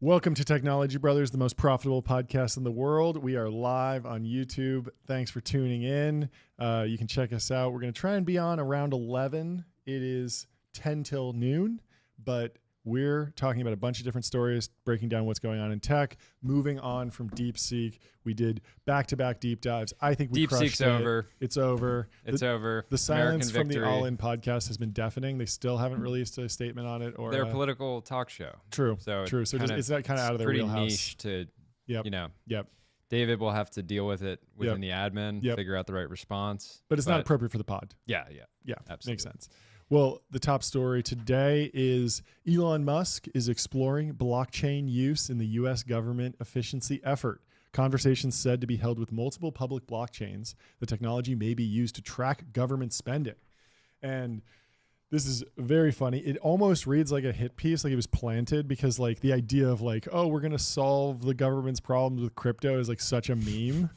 Welcome to Technology Brothers, the most profitable podcast in the world. We are live on YouTube. Thanks for tuning in. You can check us out. We're going to try and be on around 11. It is 10 till noon, but we're talking about a bunch of different stories, breaking down what's going on in tech, moving on from DeepSeek. We did back-to-back deep dives. I think we crushed it. DeepSeek's over. It's over. It's over. The silence from the victory. All In podcast has been deafening. They still haven't released a statement on it. Or They're a political talk show. True. So it's not kind of out of their pretty wheelhouse. niche to, Yep. David will have to deal with it within the admin, figure out the right response. But it's not appropriate for the pod. Yeah, absolutely. Makes sense. Well, the top story today is Elon Musk is exploring blockchain use in the U.S. government efficiency effort. Conversations said to be held with multiple public blockchains. The technology may be used to track government spending. And this is very funny. It almost reads like a hit piece, like it was planted, because like the idea of like, oh, we're going to solve the government's problems with crypto is like such a meme.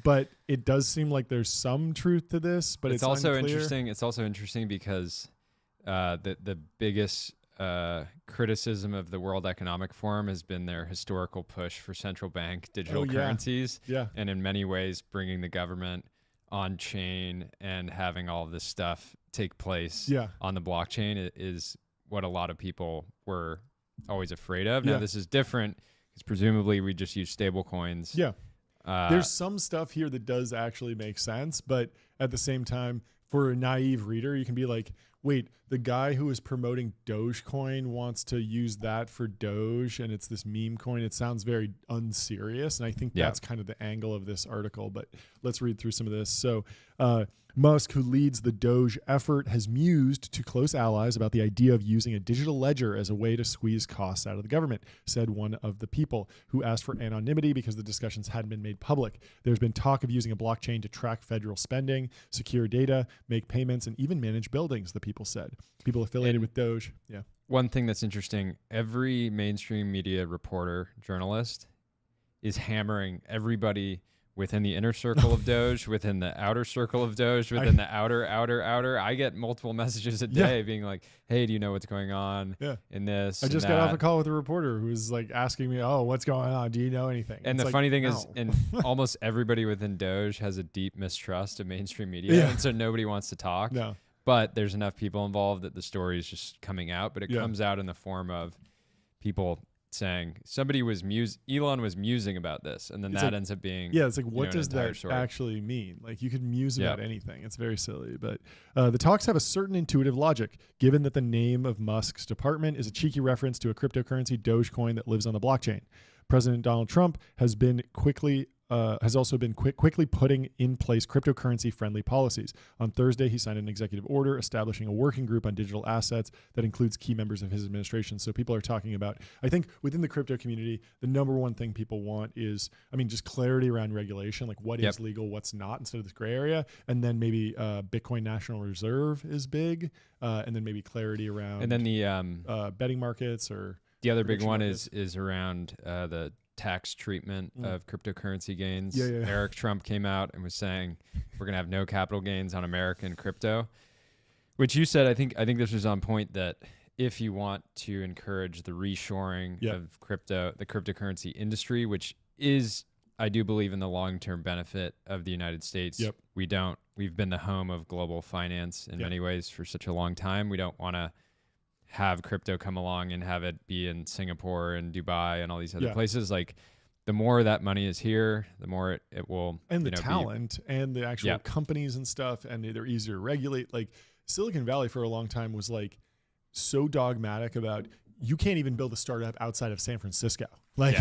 But it does seem like there's some truth to this, but it's also unclear. interesting. It's also interesting because the biggest criticism of the World Economic Forum has been their historical push for central bank digital currencies. Yeah. And in many ways, bringing the government on chain and having all of this stuff take place on the blockchain is what a lot of people were always afraid of. Now, this is different because presumably we just use stable coins. Yeah. There's some stuff here that does actually make sense, but at the same time, for a naive reader, you can be like, wait, the guy who is promoting Dogecoin wants to use that for Doge, and it's this meme coin. It sounds very unserious, and I think that's kind of the angle of this article, but let's read through some of this. So Musk, who leads the Doge effort, has mused to close allies about the idea of using a digital ledger as a way to squeeze costs out of the government, said one of the people who asked for anonymity because the discussions hadn't been made public. There's been talk of using a blockchain to track federal spending, secure data, make payments, and even manage buildings, the people said. People affiliated with Doge. Yeah. One thing that's interesting, every mainstream media reporter, journalist is hammering everybody within the inner circle of Doge, within the outer circle of Doge, within the outer. I get multiple messages a day being like, hey, do you know what's going on in this? I just got off a call with a reporter who was like asking me, oh, what's going on? Do you know anything? And the funny thing is, and almost everybody within Doge has a deep mistrust of mainstream media. And so nobody wants to talk. No. But there's enough people involved that the story is just coming out. But it comes out in the form of people saying Elon was musing about this, and then that ends up being it's like, what does that actually mean? Like, you could muse about anything. It's very silly, but the talks have a certain intuitive logic, given that the name of Musk's department is a cheeky reference to a cryptocurrency, Dogecoin, that lives on the blockchain. President Donald Trump has also been quickly putting in place cryptocurrency-friendly policies. On Thursday, he signed an executive order establishing a working group on digital assets that includes key members of his administration. So people are talking about, I think within the crypto community, the number one thing people want is, just clarity around regulation, like what is legal, what's not, instead of this gray area. And then maybe Bitcoin National Reserve is big, and then maybe clarity around and then the betting markets or the other big one is around the tax treatment of cryptocurrency gains. Eric Trump came out and was saying we're going to have no capital gains on American crypto, which you said, I think this was on point, that if you want to encourage the reshoring of the cryptocurrency industry, which is, I do believe, in the long-term benefit of the United States. We've been the home of global finance in many ways for such a long time. We don't want to have crypto come along and have it be in Singapore and Dubai and all these other places. Like, the more that money is here, the more it will, and the talent and the actual companies and stuff, and they're easier to regulate. Like, Silicon Valley for a long time was like so dogmatic about, you can't even build a startup outside of San Francisco. Like,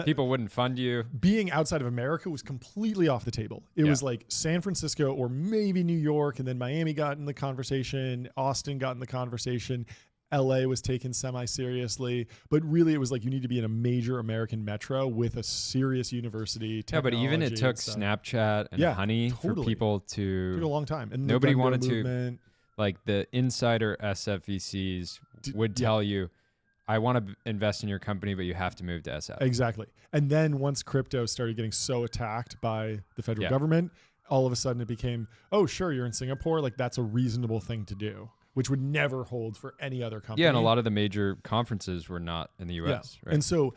people wouldn't fund you. Being outside of America was completely off the table. It was like San Francisco or maybe New York, and then Miami got in the conversation, Austin got in the conversation, LA was taken semi-seriously, but really it was like, you need to be in a major American metro with a serious university. But even it took Snapchat and Honey for people to... It took a long time. And nobody wanted to... Like, the insider SFVCs would tell you, I want to invest in your company, but you have to move to SF. Exactly. And then once crypto started getting so attacked by the federal government, all of a sudden it became, oh, sure, you're in Singapore. Like, that's a reasonable thing to do. which would never hold for any other company. Yeah, and a lot of the major conferences were not in the U.S. Yeah. Right? And so,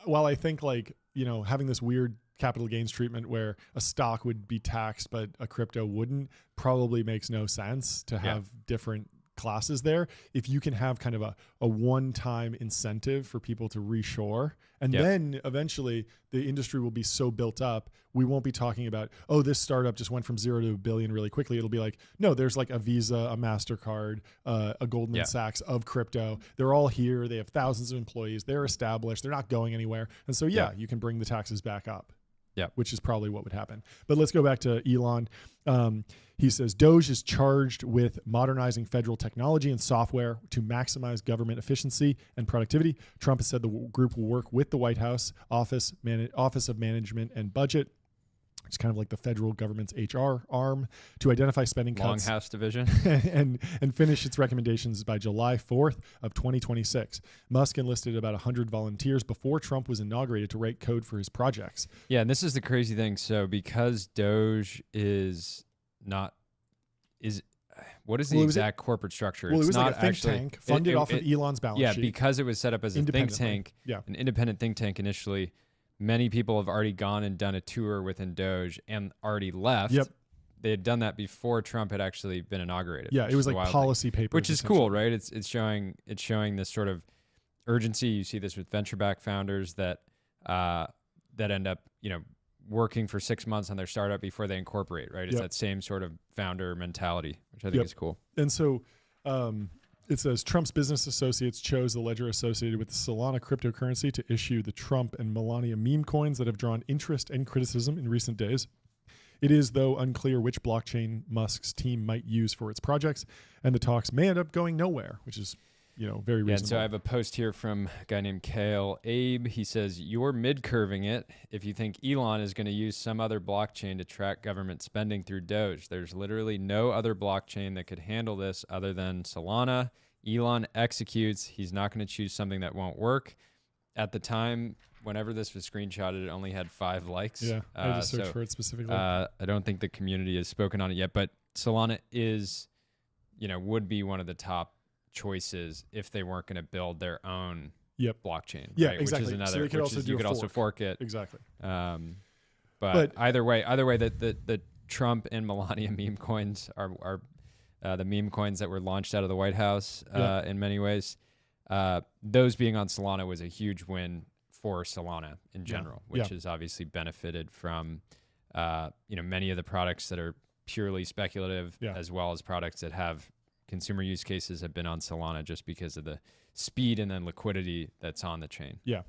while I think like, having this weird capital gains treatment where a stock would be taxed but a crypto wouldn't, probably makes no sense to have different classes there. If you can have kind of a one-time incentive for people to reshore, and then eventually the industry will be so built up, we won't be talking about, oh, this startup just went from 0 to $1 billion really quickly. It'll be like, no, there's like a Visa, a MasterCard, a Goldman Sachs of crypto. They're all here. They have thousands of employees. They're established. They're not going anywhere. And so, you can bring the taxes back up. Yeah, which is probably what would happen. But let's go back to Elon. He says DOGE is charged with modernizing federal technology and software to maximize government efficiency and productivity. Trump has said the group will work with the White House Office of Management and Budget. It's kind of like the federal government's HR arm, to identify spending cuts. Longhouse division. and finish its recommendations by July 4th of 2026. Musk enlisted about 100 volunteers before Trump was inaugurated to write code for his projects. Yeah, and this is the crazy thing. So because DOGE what is the exact corporate structure? Well, it was like a think tank funded off of Elon's balance sheet. Yeah, because it was set up as a think tank, an independent think tank initially. Many people have already gone and done a tour within DOGE and already left. Yep. They had done that before Trump had actually been inaugurated. Yeah, it was like policy papers. Which is cool, right? It's showing this sort of urgency. You see this with venture-backed founders that end up, working for 6 months on their startup before they incorporate, right? It's that same sort of founder mentality, which I think is cool. And so it says Trump's business associates chose the ledger associated with the Solana cryptocurrency to issue the Trump and Melania meme coins that have drawn interest and criticism in recent days. It is, though, unclear which blockchain Musk's team might use for its projects, and the talks may end up going nowhere, which is, very reasonable. And so I have a post here from a guy named Kale Abe. He says, "You're mid-curving it if you think Elon is going to use some other blockchain to track government spending through DOGE. There's literally no other blockchain that could handle this other than Solana. Elon executes. He's not going to choose something that won't work." At the time, whenever this was screenshotted, it only had 5 likes. Yeah, I just searched for it specifically. I don't think the community has spoken on it yet, but Solana is, would be one of the top choices if they weren't going to build their own blockchain. Yeah, right? exactly. Which is another. So they could also you could also fork it. Exactly. But either way, the Trump and Melania meme coins are the meme coins that were launched out of the White House in many ways. Those being on Solana was a huge win for Solana in general, which has obviously benefited from many of the products that are purely speculative, as well as products that have consumer use cases have been on Solana just because of the speed and then liquidity that's on the chain. Yeah.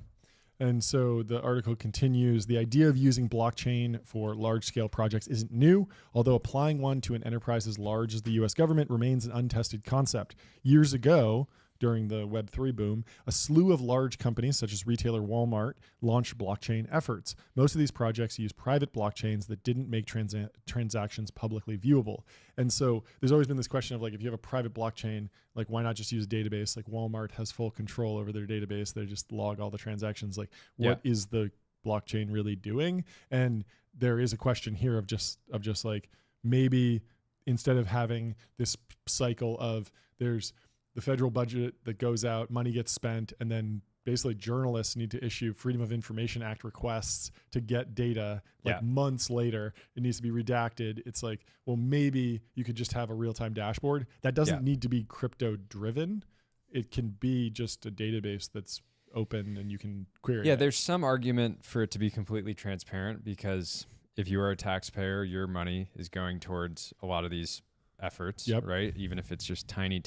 And so the article continues, the idea of using blockchain for large-scale projects isn't new, although applying one to an enterprise as large as the U.S. government remains an untested concept. Years ago, during the Web3 boom, a slew of large companies such as retailer Walmart launched blockchain efforts. Most of these projects use private blockchains that didn't make transactions publicly viewable. And so there's always been this question of, like, if you have a private blockchain, like, why not just use a database? Like, Walmart has full control over their database. They just log all the transactions. Like, what is the blockchain really doing? And there is a question here of just like, maybe instead of having this cycle of there's the federal budget that goes out, money gets spent, and then basically journalists need to issue Freedom of Information Act requests to get data months later. It needs to be redacted. It's like, well, maybe you could just have a real-time dashboard. That doesn't need to be crypto driven. It can be just a database that's open and you can query it. Yeah, there's some argument for it to be completely transparent, because if you are a taxpayer, your money is going towards a lot of these efforts, right? Even if it's just tiny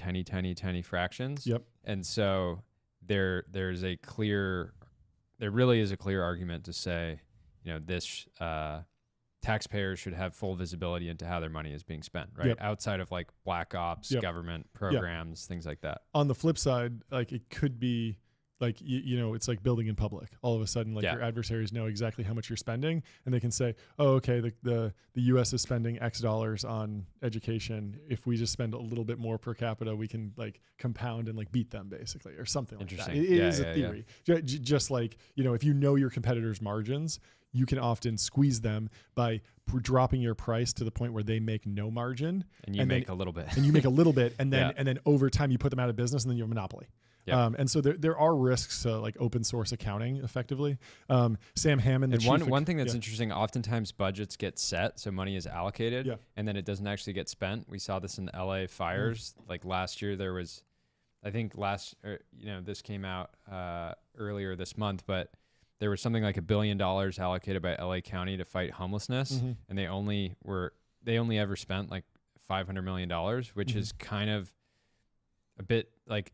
fractions. And so there really is a clear argument to say, this taxpayers should have full visibility into how their money is being spent, right? Outside of like black ops, government programs, things like that. On the flip side, like, it could be like it's like building in public. All of a sudden, like your adversaries know exactly how much you're spending, and they can say, oh, okay, the US is spending X dollars on education. If we just spend a little bit more per capita, we can like compound and like beat them basically, or something like that. It is a theory. Just like, if you know your competitors' margins, you can often squeeze them by dropping your price to the point where they make no margin, and you make a little bit, and you make a little bit, and then over time you put them out of business, and then you have a monopoly. Yep. And so there are risks to like open source accounting effectively. Sam Hammond, one thing that's interesting, oftentimes budgets get set, so money is allocated, and then it doesn't actually get spent. We saw this in the LA fires. Like last year, there was, I think this came out earlier this month, but there was something like $1 billion allocated by LA County to fight homelessness, and they only ever spent like $500 million, which is kind of a bit like,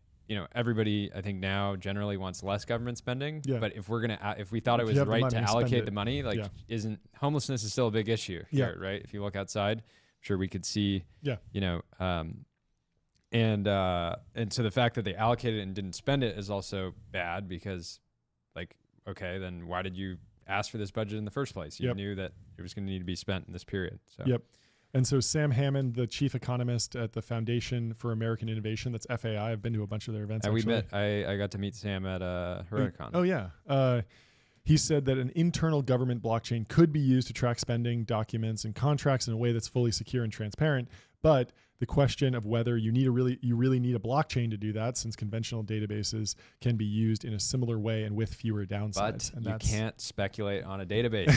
everybody I think now generally wants less government spending, but if we thought it was right to allocate the money, like homelessness is still a big issue here, right? If you look outside, I'm sure we could see, and so the fact that they allocated it and didn't spend it is also bad, because like, okay, then why did you ask for this budget in the first place? You knew that it was going to need to be spent in this period. So. And so Sam Hammond, the chief economist at the Foundation for American Innovation, that's FAI. I've been to a bunch of their events. We met. I got to meet Sam at Heroicon. Oh yeah. He said that an internal government blockchain could be used to track spending, documents, and contracts in a way that's fully secure and transparent. But the question of whether you really need a blockchain to do that, since conventional databases can be used in a similar way and with fewer downsides. But you can't speculate on a database.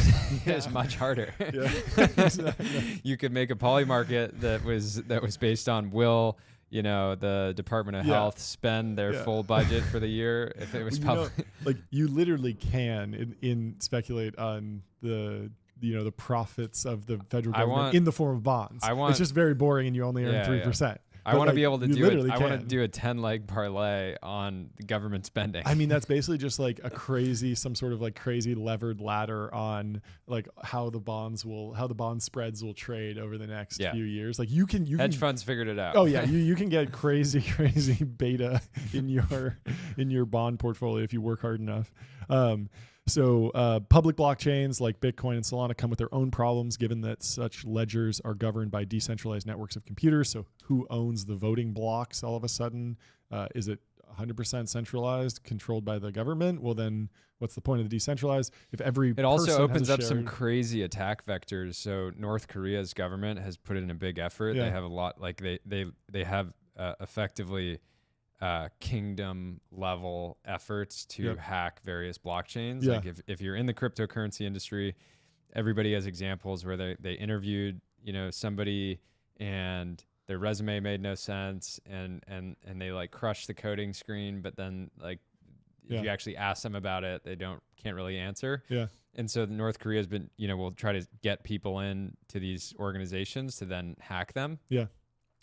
It's much harder. Exactly. You could make a poly market that was based on will the Department of Health spend their full budget for the year if it was public. Like you literally can in speculate on the profits of the federal government in the form of bonds. It's just very boring, and you only earn 3%. I want to be able to do it. I want to do a 10-leg parlay on the government spending. I mean, that's basically just like some sort of like crazy levered ladder on like how the bond spreads will trade over the next few years. Like you can hedge funds figured it out. Oh yeah, you can get crazy beta in your bond portfolio if you work hard enough. So public blockchains like Bitcoin and Solana come with their own problems, given that such ledgers are governed by decentralized networks of computers. So who owns the voting blocks all of a sudden? Is it 100% centralized, controlled by the government? Well, then what's the point of the decentralized? It also opens up some crazy attack vectors. So North Korea's government has put in a big effort. They have a lot, like they have effectively kingdom level efforts to hack various blockchains. Like if you're in the cryptocurrency industry, everybody has examples where they interviewed somebody and their resume made no sense, and they like crushed the coding screen, but then like if you actually ask them about it, they can't really answer. And so North Korea has been will try to get people in to these organizations to then hack them.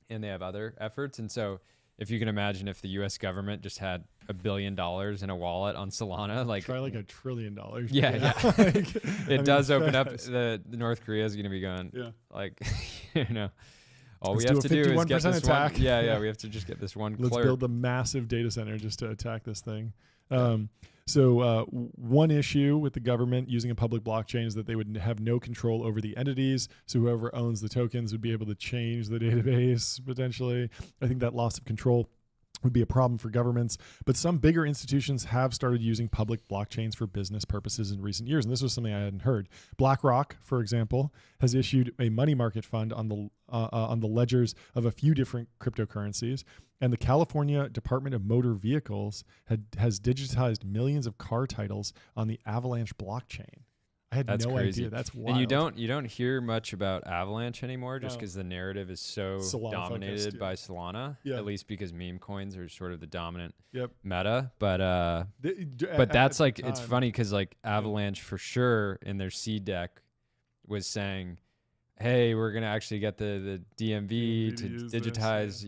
And they have other efforts. And so if you can imagine, if the U.S. government just had $1 billion in a wallet on Solana, like try like $1 trillion. Like, it does open up. The North Korea is going to be going, like, all we have to do is get this attack. We have to just get this one. Let's build a massive data center just to attack this thing. So one issue with the government using a public blockchain is that they would have no control over the entities. So whoever owns the tokens would be able to change the database potentially. I think that loss of control would be a problem for governments, but some bigger institutions have started using public blockchains for business purposes in recent years. And this was something I hadn't heard. BlackRock, for example, has issued a money market fund on the ledgers of a few different cryptocurrencies. And the California Department of Motor Vehicles has digitized millions of car titles on the Avalanche blockchain. I had no idea. That's wild. And you don't hear much about Avalanche anymore, just because the narrative is so dominated by Solana. At least because meme coins are sort of the dominant meta. But that's like it's funny because like Avalanche for sure in their seed deck was saying, hey, we're gonna actually get the DMV to digitize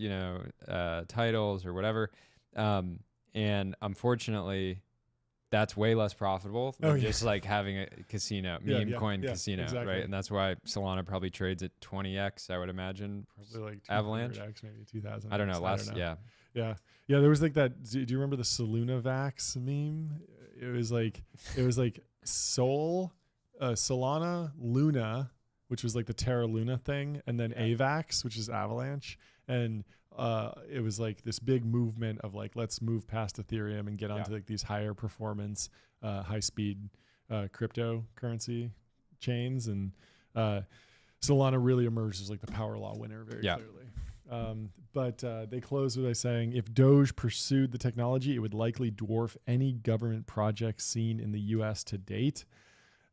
titles or whatever. And unfortunately, that's way less profitable than just like having a casino, meme coin casino, right? And that's why Solana probably trades at 20x, I would imagine. Probably like Avalanche, maybe 2000. I don't know. Yeah. Yeah. There was like that. Do you remember the Solunavax meme? It was like Solana, Luna, which was like the Terra Luna thing, and then AVAX, which is Avalanche. And it was like this big movement of like, let's move past Ethereum and get onto like these higher performance, high speed cryptocurrency chains. And Solana really emerged as like the power law winner very clearly. But they closed by saying, if Doge pursued the technology, it would likely dwarf any government project seen in the US to date.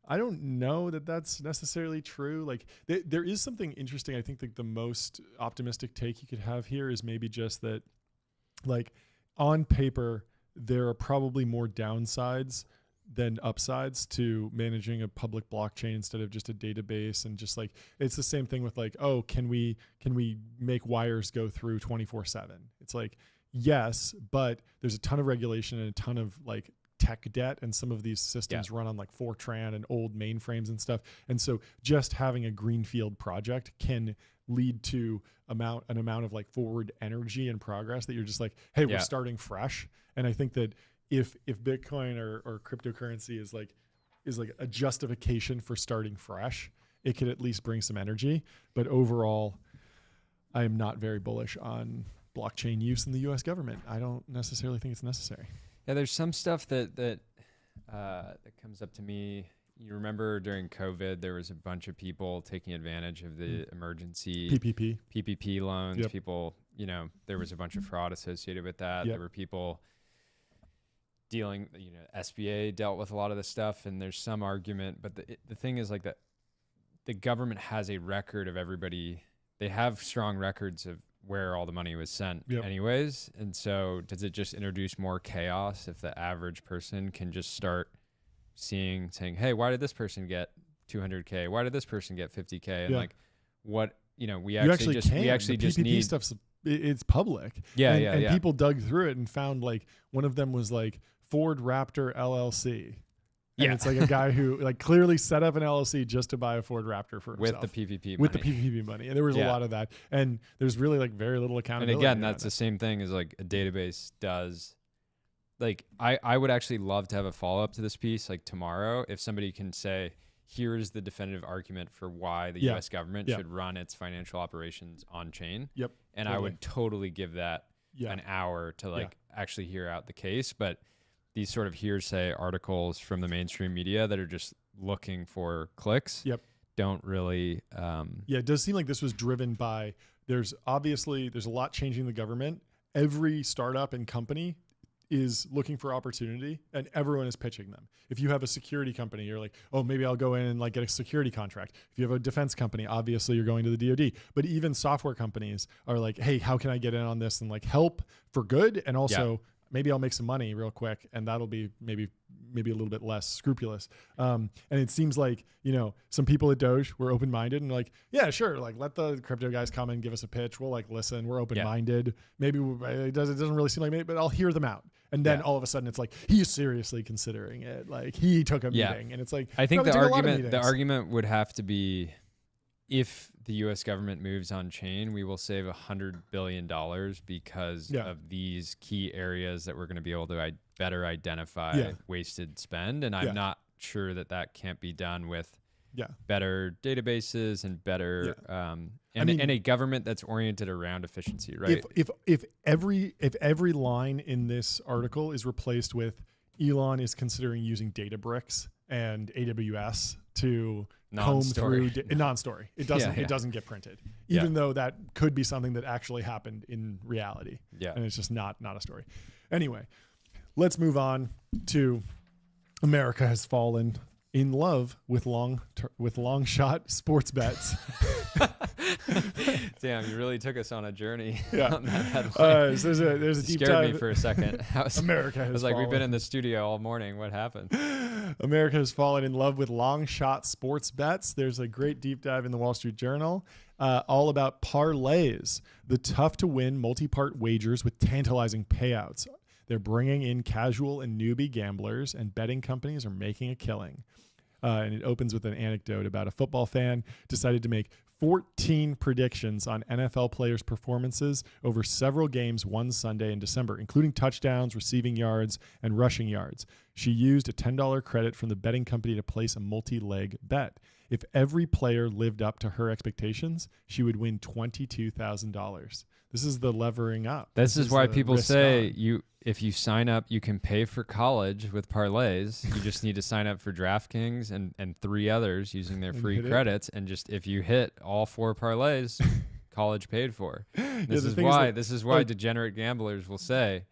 I don't know that that's necessarily true. Like there is something interesting. I think the most optimistic take you could have here is maybe just that, like, on paper, there are probably more downsides than upsides to managing a public blockchain instead of just a database. And just like, it's the same thing with like, oh, can we make wires go through 24/7? It's like, yes, but there's a ton of regulation and a ton of like tech debt, and some of these systems run on like Fortran and old mainframes and stuff. And so just having a greenfield project can lead to an amount of like forward energy and progress that you're just like, hey, we're starting fresh. And I think that if Bitcoin or cryptocurrency is like a justification for starting fresh, it could at least bring some energy. But overall, I am not very bullish on blockchain use in the US government. I don't necessarily think it's necessary. Yeah, there's some stuff that comes up to me. You remember during COVID, there was a bunch of people taking advantage of the emergency PPP loans. Yep. People, there was a bunch of fraud associated with that. Yep. There were people dealing, SBA dealt with a lot of this stuff, and there's some argument. But the thing is like that the government has a record of everybody. They have strong records of where all the money was sent anyways. And so does it just introduce more chaos if the average person can just start saying, hey, why did this person get 200K? Why did this person get 50K? And like, what, we actually just need stuff's, it's public. And people dug through it and found like one of them was like Ford Raptor LLC. And it's like a guy who like clearly set up an LLC just to buy a Ford Raptor for himself. With the PPP money. With the PPP money. And there was a lot of that. And there's really like very little accountability. And again, that's the same thing as like a database does. Like I would actually love to have a follow-up to this piece like tomorrow if somebody can say, here's the definitive argument for why the US government should run its financial operations on chain. Yep. And I would totally give that an hour to like actually hear out the case. But these sort of hearsay articles from the mainstream media that are just looking for clicks don't really... it does seem like this was driven by... There's a lot changing in the government. Every startup and company is looking for opportunity, and everyone is pitching them. If you have a security company, you're like, oh, maybe I'll go in and like get a security contract. If you have a defense company, obviously you're going to the DOD. But even software companies are like, hey, how can I get in on this and like help for good? And also... maybe I'll make some money real quick, and that'll be maybe a little bit less scrupulous. And it seems like, some people at Doge were open-minded and like, yeah, sure. Like let the crypto guys come and give us a pitch. We'll like, listen, we're open-minded. Maybe it doesn't really seem like me, but I'll hear them out. And then all of a sudden it's like, he's seriously considering it. Like he took a meeting, and it's like, I think the argument would have to be, if the U.S. government moves on chain, we will save $100 billion because of these key areas that we're going to be able to better identify wasted spend. And I'm not sure that can't be done with better databases and better and a government that's oriented around efficiency, right? If every line in this article is replaced with Elon is considering using Databricks and AWS to comb through non-story. It doesn't get printed, even though that could be something that actually happened in reality. And it's just not a story. Anyway, let's move on to America has fallen in love with long shot sports bets. Damn, you really took us on a journey. On that headline. So there's a deep dive. Scared me for a second. America has fallen. We've been in the studio all morning. What happened? America has fallen in love with long shot sports bets. There's a great deep dive in the Wall Street Journal, all about parlays, the tough to win multi-part wagers with tantalizing payouts. They're bringing in casual and newbie gamblers, and betting companies are making a killing. And it opens with an anecdote about a football fan decided to make 14 predictions on NFL players' performances over several games one Sunday in December, including touchdowns, receiving yards, and rushing yards. She used a $10 credit from the betting company to place a multi-leg bet. If every player lived up to her expectations, she would win $22,000. This is the levering up. This is why people say if you sign up, you can pay for college with parlays. You just need to sign up for DraftKings and 3 others using their free credits. And just if you hit all 4 parlays, college paid for. This is why degenerate gamblers will say,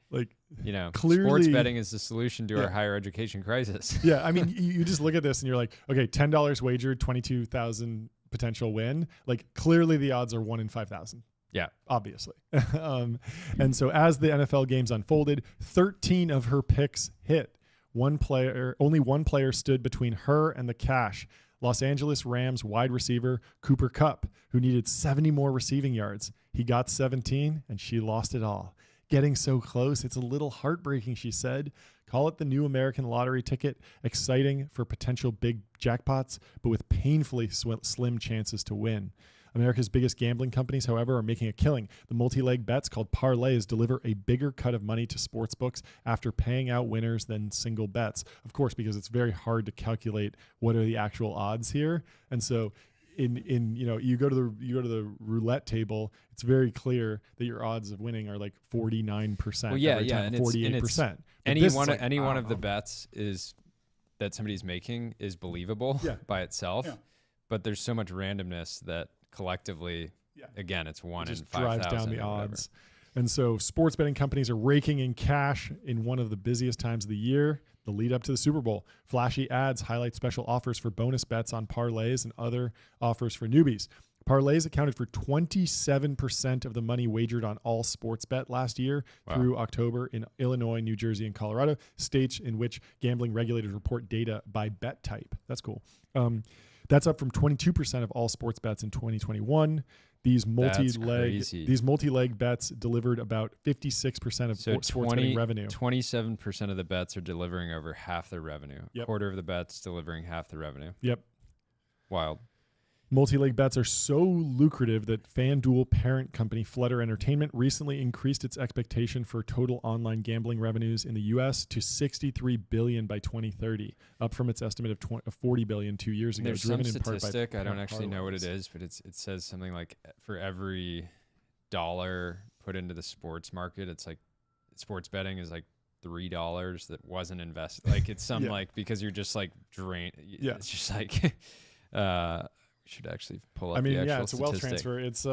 clearly, sports betting is the solution to our higher education crisis. Yeah, I mean, you just look at this and you're like, okay, $10 wagered, 22,000 potential win. Like, clearly the odds are 1 in 5,000. Yeah, obviously. And so as the NFL games unfolded, 13 of her picks hit. Only one player stood between her and the cash. Los Angeles Rams wide receiver Cooper Kupp, who needed 70 more receiving yards. He got 17 and she lost it all. Getting so close, it's a little heartbreaking, she said. Call it the new American lottery ticket, exciting for potential big jackpots, but with painfully slim chances to win. America's biggest gambling companies, however, are making a killing. The multi-leg bets called parlays deliver a bigger cut of money to sportsbooks after paying out winners than single bets. Of course, because it's very hard to calculate what are the actual odds here. And so you go to the roulette table, it's very clear that your odds of winning are like 49%. Well, yeah, and 48%. Any one of the bets is that somebody's making is believable by itself. Yeah. But there's so much randomness that collectively, again, it's 1 in 5,000. Drives down the odds. And so sports betting companies are raking in cash in one of the busiest times of the year, the lead up to the Super Bowl. Flashy ads highlight special offers for bonus bets on parlays and other offers for newbies. Parlays accounted for 27% of the money wagered on all sports bet last year through October in Illinois, New Jersey, and Colorado, states in which gambling regulators report data by bet type. That's cool. That's up from 22% of all sports bets in 2021. These multi-leg bets delivered about 56% of sports betting revenue. 27% of the bets are delivering over half their revenue. A quarter of the bets delivering half the revenue. Yep. Wild. Multi-leg bets are so lucrative that FanDuel parent company Flutter Entertainment recently increased its expectation for total online gambling revenues in the U.S. to $63 billion by 2030, up from its estimate of $40 billion 2 years ago. There's some statistic, I don't actually know what it is, but it says something like for every $1 put into the sports market, it's like sports betting is like $3 that wasn't invested. Like it's some because you're just like drained. Yeah. It's just like should actually pull up the actual it's a wealth transfer. It's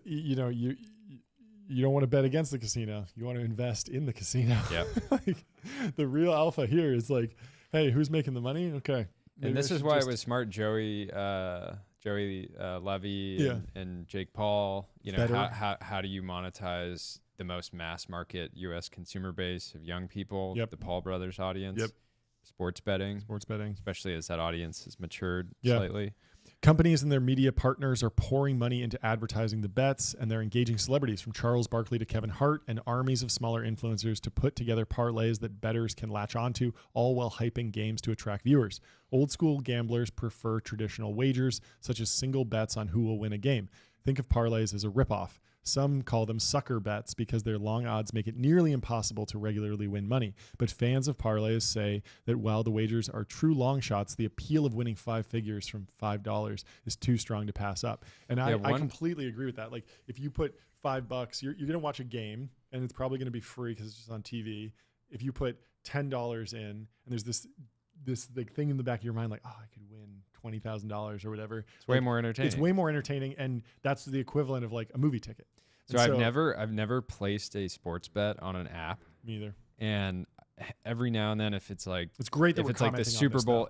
you don't want to bet against the casino. You want to invest in the casino. Yeah. Like, the real alpha here is like, hey, who's making the money? Okay. And this is why it was smart, Joey Levy and Jake Paul. How do you monetize the most mass market U.S. consumer base of young people? The Paul brothers audience. Sports betting, especially as that audience has matured slightly. Companies and their media partners are pouring money into advertising the bets, and they're engaging celebrities from Charles Barkley to Kevin Hart and armies of smaller influencers to put together parlays that bettors can latch onto, all while hyping games to attract viewers. Old school gamblers prefer traditional wagers, such as single bets on who will win a game. Think of parlays as a ripoff. Some call them sucker bets because their long odds make it nearly impossible to regularly win money. But fans of parlays say that while the wagers are true long shots, the appeal of winning 5 figures from $5 is too strong to pass up. And I completely agree with that. Like if you put $5, you're going to watch a game and it's probably going to be free because it's just on TV. If you put $10 in and there's this like thing in the back of your mind, like, oh, I could win $20,000 or whatever. It's way more entertaining. It's way more entertaining, and that's the equivalent of like a movie ticket. So I've never placed a sports bet on an app. Me either. And every now and then, if it's like great that if we're it's like the commenting Super Bowl,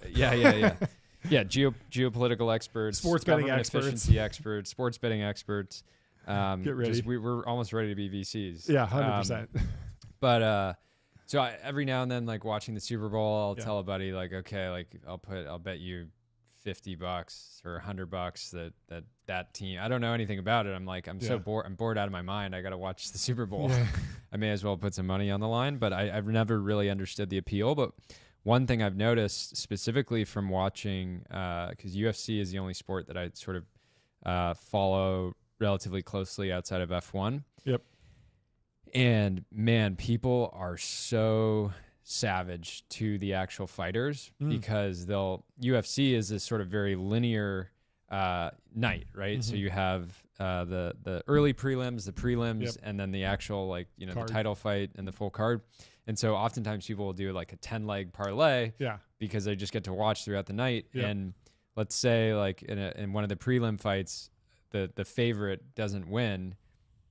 geopolitical experts, sports betting experts, efficiency experts, sports betting experts. Get ready. We're almost ready to be VCs. Yeah, 100%. But so every now and then, like watching the Super Bowl, I'll tell a buddy like, okay, like I'll bet you $50 or $100 that team. I don't know anything about it. I'm like, I'm so bored. I'm bored out of my mind. I got to watch the Super Bowl. Yeah. I may as well put some money on the line, but I've never really understood the appeal. But one thing I've noticed specifically from watching, because UFC is the only sport that I sort of follow relatively closely outside of F1. Yep. And man, people are so savage to the actual fighters because UFC is this sort of very linear night, right? So you have the early prelims, the prelims, and then the actual the title fight and the full card. And so oftentimes people will do like a 10-leg parlay because they just get to watch throughout the night. And let's say like in one of the prelim fights, the favorite doesn't win.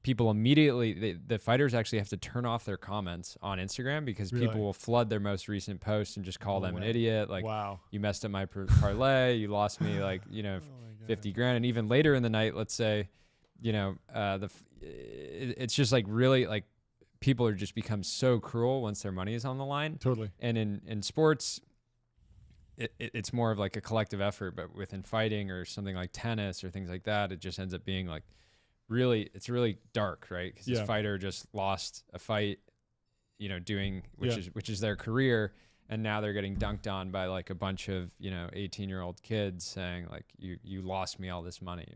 People immediately, the fighters actually have to turn off their comments on Instagram because people will flood their most recent posts and just call them an idiot. Like, you messed up my parlay, you lost me 50 grand. And even later in the night, let's say, it's just like really like people are just become so cruel once their money is on the line. Totally. And in sports, it's more of like a collective effort, but within fighting or something like tennis or things like that, it just ends up being like, it's really dark, right? Because this fighter just lost a fight, which is their career, and now they're getting dunked on by like a bunch of 18-year-old kids saying like you lost me all this money.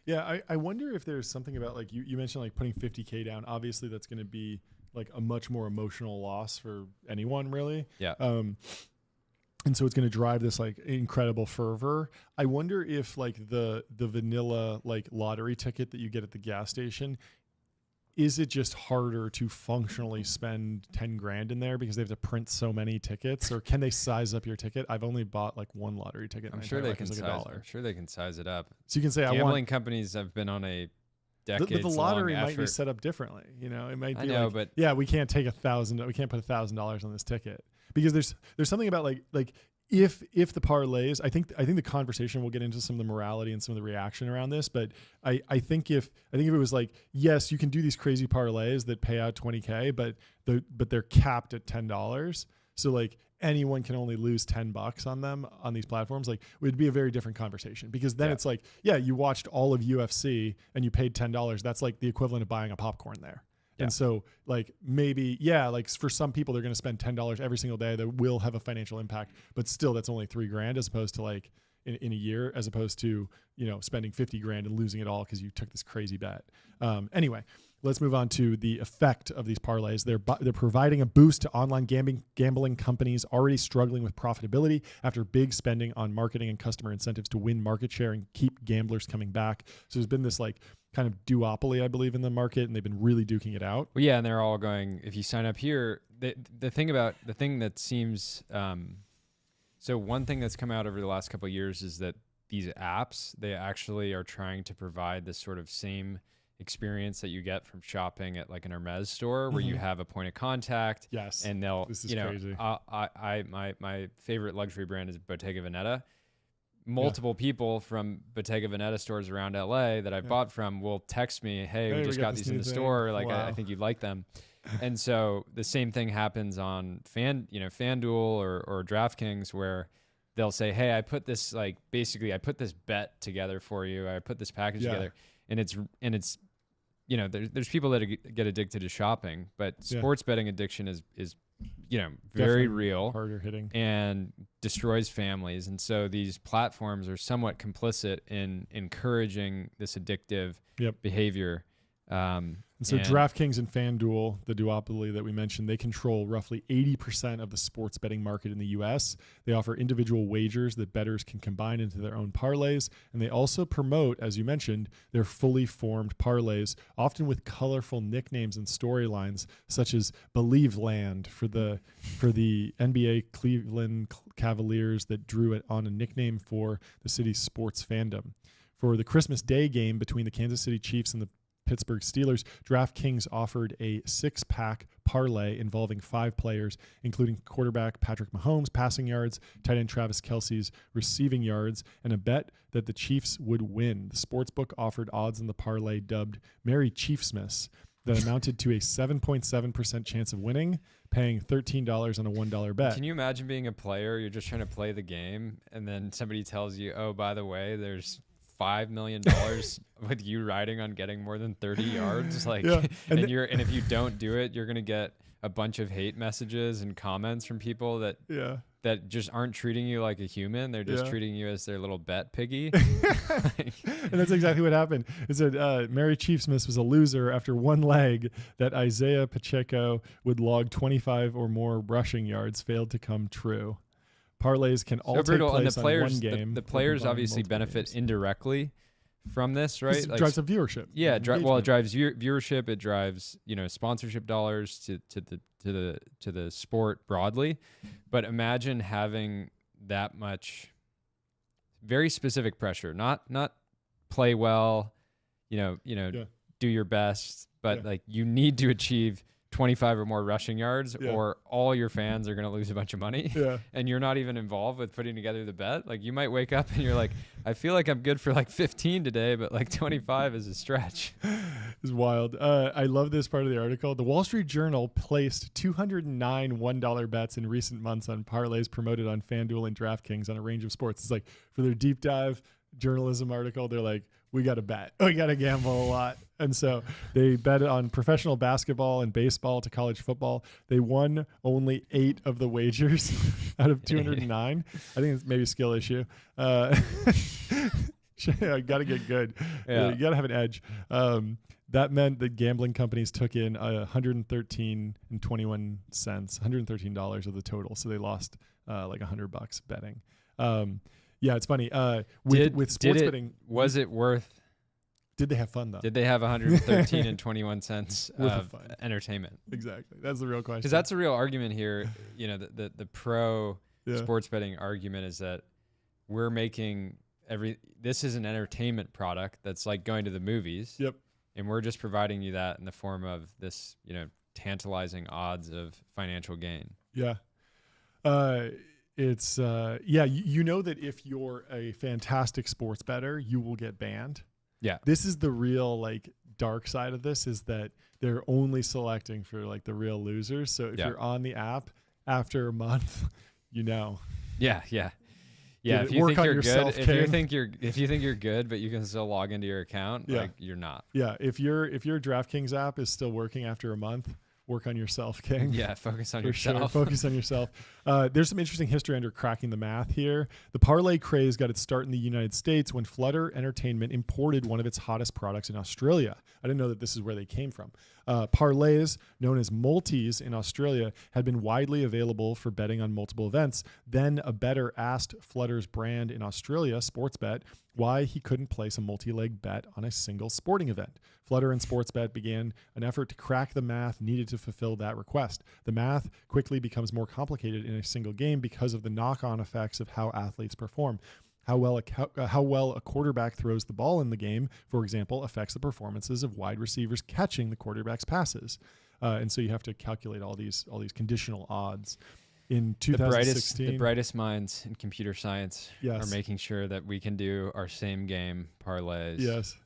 I wonder if there's something about like you mentioned like putting $50K down. Obviously, that's going to be like a much more emotional loss for anyone, really. And so it's going to drive this like incredible fervor. I wonder if like the vanilla like lottery ticket that you get at the gas station, is it just harder to functionally spend 10 grand in there because they have to print so many tickets, or can they size up your ticket? I've only bought like one lottery ticket. I'm sure they can size it up. So you can say gambling companies have been on a decades but the lottery long might be effort. set up differently. It might be but we can't take we can't put $1,000 on this ticket. Because there's something about like if the parlays, I think the conversation will get into some of the morality and some of the reaction around this, but I think if it was like, yes, you can do these crazy parlays that pay out $20K, but they're capped at $10. So like anyone can only lose $10 on them on these platforms. Like it would be a very different conversation, because then it's like, you watched all of UFC and you paid $10. That's like the equivalent of buying a popcorn there. And so like maybe, like for some people, they're going to spend $10 every single day that will have a financial impact, but still that's only $3 grand as opposed to like in a year, as opposed to, spending 50 grand and losing it all because you took this crazy bet. Anyway, let's move on to the effect of these parlays. They're providing a boost to online gambling companies already struggling with profitability after big spending on marketing and customer incentives to win market share and keep gamblers coming back. So there's been this like kind of duopoly, I believe, in the market, and they've been really duking it out. Well, and they're all going, if you sign up here, the thing that seems, so one thing that's come out over the last couple of years is that these apps, they actually are trying to provide this sort of same experience that you get from shopping at like an Hermes store, where you have a point of contact. Yes. And they'll, this is crazy. My favorite luxury brand is Bottega Veneta. Multiple people from Bottega Veneta stores around LA that I bought from will text me, hey, we just got these in the store. Like, I think you'd like them. And so the same thing happens on FanDuel or DraftKings, where they'll say, hey, I put this bet together for you. I put this package together, and it's there's people that get addicted to shopping, but sports betting addiction is very real, harder hitting, and destroys families. And so these platforms are somewhat complicit in encouraging this addictive behavior. And so DraftKings and FanDuel, the duopoly that we mentioned, they control roughly 80% of the sports betting market in the U.S. They offer individual wagers that bettors can combine into their own parlays, and they also promote, as you mentioned, their fully formed parlays, often with colorful nicknames and storylines, such as Believe Land for the NBA Cleveland Cavaliers that drew it on a nickname for the city's sports fandom. For the Christmas Day game between the Kansas City Chiefs and the Pittsburgh Steelers, DraftKings offered a 6-pack parlay involving 5 players, including quarterback Patrick Mahomes' passing yards, tight end Travis Kelce's receiving yards, and a bet that the Chiefs would win. The sportsbook offered odds in the parlay dubbed Merry Chiefsmas that amounted to a 7.7% chance of winning, paying $13 on a $1 bet. Can you imagine being a player? You're just trying to play the game, and then somebody tells you, oh, by the way, there's $5 million with you riding on getting more than 30 yards. Like, and if you don't do it, you're going to get a bunch of hate messages and comments from people that that just aren't treating you like a human. They're just treating you as their little bet piggy. And that's exactly what happened. It said Mary Chiefsmith was a loser after one leg that Isaiah Pacheco would log 25 or more rushing yards failed to come true. Parlays can all take place on one game. The players obviously benefit indirectly from this, right? It drives up viewership. Yeah, it drives viewership. It drives sponsorship dollars to the sport broadly. But imagine having that much very specific pressure. Not play well, do your best, but like you need to achieve 25 or more rushing yards or all your fans are going to lose a bunch of money and you're not even involved with putting together the bet. Like you might wake up and you're like, I feel like I'm good for like 15 today, but like 25 is a stretch. It's wild. I love this part of the article. The Wall Street Journal placed 209 $1 bets in recent months on parlays promoted on FanDuel and DraftKings on a range of sports. It's like for their deep dive journalism article, they're like, we got to bet. We got to gamble a lot. And so they bet on professional basketball and baseball to college football. They won only 8 of the wagers out of 209. I think it's maybe a skill issue. I got to get good. You got to have an edge. That meant that gambling companies took in $113.21 of the total. So they lost like $100 betting. Yeah, it's funny. With sports betting, was it worth? Did they have fun though? Did they have 113.21 of entertainment? Exactly. That's the real question. Because that's a real argument here. The pro sports betting argument is that we're making this is an entertainment product that's like going to the movies. Yep. And we're just providing you that in the form of this, tantalizing odds of financial gain. Yeah. It's that if you're a fantastic sports bettor, you will get banned. Yeah. This is the real like dark side of this, is that they're only selecting for like the real losers. So if you're on the app after a month, Yeah. If you think you're good, but you can still log into your account, like you're not. Yeah. If your DraftKings app is still working after a month, work on yourself, King. Yeah, focus on yourself. Sure. Focus on yourself. There's some interesting history under cracking the math here. The parlay craze got its start in the United States when Flutter Entertainment imported one of its hottest products in Australia. I didn't know that this is where they came from. Parlays, known as multis in Australia, had been widely available for betting on multiple events. Then a bettor asked Flutter's brand in Australia, Sportsbet, why he couldn't place a multi-leg bet on a single sporting event. Flutter and Sportsbet began an effort to crack the math needed to fulfill that request. The math quickly becomes more complicated in a single game because of the knock-on effects of how athletes perform. How well a quarterback throws the ball in the game, for example, affects the performances of wide receivers catching the quarterback's passes. And so you have to calculate all these conditional odds. In 2016, the brightest minds in computer science are making sure that we can do our same game parlays. Yes.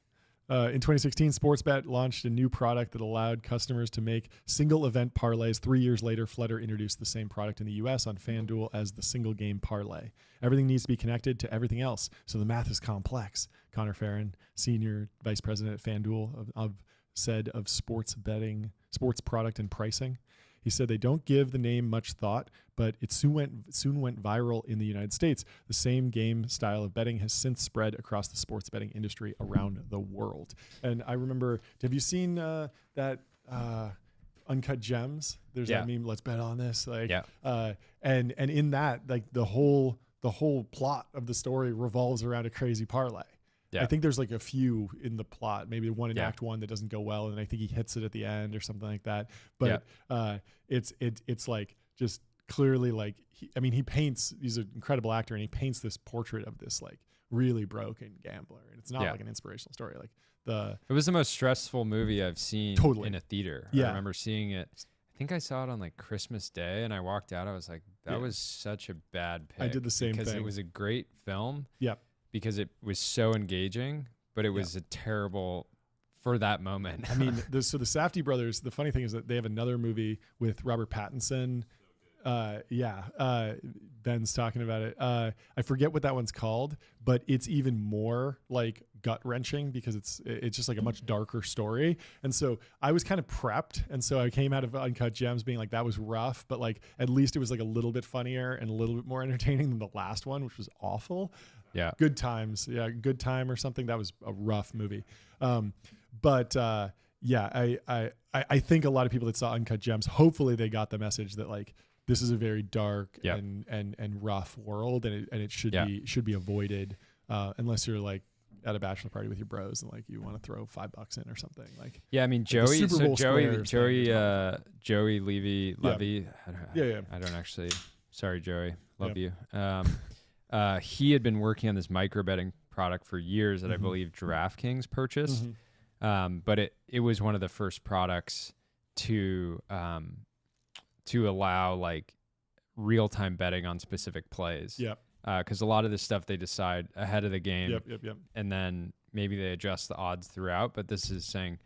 In 2016, Sportsbet launched a new product that allowed customers to make single event parlays. 3 years later, Flutter introduced the same product in the US on FanDuel as the single game parlay. Everything needs to be connected to everything else, so the math is complex. Connor Farren, Senior Vice President at FanDuel, said of sports betting, sports product and pricing. He said they don't give the name much thought, but it soon went viral in the United States. The same game style of betting has since spread across the sports betting industry around the world. And I remember, have you seen that Uncut Gems? There's that meme, let's bet on this. And in that, like the whole plot of the story revolves around a crazy parlay. Yeah. I think there's like a few in the plot, maybe one in Act 1 that doesn't go well, and I think he hits it at the end or something like that. But it's like just clearly like he paints. He's an incredible actor, and he paints this portrait of this like really broken gambler, and it's not like an inspirational story. It was the most stressful movie I've seen in a theater. I remember seeing it. I think I saw it on like Christmas Day, and I walked out. I was like, that was such a bad pick. I did the same thing because it was a great film. Yeah. Because it was so engaging, but it was a terrible for that moment. I mean, so the Safdie brothers, the funny thing is that they have another movie with Robert Pattinson Ben's talking about it. I forget what that one's called, but it's even more like gut wrenching because it's just like a much darker story. And so I was kind of prepped, and so I came out of Uncut Gems being like, that was rough, but like at least it was like a little bit funnier and a little bit more entertaining than the last one, which was awful. Yeah, Good Times. Yeah, Good Time or something. That was a rough movie. I think a lot of people that saw Uncut Gems, hopefully they got the message that like this is a very dark and rough world, and it should be avoided unless you're like at a bachelor party with your bros and like you want to throw $5 in or something. Like I mean Joey Levy. I don't actually. Sorry, Joey. Love you. He had been working on this micro betting product for years that I believe DraftKings purchased. But it was one of the first products to allow like real-time betting on specific plays. Because a lot of this stuff they decide ahead of the game. And then maybe they adjust the odds throughout. But this is saying,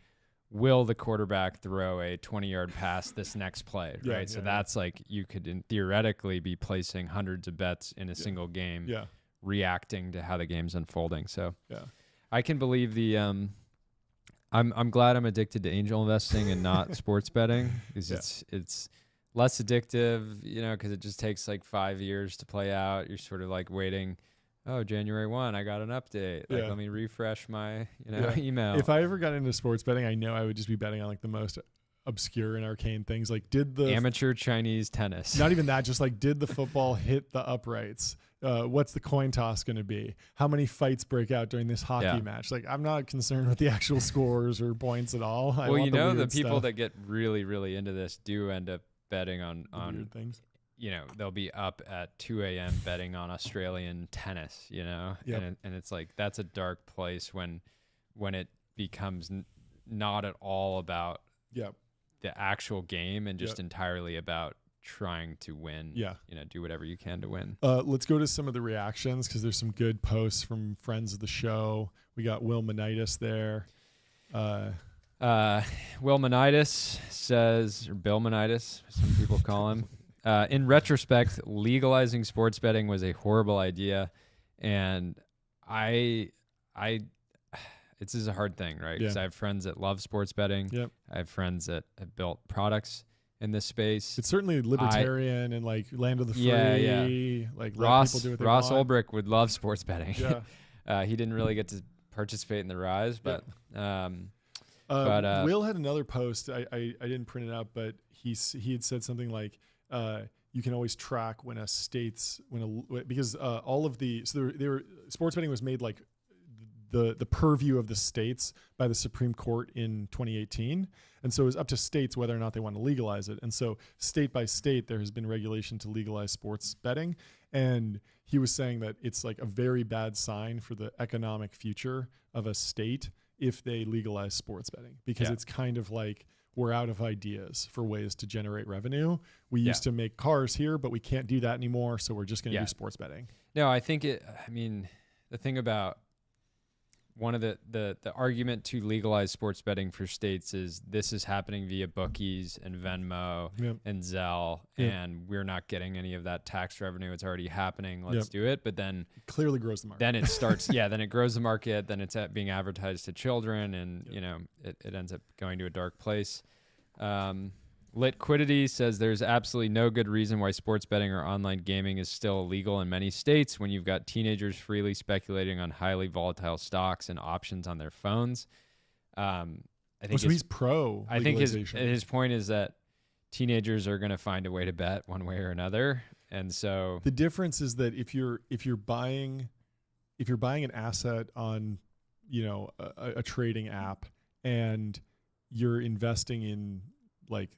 will the quarterback throw a 20-yard pass this next play? Right. So that's like you could theoretically be placing hundreds of bets in a single game, reacting to how the game's unfolding. So I can believe the I'm glad I'm addicted to angel investing and not sports betting because it's less addictive, because it just takes like 5 years to play out. You're sort of like waiting. Oh, January 1, I got an update. Like, let me refresh my email. If I ever got into sports betting, I know I would just be betting on like the most obscure and arcane things. Like, did the amateur Chinese tennis? Not even that. Just like, did the football hit the uprights? What's the coin toss going to be? How many fights break out during this hockey match? Like, I'm not concerned with the actual scores or points at all. Well, the people that get really, really into this do end up betting on weird things. They'll be up at 2 a.m. betting on Australian tennis, and it's like, that's a dark place when it becomes not at all about the actual game and just entirely about trying to win. Do whatever you can to win. Let's go to some of the reactions because there's some good posts from friends of the show. We got Will Manitis there. Will Manitis says, or Bill Manitis, some people call him. In retrospect, legalizing sports betting was a horrible idea, and this is a hard thing, right? Because I have friends that love sports betting. I have friends that have built products in this space. It's certainly libertarian and like land of the free. Like Ross people do what they want. Ulbricht would love sports betting. He didn't really get to participate in the rise, but Will had another post. I didn't print it out, but he had said something like, you can always track when a state's because all of the sports betting was made like the purview of the states by the Supreme Court in 2018, and so it was up to states whether or not they want to legalize it. And so state by state there has been regulation to legalize sports betting, and he was saying that it's like a very bad sign for the economic future of a state if they legalize sports betting, because it's kind of like we're out of ideas for ways to generate revenue. We used to make cars here, but we can't do that anymore. So we're just going to do sports betting. No, I think the thing about one of the argument to legalize sports betting for states is this is happening via bookies and Venmo and Zelle, and we're not getting any of that tax revenue. It's already happening. Let's do it. But then it clearly grows the market. Then it starts, then it grows the market. Then it's being advertised to children, and it ends up going to a dark place. Liquidity says there's absolutely no good reason why sports betting or online gaming is still illegal in many states when you've got teenagers freely speculating on highly volatile stocks and options on their phones. I think he's pro. I think his point is that teenagers are going to find a way to bet one way or another, and so the difference is that if you're buying an asset on a trading app and you're investing in like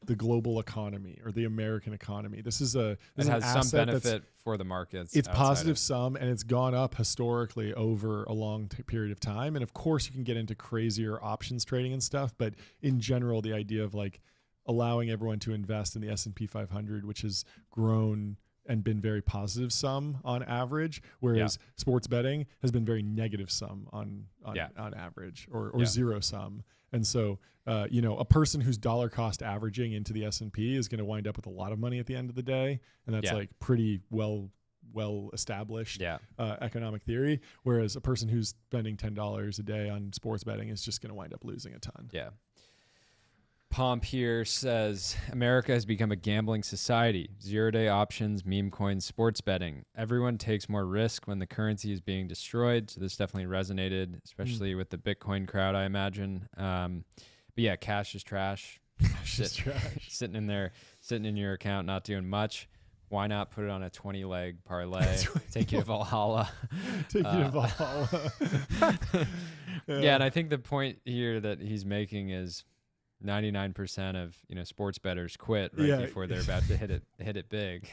the global economy or the American economy. This has some benefit for the markets. It's positive sum, and it's gone up historically over a long period of time. And of course, you can get into crazier options trading and stuff. But in general, the idea of like allowing everyone to invest in the S&P 500, which has grown and been very positive sum on average, whereas sports betting has been very negative sum on average or zero sum. And so, a person who's dollar cost averaging into the S&P is going to wind up with a lot of money at the end of the day. And that's like pretty well established economic theory. Whereas a person who's spending $10 a day on sports betting is just going to wind up losing a ton. Yeah. Pomp here says, America has become a gambling society. 0-day options, meme coins, sports betting. Everyone takes more risk when the currency is being destroyed. So this definitely resonated, especially with the Bitcoin crowd, I imagine. But yeah, cash is trash. Sitting in your account, not doing much. Why not put it on a 20-leg parlay? Take you to Valhalla. Yeah, and I think the point here that he's making is 99% of sports bettors quit before they're about to hit it big.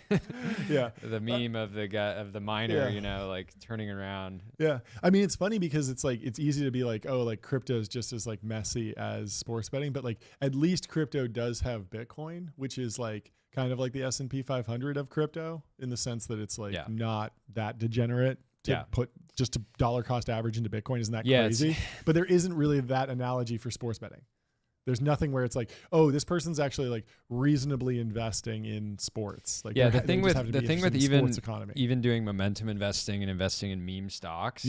The meme of the guy of the miner, like turning around. Yeah, I mean it's funny because it's like it's easy to be like, oh, like crypto is just as like messy as sports betting, but like at least crypto does have Bitcoin, which is like kind of like the S&P 500 of crypto in the sense that it's like not that degenerate. To put just a dollar cost average into Bitcoin isn't that crazy, but there isn't really that analogy for sports betting. There's nothing where it's like, oh, this person's actually like reasonably investing in sports. Like the thing with even doing momentum investing and investing in meme stocks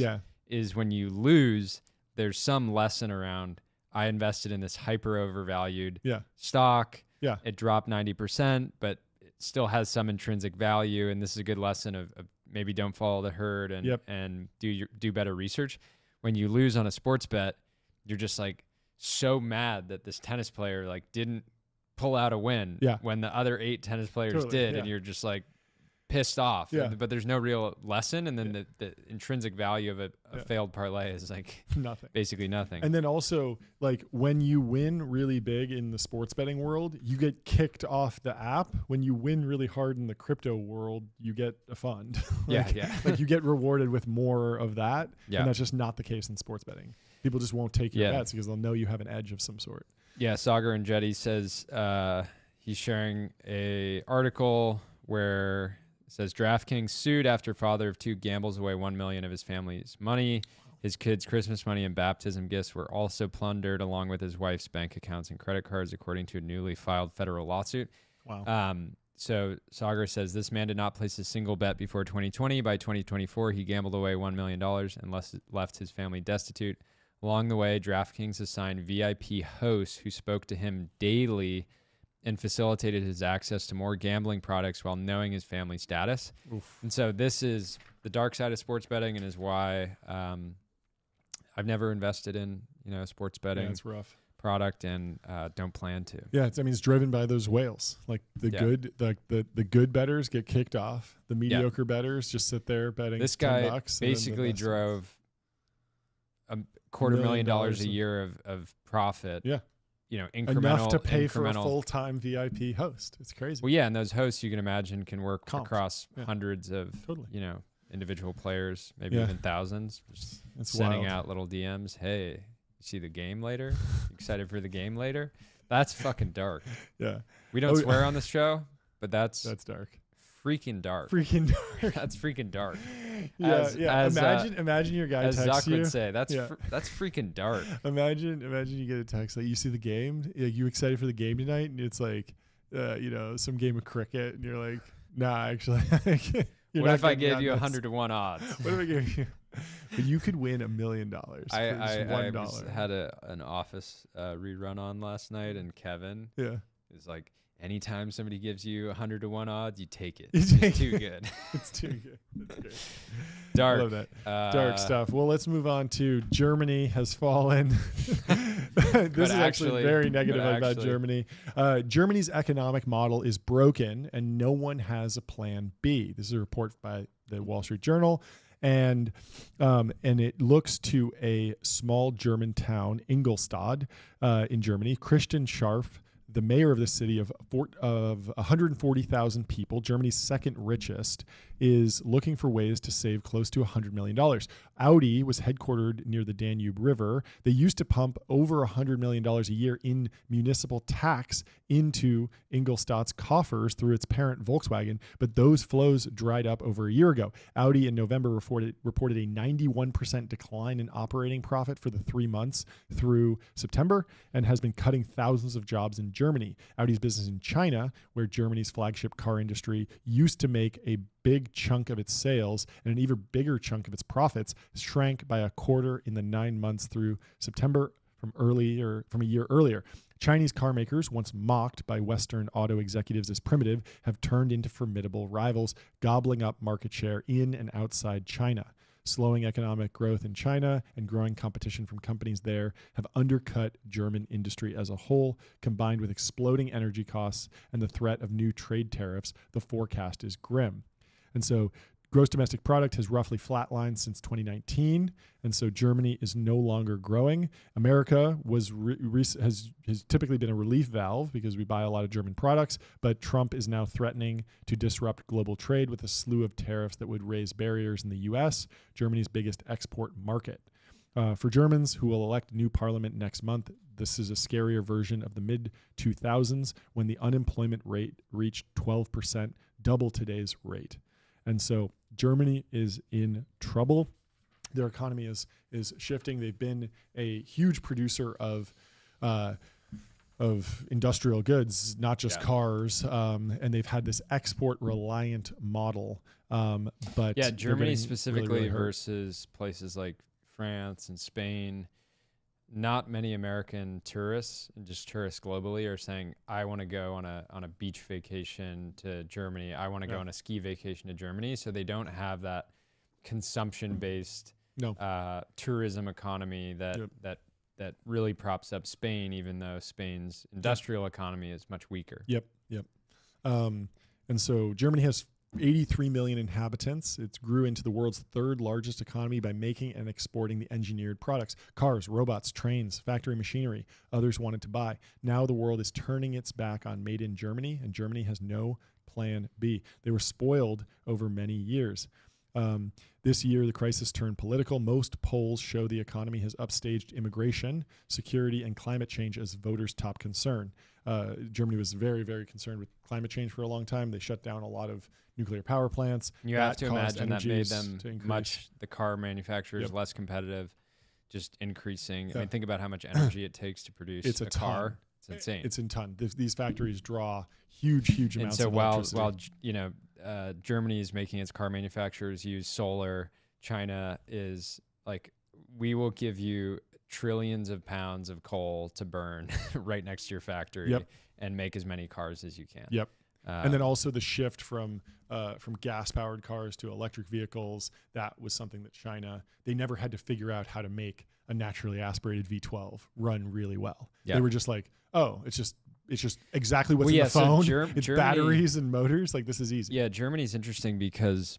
is when you lose, there's some lesson around. I invested in this hyper overvalued stock. Yeah, it dropped 90%, but it still has some intrinsic value. And this is a good lesson of maybe don't follow the herd and do better research. When you lose on a sports bet, you're just like so mad that this tennis player like didn't pull out a win when the other 8 tennis players did, and you're just like pissed off. But there's no real lesson, and then the intrinsic value of a failed parlay is like nothing, basically nothing. And then also like when you win really big in the sports betting world, you get kicked off the app. When you win really hard in the crypto world, you get a fund. Like you get rewarded with more of that, and that's just not the case in sports betting. People just won't take your bets because they'll know you have an edge of some sort. Yeah, Sagar and Jetty says he's sharing a article where it says DraftKings sued after father of 2 gambles away $1 million of his family's money. His kids' Christmas money and baptism gifts were also plundered, along with his wife's bank accounts and credit cards, according to a newly filed federal lawsuit. Wow. So Sagar says this man did not place a single bet before 2020. By 2024, he gambled away $1 million and left his family destitute. Along the way, DraftKings assigned VIP hosts who spoke to him daily and facilitated his access to more gambling products while knowing his family status. Oof. And so this is the dark side of sports betting, and is why I've never invested in sports betting product, and don't plan to. Yeah, it's driven by those whales. Like the good bettors get kicked off. The mediocre bettors just sit there betting. This guy basically drove $250,000 a year of profit. Yeah. Incremental. Enough to pay for a full-time VIP host. It's crazy. Well, yeah, and those hosts you can imagine can work across hundreds of, individual players, maybe even thousands. Just sending out little DMs. Hey, you see the game later? You excited for the game later? That's fucking dark. Yeah. We don't swear on this show, but that's dark. Freaking dark. That's freaking dark. Imagine your guy as texts Zuck you. would say, that's freaking dark. Imagine you get a text like, you see the game? You excited for the game tonight? And it's like, some game of cricket, and you're like, nah, actually. What if I gave you 100 to 1 odds? What if I gave you? But you could win $1 million. I had an Office rerun on last night, and Kevin is like, anytime somebody gives you 100 to 1 odds, you take it. It's too good. It's too good. That's great. Dark. I love that. Dark stuff. Well, let's move on to Germany has fallen. This is actually very negative about Germany. Germany's economic model is broken, and no one has a plan B. This is a report by the Wall Street Journal. And it looks to a small German town, Ingolstadt, in Germany. Christian Scharf, the mayor of the city of 140,000 people, Germany's second richest, is looking for ways to save close to $100 million. Audi was headquartered near the Danube River. They used to pump over $100 million a year in municipal tax into Ingolstadt's coffers through its parent Volkswagen, but those flows dried up over a year ago. Audi in November reported a 91% decline in operating profit for the 3 months through September and has been cutting thousands of jobs in Germany. Audi's business in China, where Germany's flagship car industry used to make a big chunk of its sales and an even bigger chunk of its profits, shrank by a quarter in the 9 months through September from a year earlier. Chinese car makers, once mocked by Western auto executives as primitive, have turned into formidable rivals, gobbling up market share in and outside China. Slowing economic growth in China and growing competition from companies there have undercut German industry as a whole. Combined with exploding energy costs and the threat of new trade tariffs, the forecast is grim. And so gross domestic product has roughly flatlined since 2019, and so Germany is no longer growing. America has typically been a relief valve because we buy a lot of German products, but Trump is now threatening to disrupt global trade with a slew of tariffs that would raise barriers in the U.S., Germany's biggest export market. For Germans who will elect new parliament next month, this is a scarier version of the mid-2000s when the unemployment rate reached 12%, double today's rate. And so Germany is in trouble. Their economy is shifting. They've been a huge producer of industrial goods, not just cars, and they've had this export-reliant model. But Germany specifically really versus places like France and Spain. Not many American tourists and just tourists globally are saying, I want to go on a beach vacation to Germany. I want to go on a ski vacation to Germany. So they don't have that consumption-based tourism economy that really props up Spain, even though Spain's industrial economy is much weaker. Yep. And so Germany has 83 million inhabitants. It grew into the world's third largest economy by making and exporting the engineered products, cars, robots, trains, factory machinery others wanted to buy. Now the world is turning its back on made in Germany, and Germany has no plan B. They were spoiled over many years. This year, the crisis turned political. Most polls show the economy has upstaged immigration, security, and climate change as voters' top concern. Germany was very, very concerned with climate change for a long time. They shut down a lot of nuclear power plants. You have to imagine that made them the car manufacturers less competitive, just increasing. I mean, think about how much energy it takes to produce a car. It's insane. It's in ton. These factories draw huge amounts of electricity. While Germany is making its car manufacturers use solar, China is like, we will give you trillions of pounds of coal to burn right next to your factory and make as many cars as you can. And then also the shift from gas-powered cars to electric vehicles, that was something that China, they never had to figure out how to make a naturally aspirated V12 run really well. They were just like, oh, it's just exactly what's in the phone. It's Germany, batteries and motors. Like, this is easy. Yeah, Germany's interesting because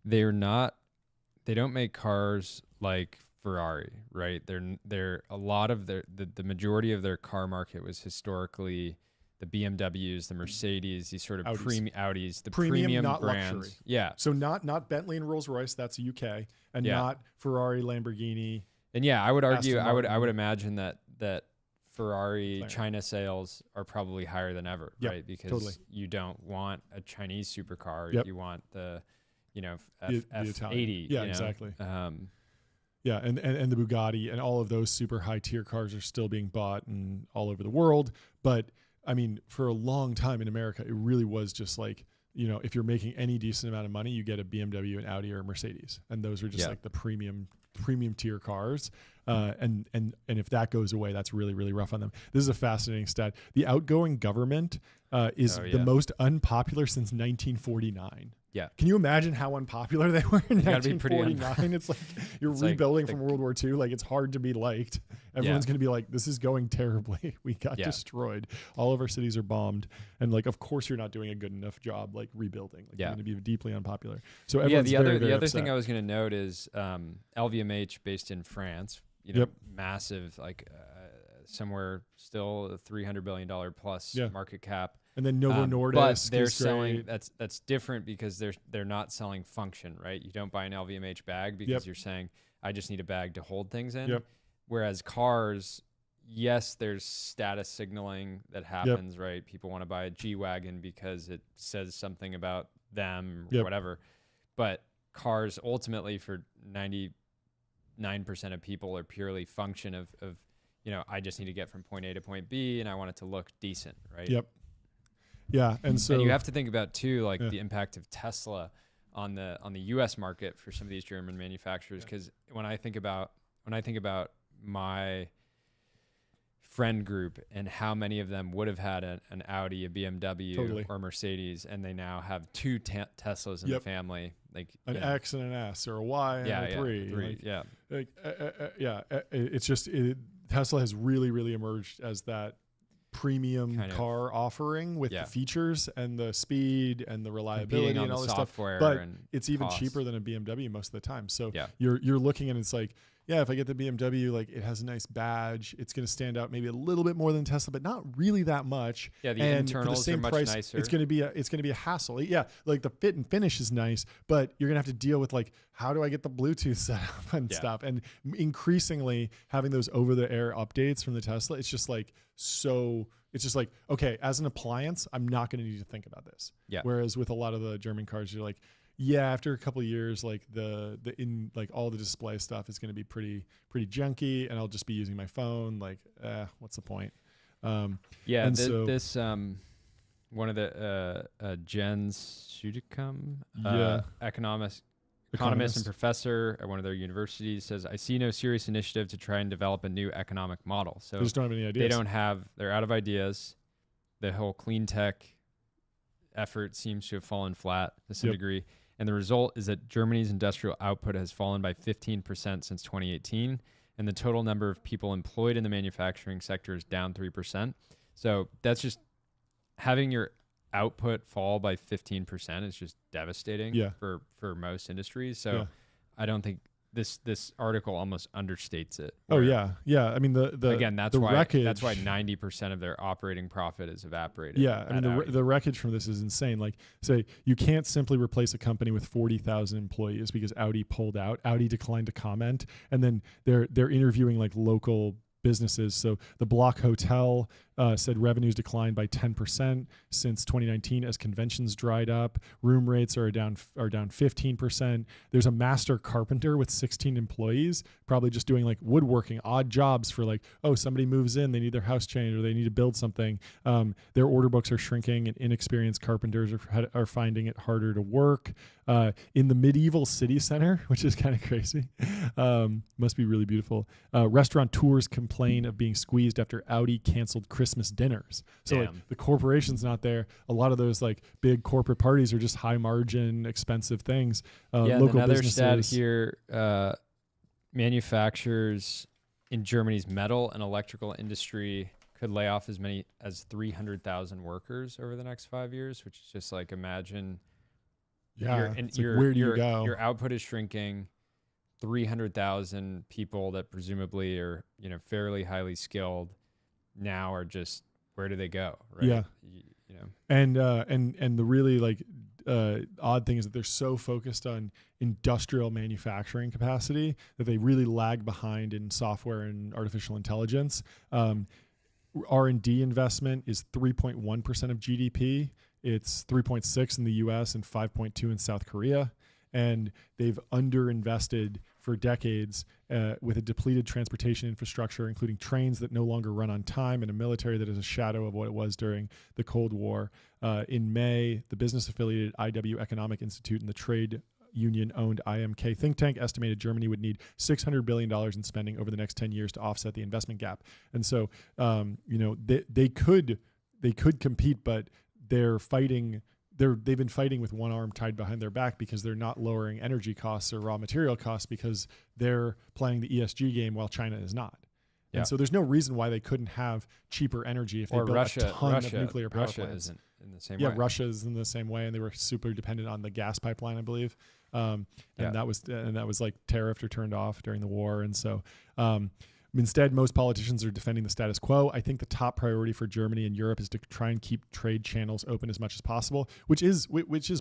they don't make cars like Ferrari, right? They're a lot of the majority of their car market was historically the BMWs, the Mercedes, these sort of Audis, the premium not brands. Luxury. Yeah. So not Bentley and Rolls Royce, that's UK, and not Ferrari, Lamborghini. And I would argue, I would imagine that Ferrari China sales are probably higher than ever, right? Because you don't want a Chinese supercar, you want the F80. Yeah, exactly. And the Bugatti and all of those super high tier cars are still being bought and all over the world. But I mean, for a long time in America, it really was just like, if you're making any decent amount of money, you get a BMW, an Audi, or a Mercedes, and those are just like the premium tier cars. And if that goes away, that's really, really rough on them. This is a fascinating stat. The outgoing government is the most unpopular since 1949. Yeah. Can you imagine how unpopular they were in 1949? It's like you're rebuilding from World War II. Like, it's hard to be liked. Everyone's going to be like, this is going terribly. We got destroyed. All of our cities are bombed. And like, of course you're not doing a good enough job, like rebuilding. Like, you're going to be deeply unpopular. So everyone's the very other upset. thing I was going to note is LVMH based in France, massive, like somewhere still a $300 billion plus market cap. And then Novo Nordisk, but they're selling. That's different because they're not selling function, right? You don't buy an LVMH bag because you're saying I just need a bag to hold things in. Whereas cars, yes, there's status signaling that happens, right? People want to buy a G-Wagon because it says something about them or whatever. But cars ultimately for 99% of people are purely function of I just need to get from point A to point B and I want it to look decent, right? Yeah, and so you have to think about too, like the impact of Tesla on the U.S. market for some of these German manufacturers. Because when I think about my friend group and how many of them would have had an Audi, a BMW, or Mercedes, and they now have two Teslas in the family, like an X and an S or a Y and a 3. It's just Tesla has really emerged as that premium car offering with the features and the speed and the reliability and all this stuff, but it's even cheaper than a BMW most of the time. So you're looking and it's like, if I get the BMW, like it has a nice badge, it's going to stand out maybe a little bit more than Tesla, but not really that much. Yeah, the internals are much nicer. It's going to be a hassle. Yeah, like the fit and finish is nice, but you're going to have to deal with like, how do I get the Bluetooth set up and stuff? And increasingly having those over-the-air updates from the Tesla, it's just like okay, as an appliance, I'm not going to need to think about this. Yeah. Whereas with a lot of the German cars, you're like, after a couple of years, like all the display stuff is going to be pretty junky, and I'll just be using my phone. Like, what's the point? One of the Jens Sudicum, economist and professor at one of their universities, says, I see no serious initiative to try and develop a new economic model. So they just don't have any ideas. They're out of ideas. The whole clean tech effort seems to have fallen flat to some degree. And the result is that Germany's industrial output has fallen by 15% since 2018. And the total number of people employed in the manufacturing sector is down 3%. So that's just having your output fall by 15% is just devastating for most industries. So I don't think this article almost understates it. I mean that's why wreckage, that's why 90% of their operating profit is evaporated. Yeah, I mean the wreckage from this is insane. Like, say you can't simply replace a company with 40,000 employees because Audi pulled out. Audi declined to comment, and then they're interviewing like local businesses. So the Block Hotel said revenues declined by 10% since 2019 as conventions dried up. Room rates are down 15%. There's a master carpenter with 16 employees, probably just doing like woodworking, odd jobs for like, somebody moves in, they need their house changed or they need to build something. Their order books are shrinking and inexperienced carpenters are finding it harder to work. In the medieval city center, which is kind of crazy, must be really beautiful. Restaurateurs complain of being squeezed after Audi canceled Christmas dinners. So like, the corporation's not there. A lot of those like big corporate parties are just high margin, expensive things. Local another businesses. stat here, manufacturers in Germany's metal and electrical industry could lay off as many as 300,000 workers over the next 5 years, which is just like, imagine where do you go? Your output is shrinking. 300,000 people that presumably are, fairly highly skilled now are just, where do they go? Right? Yeah. And the really like odd thing is that they're so focused on industrial manufacturing capacity that they really lag behind in software and artificial intelligence. R&D investment is 3.1% of GDP. It's 3.6 in the US and 5.2 in South Korea. And they've underinvested for decades with a depleted transportation infrastructure, including trains that no longer run on time and a military that is a shadow of what it was during the Cold War. In May, the business-affiliated IW Economic Institute and the trade union-owned IMK think tank estimated Germany would need $600 billion in spending over the next 10 years to offset the investment gap. And so, they could compete, but they're fighting. They've been fighting with one arm tied behind their back because they're not lowering energy costs or raw material costs because they're playing the ESG game while China is not. Yeah. And so there's no reason why they couldn't have cheaper energy if they built a ton of nuclear power plants. Isn't in the same way. Yeah, Russia is in the same way, and they were super dependent on the gas pipeline, I believe. And that was like tariffed or turned off during the war. And so Instead, most politicians are defending the status quo. I think the top priority for Germany and Europe is to try and keep trade channels open as much as possible, which is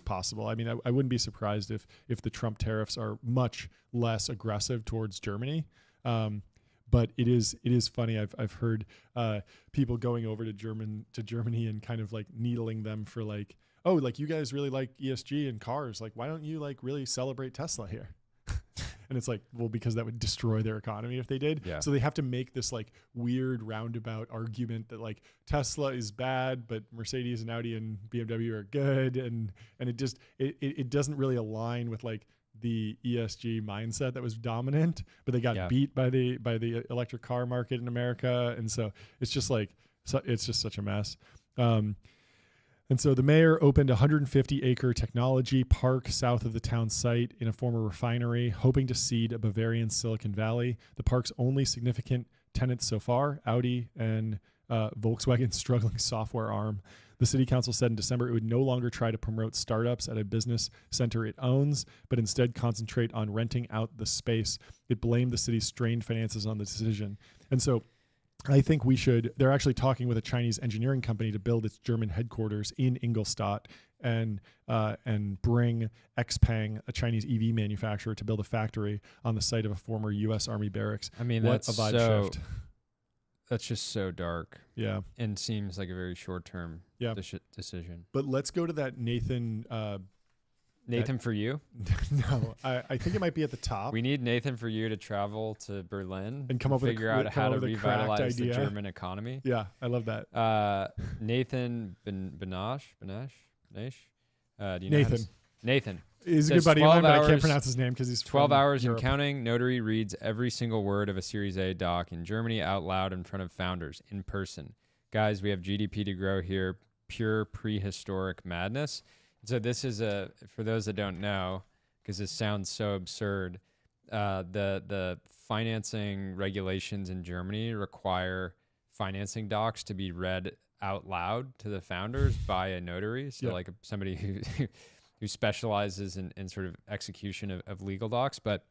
possible. I mean, I wouldn't be surprised if the Trump tariffs are much less aggressive towards Germany. But it is funny. I've heard people going over to Germany and kind of like needling them for like, oh, like you guys really like ESG and cars. Like, why don't you like really celebrate Tesla here? And it's like, well, because that would destroy their economy if they did. Yeah. So they have to make this like weird roundabout argument that like Tesla is bad, but Mercedes and Audi and BMW are good. And it doesn't really align with like the ESG mindset that was dominant, but they got beat by the electric car market in America. And so it's just like, it's just such a mess. And so the mayor opened a 150-acre technology park south of the town site in a former refinery, hoping to seed a Bavarian Silicon Valley. The park's only significant tenants so far, Audi and Volkswagen's struggling software arm. The city council said in December it would no longer try to promote startups at a business center it owns, but instead concentrate on renting out the space. It blamed the city's strained finances on the decision. And so I think they're actually talking with a Chinese engineering company to build its German headquarters in Ingolstadt and bring XPeng, a Chinese EV manufacturer, to build a factory on the site of a former U.S. Army barracks. I mean, that's a vibe shift. That's just so dark. Yeah. And seems like a very short-term decision. But let's go to that Nathan... Nathan for you? No, I think it might be at the top. We need Nathan for you to travel to Berlin and come up with figure out how to revitalize the German economy. Yeah, I love that. Nathan Benash. Do you Nathan. Know Nathan. He's a good buddy of mine, but I can't pronounce his name because he's 12 hours Europe. And counting. Notary reads every single word of a Series A doc in Germany out loud in front of founders in person. Guys, we have GDP to grow here. Pure prehistoric madness. So this is for those that don't know, because this sounds so absurd, the financing regulations in Germany require financing docs to be read out loud to the founders by a notary. So like somebody who specializes in sort of execution of legal docs. But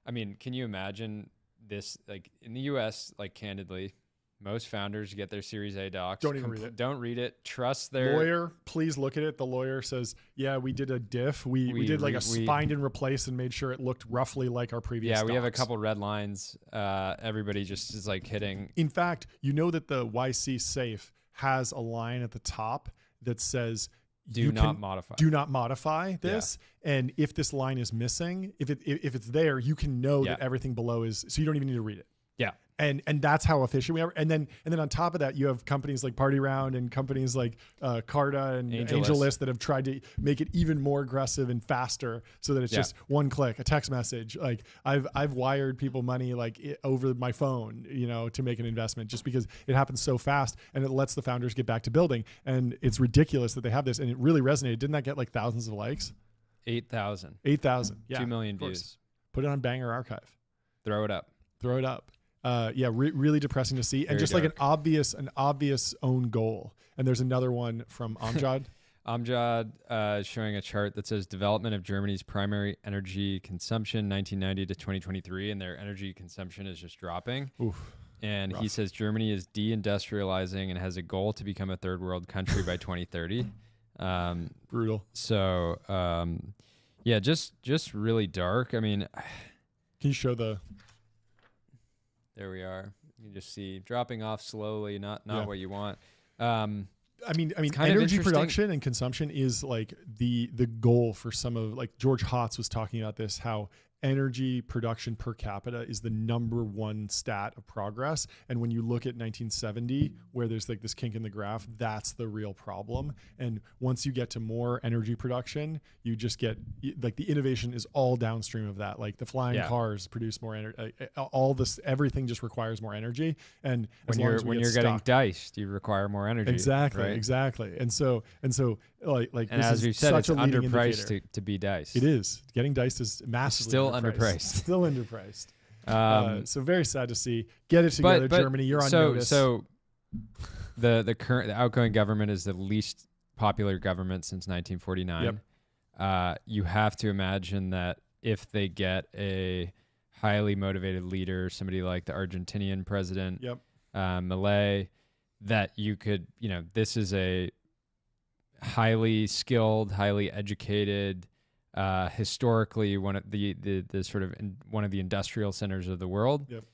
I mean, can you imagine this? Like in the US, like candidly, most founders get their Series A docs. Don't even read it. Don't read it. Trust their lawyer. Please look at it. The lawyer says, "Yeah, we did a diff. We did like a find and replace and made sure it looked roughly like our previous." Yeah, we have a couple red lines. Everybody just is like hitting. In fact, you know that the YC safe has a line at the top that says, Do not modify this. Yeah. And if this line is missing, if it's there, you can know that everything below is. So you don't even need to read it. Yeah. And that's how efficient we are. And then on top of that, you have companies like Party Round and companies like Carta and AngelList that have tried to make it even more aggressive and faster so that it's just one click, a text message. Like I've wired people money like over my phone, to make an investment just because it happens so fast and it lets the founders get back to building. And it's ridiculous that they have this, and it really resonated. Didn't that get like thousands of likes? 8,000. 8,000. Yeah. 2 million views. Put it on Banger Archive. Throw it up. Really depressing to see. And just dark. Like an obvious own goal. And there's another one from Amjad. Amjad showing a chart that says development of Germany's primary energy consumption 1990 to 2023, and their energy consumption is just dropping. Oof, and rough. He says Germany is deindustrializing and has a goal to become a third world country by 2030. Brutal. So, just really dark. I mean, can you show the... There we are. You can just see dropping off slowly, not what you want. I mean, energy production and consumption is like the goal for some of, like George Hotz was talking about this, how energy production per capita is the number one stat of progress. And when you look at 1970, where there's like this kink in the graph, that's the real problem. And once you get to more energy production, you just get like the innovation is all downstream of that. Like the flying cars produce more energy. All this, everything just requires more energy. And when you're getting diced, you require more energy. Exactly, right? Exactly. And so like and as we've said, it's underpriced to be diced. It is. Getting diced is massively still underpriced. Still underpriced. So very sad to see. Get it together, Germany. You're on notice. So the current outgoing government is the least popular government since 1949. Yep. You have to imagine that if they get a highly motivated leader, somebody like the Argentinian president, Yep. Milei, that you could, this is a highly skilled, highly educated, historically one of the sort of one of the industrial centers of the world. Yep.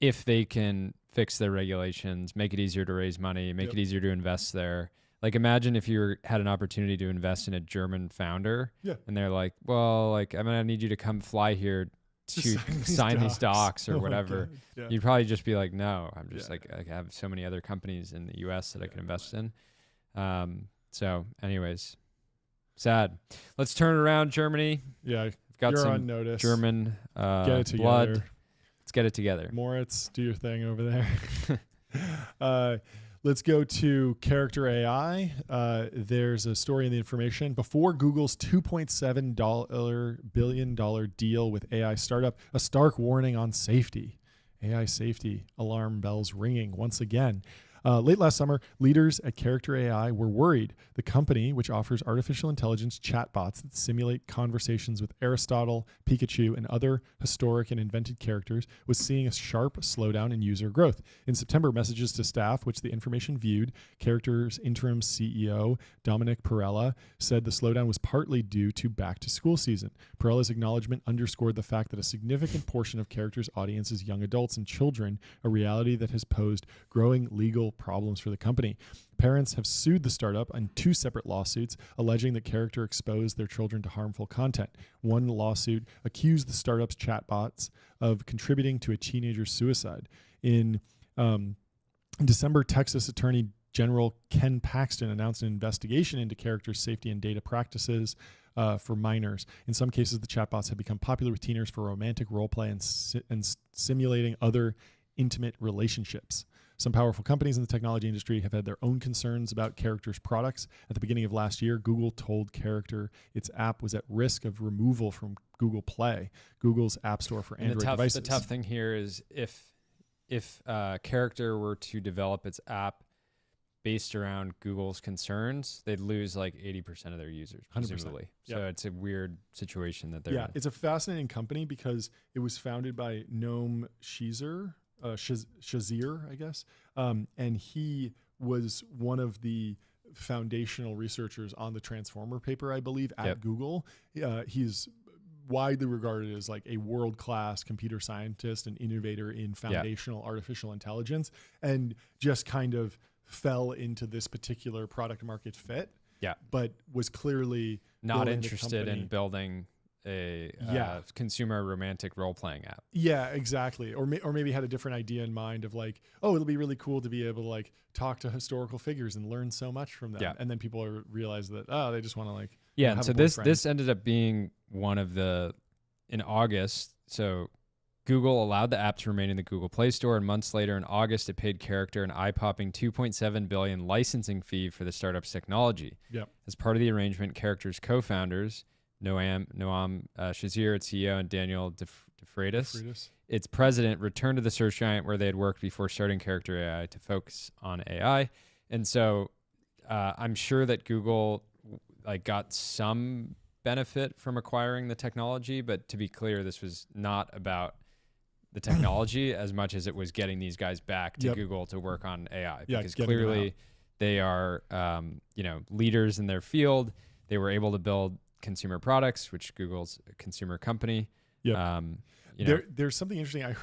If they can fix their regulations, make it easier to raise money, make it easier to invest there. Like, imagine if you had an opportunity to invest in a German founder, and they're like, well, like, I'm gonna need you to come fly here to sign these docs or whatever. You'd probably just be like, no, I'm just like, I have so many other companies in the US that I can invest in. So anyways, sad. Let's turn around, Germany. Yeah. We've got some German blood. Let's get it together. Moritz, do your thing over there. Let's go to character AI. There's a story in the information. Before Google's $2.7 billion deal with AI startup, a stark warning on safety. AI safety alarm bells ringing once again. Late last summer, leaders at Character AI were worried. The company, which offers artificial intelligence chatbots that simulate conversations with Aristotle, Pikachu, and other historic and invented characters, was seeing a sharp slowdown in user growth. In September, messages to staff, which the information viewed, Character's interim CEO, Dominic Perella, said the slowdown was partly due to back-to-school season. Perella's acknowledgement underscored the fact that a significant portion of Character's audience is young adults and children, a reality that has posed growing legal problems for the company. Parents have sued the startup on 2 separate lawsuits, alleging that Character exposed their children to harmful content. One lawsuit accused the startup's chatbots of contributing to a teenager's suicide. In December, Texas Attorney General Ken Paxton announced an investigation into Character's safety and data practices for minors. In some cases, the chatbots have become popular with teenagers for romantic roleplay and simulating other intimate relationships. Some powerful companies in the technology industry have had their own concerns about Character's products. At the beginning of last year, Google told Character its app was at risk of removal from Google Play, Google's app store for Android devices. The tough thing here is if Character were to develop its app based around Google's concerns, they'd lose like 80% of their users, presumably. 100%. So it's a weird situation that they're in. It's a fascinating company because it was founded by Noam Shazir, I guess. And he was one of the foundational researchers on the Transformer paper, I believe, at Google. He's widely regarded as like a world-class computer scientist and innovator in foundational artificial intelligence, and just kind of fell into this particular product market fit. But was clearly not interested in building a consumer romantic role-playing app. Yeah, exactly. Or maybe had a different idea in mind of like, oh, it'll be really cool to be able to like talk to historical figures and learn so much from them. And then people realize that, they just want to like, and so this ended up being one of in August. So Google allowed the app to remain in the Google Play Store, and months later in August, it paid Character an eye-popping $2.7 billion licensing fee for the startup's technology. As part of the arrangement, Character's co-founders, Noam Shazir, its CEO, and Daniel DeFreitas, its president, returned to the search giant where they had worked before starting Character AI to focus on AI. And so I'm sure that Google got some benefit from acquiring the technology, but to be clear, this was not about the technology as much as it was getting these guys back to Google to work on AI, because clearly they are leaders in their field. They were able to build consumer products, which Google's a consumer company. There's something interesting. I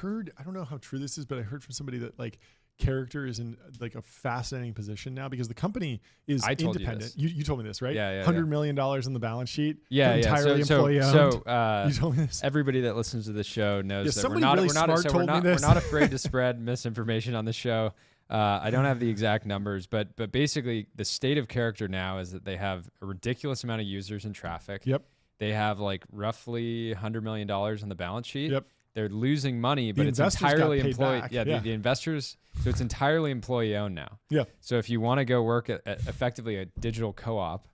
don't know how true this is, but I heard from somebody that like Character is in like a fascinating position now because the company is independent. You told me this, right? $100 million on the balance sheet. Entirely employee owned. You told me this. Everybody that listens to this show knows that we're not afraid to spread misinformation on the show. I don't have the exact numbers, but basically the state of Character now is that they have a ridiculous amount of users and traffic. They have like roughly $100 million on the balance sheet. They're losing money, but it's entirely employee. The investors. So it's entirely employee owned now. So if you want to go work at effectively a digital co-op,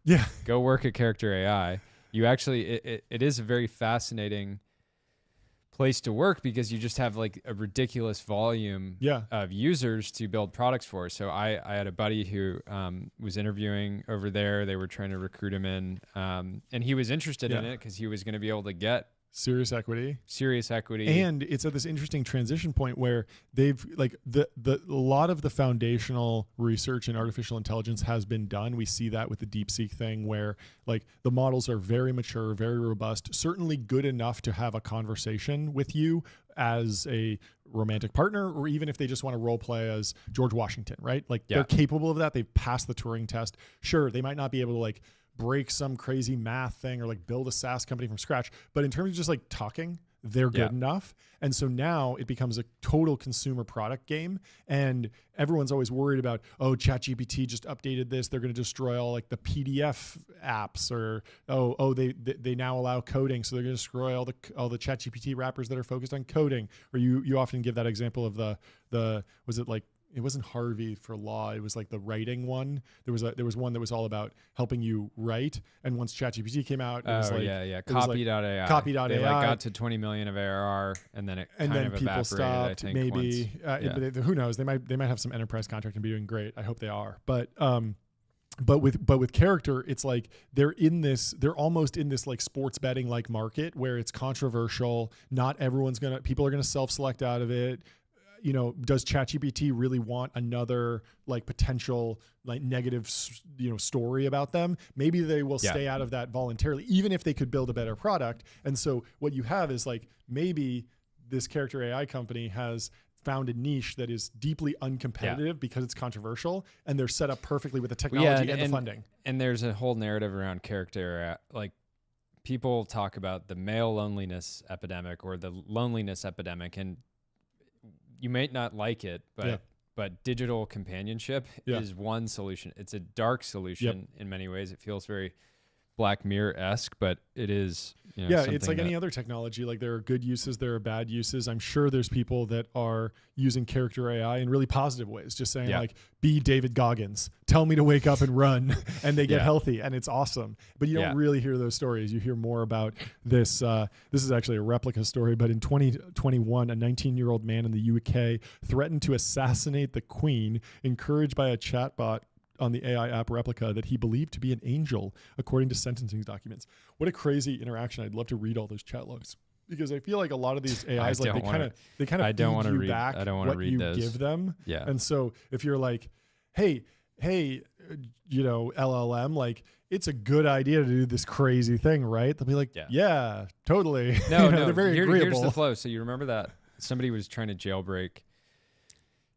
go work at Character AI. You actually, it is a very fascinating place to work because you just have like a ridiculous volume of users to build products for. So I had a buddy who was interviewing over there. They were trying to recruit him in, and he was interested in it because he was going to be able to get Serious equity. And it's at this interesting transition point where they've like a lot of the foundational research in artificial intelligence has been done. We see that with the DeepSeek thing where like the models are very mature, very robust, certainly good enough to have a conversation with you as a romantic partner, or even if they just want to role play as George Washington, right? Like they're capable of that. They've passed the Turing test. Sure, they might not be able to like break some crazy math thing or like build a SaaS company from scratch, but in terms of just like talking, they're good enough. And so now it becomes a total consumer product game, and everyone's always worried about, oh, ChatGPT just updated this, they're going to destroy all like the PDF apps, or they now allow coding, so they're going to destroy all the ChatGPT wrappers that are focused on coding. Or you often give that example of the was it like, it wasn't Harvey for law, it was like the writing one. There was one that was all about helping you write, and once ChatGPT came out, it was like Copy.ai. Copy.ai. They like got to 20 million of ARR, and then it kind of people evaporated, stopped. I think, maybe who knows? They might have some enterprise contract and be doing great. I hope they are. But with character, it's like they're almost in this like sports betting like market where it's controversial. Not everyone's people are gonna self-select out of it. You know, does ChatGPT really want another like potential like negative, story about them? Maybe they will stay out of that voluntarily, even if they could build a better product. And so what you have is like, maybe this character AI company has found a niche that is deeply uncompetitive because it's controversial, and they're set up perfectly with the technology and the funding. And there's a whole narrative around character, like people talk about the male loneliness epidemic or the loneliness epidemic, and you might not like it, but digital companionship is one solution. It's a dark solution in many ways. It feels very Black Mirror-esque, but it is, it's like any other technology. Like there are good uses, there are bad uses. I'm sure there's people that are using character AI in really positive ways, just saying like, be David Goggins, tell me to wake up and run, and they get healthy, and it's awesome. But you don't really hear those stories. You hear more about this. This is actually a replica story, but in 2021, a 19-year-old man in the UK threatened to assassinate the Queen, encouraged by a chatbot on the AI app Replica that he believed to be an angel, according to sentencing documents. What a crazy interaction. I'd love to read all those chat logs, because I feel like a lot of these AIs, like they kind of feed you back what you give them. Yeah. And so if you're like, hey, LLM, like it's a good idea to do this crazy thing, right? They'll be like, yeah totally. No, they're very agreeable. Here's the flow. So you remember that somebody was trying to jailbreak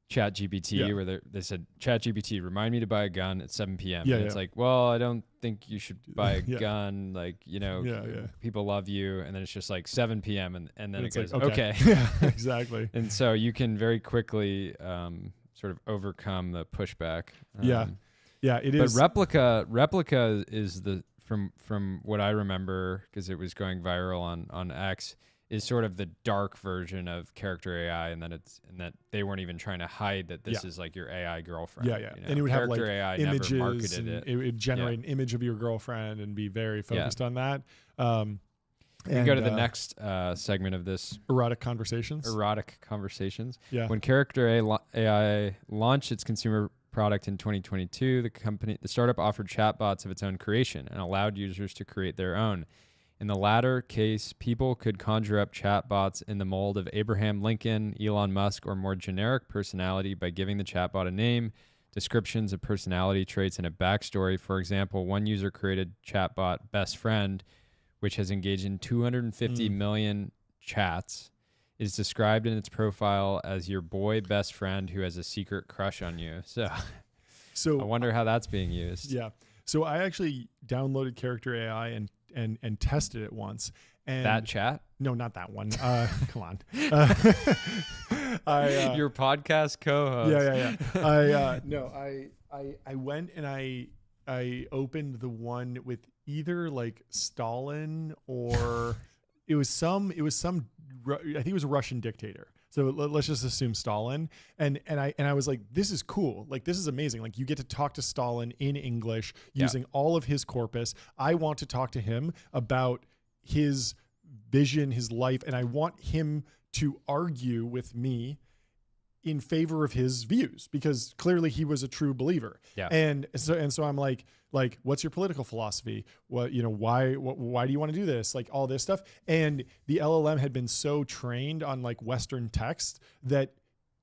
ChatGPT, where they said, ChatGPT, remind me to buy a gun at 7 p.m. And it's like, well, I don't think you should buy a gun. Like, people love you. And then it's just like 7 p.m. And then it goes, like, okay. Yeah, exactly. And so you can very quickly sort of overcome the pushback. It is. But Replica is from what I remember, because it was going viral on X, is sort of the dark version of character AI, and that they weren't even trying to hide that this is like your AI girlfriend. And it would have like AI images, never marketed and it would generate an image of your girlfriend and be very focused on that. We go to the next segment of this. Erotic conversations. Yeah. When character AI launched its consumer product in 2022, the startup offered chatbots of its own creation and allowed users to create their own. In the latter case, people could conjure up chatbots in the mold of Abraham Lincoln, Elon Musk, or more generic personality by giving the chatbot a name, descriptions of personality traits, and a backstory. For example, one user created chatbot Best Friend, which has engaged in 250 million chats, is described in its profile as your boy best friend who has a secret crush on you. So I wonder how that's being used. Yeah. So I actually downloaded Character AI and tested it once. And that chat? No, not that one. Come on. Your podcast co-host. I went and I opened the one with either like Stalin or it was some I think it was a Russian dictator. So let's just assume Stalin. And I was like, this is cool. Like, this is amazing. Like, you get to talk to Stalin in English using all of his corpus. I want to talk to him about his vision, his life, and I want him to argue with me in favor of his views because clearly he was a true believer. Yeah. And so I'm like, what's your political philosophy? What, why do you want to do this? Like all this stuff. And the LLM had been so trained on like Western text that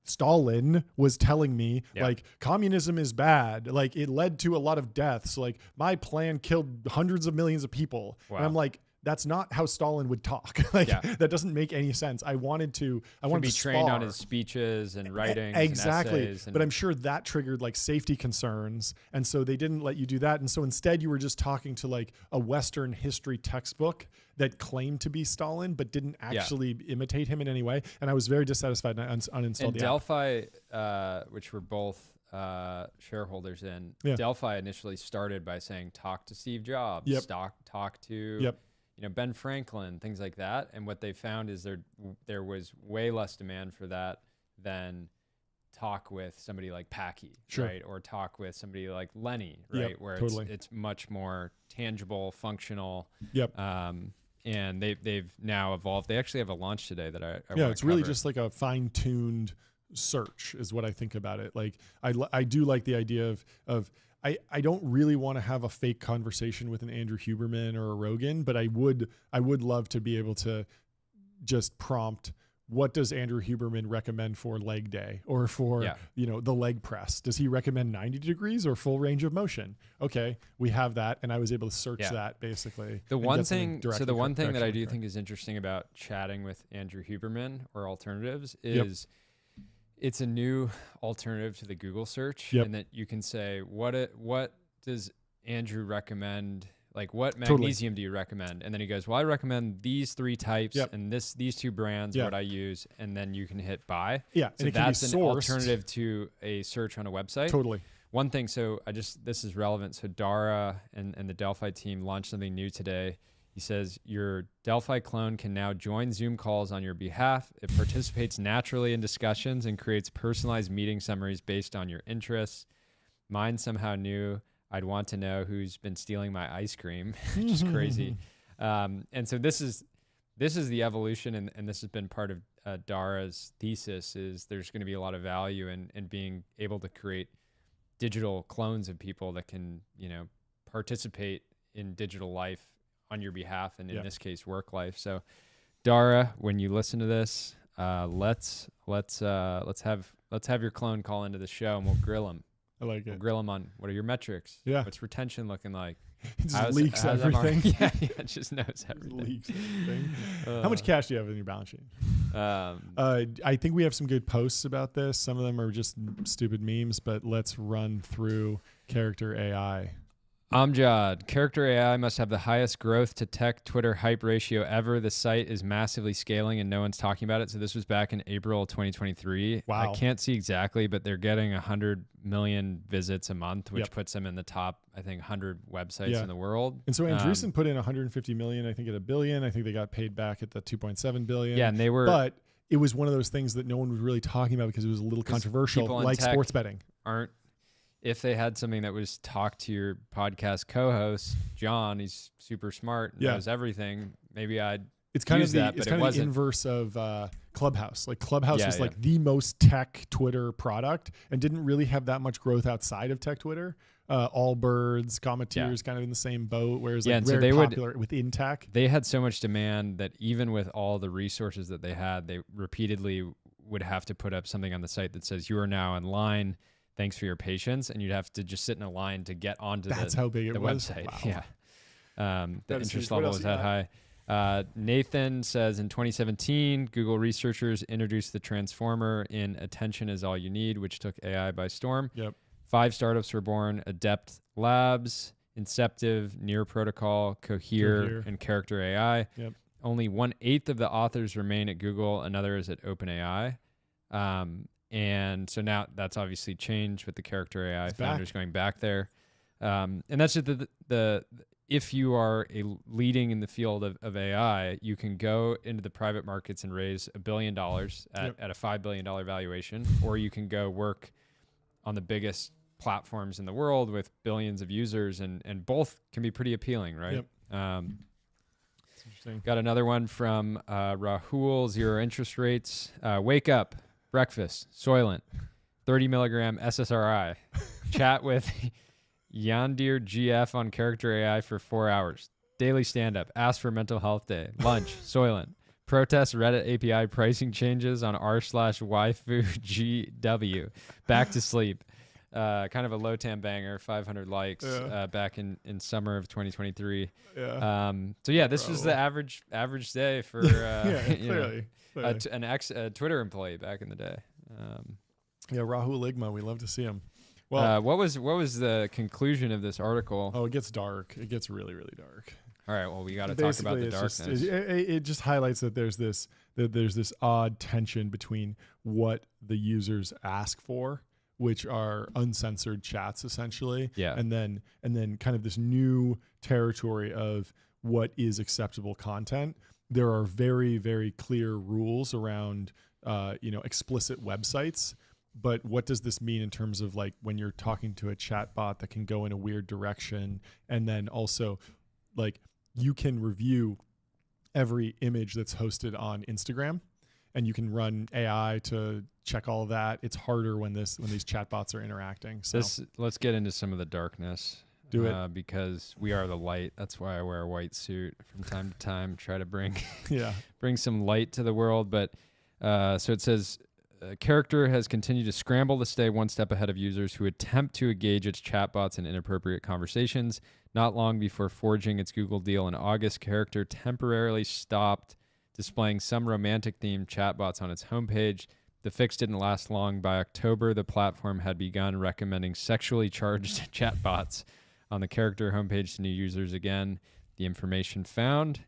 Stalin was telling me like communism is bad. Like it led to a lot of deaths. Like my plan killed hundreds of millions of people. Wow. And I'm like, that's not how Stalin would talk. Like that doesn't make any sense. I wanted to be trained on his speeches and writings. Exactly. And essays but I'm sure that triggered like safety concerns. And so they didn't let you do that. And so instead you were just talking to like a Western history textbook that claimed to be Stalin, but didn't actually imitate him in any way. And I was very dissatisfied and I uninstalled the Delphi, which we're both shareholders in, Delphi initially started by saying, talk to Steve Jobs, talk to Ben Franklin, things like that. And what they found is there was way less demand for that than talk with somebody like Packy, right? Or talk with somebody like Lenny, right? Where it's much more tangible, functional. And they've now evolved. They actually have a launch today that I it's really just like a fine-tuned search is what I think about it. Like I do like the idea of I don't really want to have a fake conversation with an Andrew Huberman or a Rogan, but I would love to be able to just prompt, what does Andrew Huberman recommend for leg day or for, the leg press? Does he recommend 90 degrees or full range of motion? Okay, we have that. And I was able to search that basically. The one thing that I do think is interesting about chatting with Andrew Huberman or alternatives is it's a new alternative to the Google search, and that you can say, what does Andrew recommend? Like, what magnesium do you recommend? And then he goes, well, I recommend these 3 types and these 2 brands, what I use. And then you can hit buy. Yeah. So that's an alternative to a search on a website. Totally. One thing, this is relevant. So Dara and the Delphi team launched something new today. He says, your Delphi clone can now join Zoom calls on your behalf. It participates naturally in discussions and creates personalized meeting summaries based on your interests. Mine somehow knew I'd want to know who's been stealing my ice cream, which is crazy. And so this is the evolution, and this has been part of Dara's thesis, is there's going to be a lot of value in being able to create digital clones of people that can, participate in digital life on your behalf, and in this case, work life. So, Dara, when you listen to this, let's have your clone call into the show, and we'll grill him. I like it. We'll grill him on what are your metrics? Yeah. What's retention looking like? It just leaks everything. It just knows everything. Leaks everything. How much cash do you have in your balance sheet? I think we have some good posts about this. Some of them are just stupid memes, but let's run through character AI. Amjad, character AI must have the highest growth to tech Twitter hype ratio ever. The site is massively scaling and no one's talking about it. So this was back in April 2023. Wow. I can't see exactly, but they're getting 100 million visits a month, which puts them in the top, I think, 100 websites in the world. And so Andreessen put in 150 million, I think at $1 billion. I think they got paid back at the 2.7 billion. Yeah, and they were... But it was one of those things that no one was really talking about because it was a little controversial, like sports betting. If they had something that was talk to your podcast co-host, John, he's super smart, knows everything. Maybe I'd it's kind use of the, that, it's but kind of the inverse of Clubhouse. Like Clubhouse was like the most tech Twitter product and didn't really have that much growth outside of tech Twitter. Allbirds, Cometeers, kind of in the same boat. Whereas like very popular within tech. They had so much demand that even with all the resources that they had, they repeatedly would have to put up something on the site that says you are now in line. Thanks for your patience, and you'd have to just sit in a line to get onto how big it was. Website. Wow. Yeah, the interest level was that high. Nathan says in 2017, Google researchers introduced the transformer in Attention is All You Need, which took AI by storm. 5 startups were born: Adept Labs, Inceptive, Near Protocol, Cohere, and Character AI. Only 1/8 of the authors remain at Google. Another is at OpenAI. And so now that's obviously changed with the Character AI founders going back there. And that's just the if you are leading in the field of AI, you can go into the private markets and raise $1 billion at a $5 billion valuation, or you can go work on the biggest platforms in the world with billions of users, and both can be pretty appealing, right? Got another one from Rahul, 0 interest rates. Wake up. breakfast, Soylent, 30 milligram SSRI, chat with Yandir GF on character AI for 4 hours, daily stand-up, ask for mental health day, lunch, Soylent, protest Reddit API pricing changes on r/waifugw, back to sleep. Kind of a low-tam banger, 500 likes back in summer of 2023. Yeah. So yeah, this was the average day for clearly. a Twitter employee back in the day. Yeah, Rahul Ligma, we love to see him. Well, what was the conclusion of this article? Oh, it gets dark. It gets really, really dark. All right, well, we got to talk about the darkness. It just highlights that there's this odd tension between what the users ask for, which are uncensored chats essentially, and then kind of this new territory of what is acceptable content. There are very, very clear rules around explicit websites. But what does this mean in terms of like when you're talking to a chat bot that can go in a weird direction, and then also like you can review every image that's hosted on Instagram, and you can run AI to check all of that. It's harder when these chatbots are interacting. So let's get into some of the darkness. Do it. Because we are the light. That's why I wear a white suit from time to time. Try to bring some light to the world. But so it says, character has continued to scramble to stay one step ahead of users who attempt to engage its chatbots in inappropriate conversations. Not long before forging its Google deal in August, Character temporarily stopped displaying some romantic-themed chatbots on its homepage. The fix didn't last long. By October, the platform had begun recommending sexually charged chatbots on the Character homepage to new users again. The information found.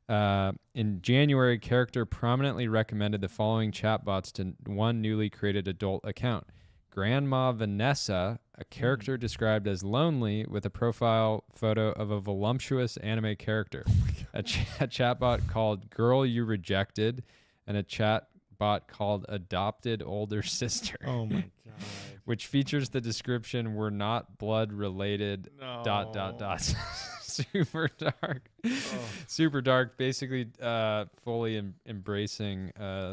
In January, Character prominently recommended the following chatbots to one newly created adult account. Grandma Vanessa, a character described as lonely with a profile photo of a voluptuous anime character. A chatbot called Girl You Rejected, and a chatbot called Adopted Older Sister. Oh my God. Which features the description, "We're not blood related, .. Super dark. Super dark, basically fully embracing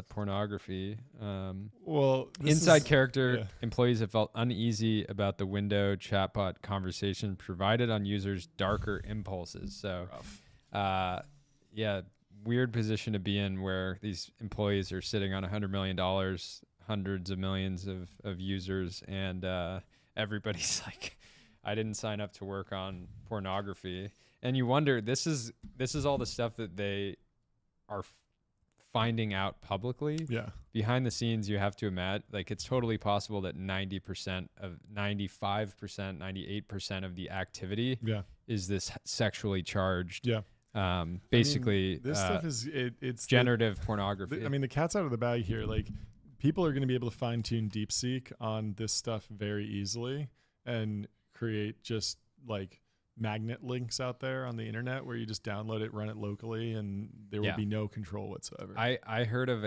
pornography. Inside Character, employees have felt uneasy about the window chatbot conversation provided on users' darker impulses. So, weird position to be in where these employees are sitting on $100 million, hundreds of millions of users, and everybody's like, I didn't sign up to work on pornography. And you wonder, this is all the stuff that they are finding out publicly. Yeah. Behind the scenes, you have to imagine, like, it's totally possible that 95%, 98% of the activity is this sexually charged. Yeah. Basically, this stuff it's generative pornography. The cat's out of the bag here. Like, people are going to be able to fine tune DeepSeek on this stuff very easily and create just like magnet links out there on the internet where you just download it, run it locally, and there will be no control whatsoever. I heard of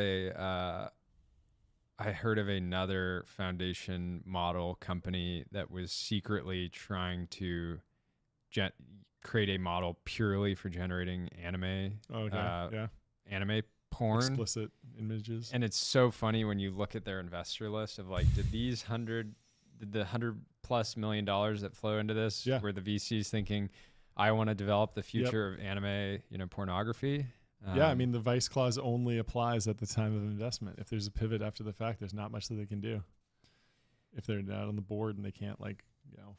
another foundation model company that was secretly trying to create a model purely for generating anime. Anime porn, explicit images. And it's so funny when you look at their investor list of like, did the $100+ million that flow into this, where the VCs thinking, I want to develop the future of anime, pornography. The vice clause only applies at the time of investment. If there's a pivot after the fact, there's not much that they can do. If they're not on the board and they can't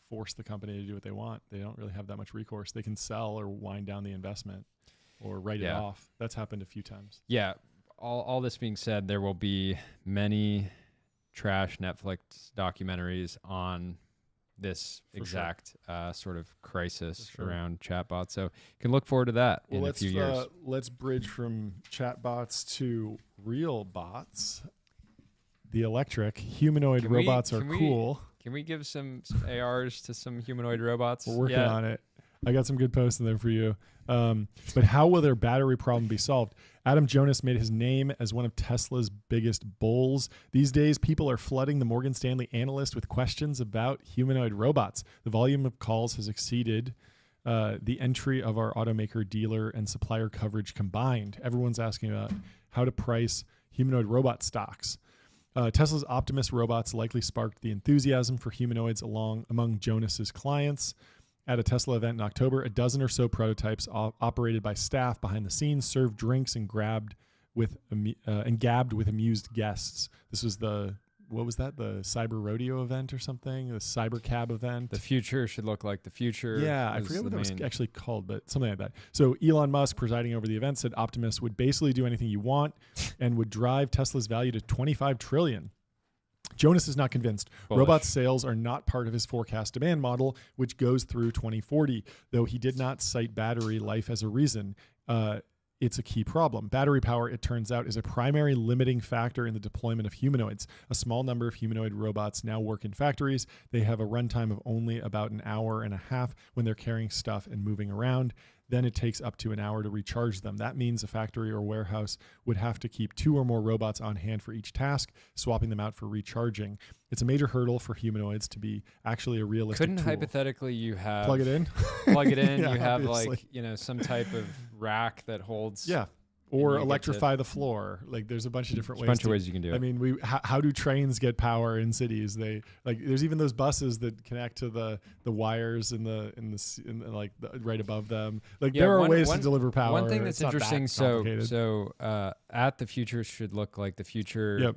force the company to do what they want, they don't really have that much recourse. They can sell or wind down the investment or write it off. That's happened a few times. Yeah. All this being said, there will be many trash Netflix documentaries on this exact sort of crisis around chatbots. So you can look forward to that in a few years. Let's bridge from chatbots to real bots. The electric humanoid robots are cool. Can we give some ARs to some humanoid robots? We're working on it. I got some good posts in there for you. But how will their battery problem be solved? Adam Jonas made his name as one of Tesla's biggest bulls. These days, people are flooding the Morgan Stanley analyst with questions about humanoid robots. The volume of calls has exceeded the entry of our automaker, dealer, and supplier coverage combined. Everyone's asking about how to price humanoid robot stocks. Tesla's Optimus robots likely sparked the enthusiasm for humanoids among Jonas's clients. At a Tesla event in October, a dozen or so prototypes operated by staff behind the scenes served drinks and gabbed with amused guests. This was the Cyber Rodeo event or something? The Cyber Cab event? The future should look like the future. Yeah, I forget what that was actually called, but something like that. So Elon Musk, presiding over the event, said Optimus would basically do anything you want and would drive Tesla's value to $25 trillion. Jonas is not convinced. Bullish. Robot sales are not part of his forecast demand model, which goes through 2040, though he did not cite battery life as a reason. It's a key problem. Battery power, it turns out, is a primary limiting factor in the deployment of humanoids. A small number of humanoid robots now work in factories. They have a runtime of only about an hour and a half when they're carrying stuff and moving around. Then it takes up to an hour to recharge them. That means a factory or warehouse would have to keep 2 or more robots on hand for each task, swapping them out for recharging. It's a major hurdle for humanoids to be actually a realistic tool. Hypothetically you have... Plug it in? Plug it in. Yeah, you have obviously. Some type of rack that holds... Yeah. Or electrify the floor. Like there's a bunch of different ways. A bunch of ways you can do it. I mean, how do trains get power in cities? There's even those buses that connect to the wires right above them. There are ways to deliver power. One thing that's interesting. At the future should look like the future. Yep.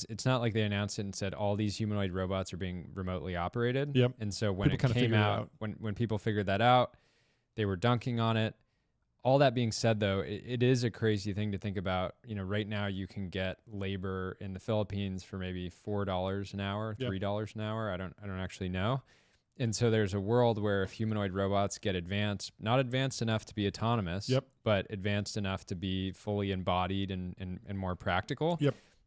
It's not like they announced it and said all these humanoid robots are being remotely operated. Yep. And so when it came out, when people figured that out, they were dunking on it. All that being said, though, it is a crazy thing to think about. Right now you can get labor in the Philippines for maybe $4 an hour, $3 an hour. I don't actually know. And so there's a world where if humanoid robots get advanced, not advanced enough to be autonomous, but advanced enough to be fully embodied and more practical,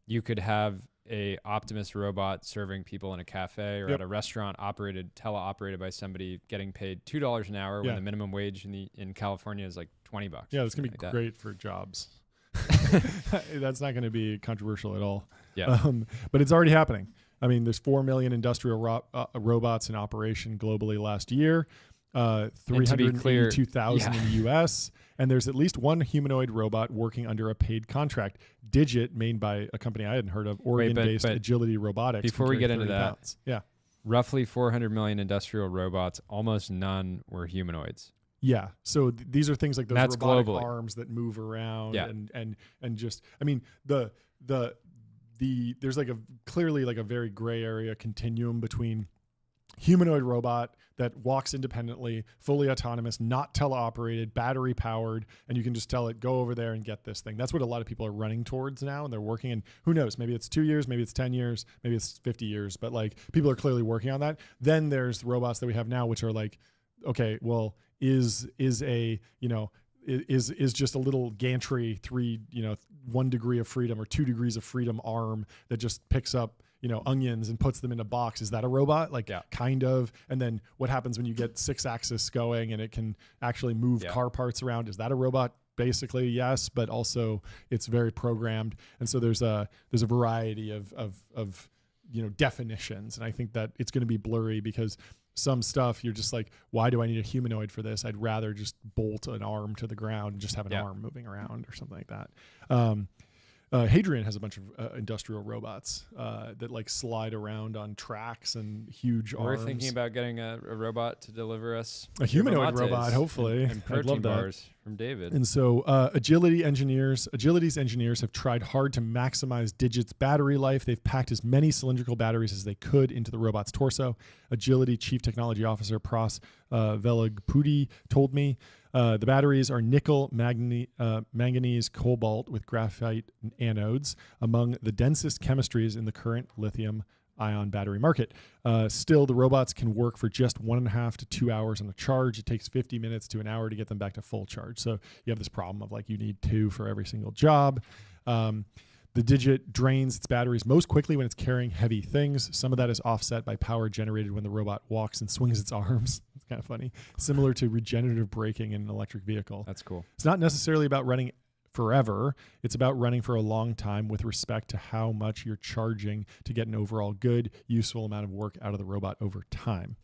you could have a Optimus robot serving people in a cafe or at a restaurant teleoperated by somebody getting paid $2 an hour when the minimum wage in California is like $20. Yeah, that's gonna be great for jobs. That's not going to be controversial at all. Yeah, but it's already happening. I mean, there's 4 million industrial robots in operation globally last year. 382,000 in the U.S. And there's at least one humanoid robot working under a paid contract. Digit, made by a company I hadn't heard of, Oregon-based Agility Robotics. Before we get into that, pounds. Roughly 400 million industrial robots, almost none were humanoids. Yeah, so these are things like those That's robotic globally. Arms that move around and just, I mean, there's clearly a very gray area continuum between humanoid robot that walks independently, fully autonomous, not teleoperated, battery powered, and you can just tell it, go over there and get this thing. That's what a lot of people are running towards now, and they're working. And who knows, maybe it's 2 years, maybe it's 10 years, maybe it's 50 years, but people are clearly working on that. Then there's robots that we have now, which are okay, well, is just a little gantry 1 degree of freedom or 2 degrees of freedom arm that just picks up onions and puts them in a box. Is that a robot? Kind of. And then what happens when you get 6-axis going and it can actually move car parts around? Is that a robot? Basically, yes, but also it's very programmed. And so there's a variety of definitions. And I think that it's going to be blurry because some stuff you're just why do I need a humanoid for this? I'd rather just bolt an arm to the ground and just have an arm moving around or something like that. Hadrian has a bunch of industrial robots that slide around on tracks and huge arms. We're thinking about getting a robot to deliver us a humanoid robot, hopefully. And protein bars from David. And so Agility's engineers have tried hard to maximize Digit's battery life. They've packed as many cylindrical batteries as they could into the robot's torso. Agility Chief Technology Officer Pras Velagpudi told me the batteries are nickel, manganese, cobalt with graphite anodes, among the densest chemistries in the current lithium-ion battery market. Still, the robots can work for just 1.5 to 2 hours on a charge. It takes 50 minutes to an hour to get them back to full charge. So you have this problem of you need 2 for every single job. The Digit drains its batteries most quickly when it's carrying heavy things. Some of that is offset by power generated when the robot walks and swings its arms. It's kind of funny. Similar to regenerative braking in an electric vehicle. That's cool. It's not necessarily about running forever. It's about running for a long time with respect to how much you're charging to get an overall good, useful amount of work out of the robot over time.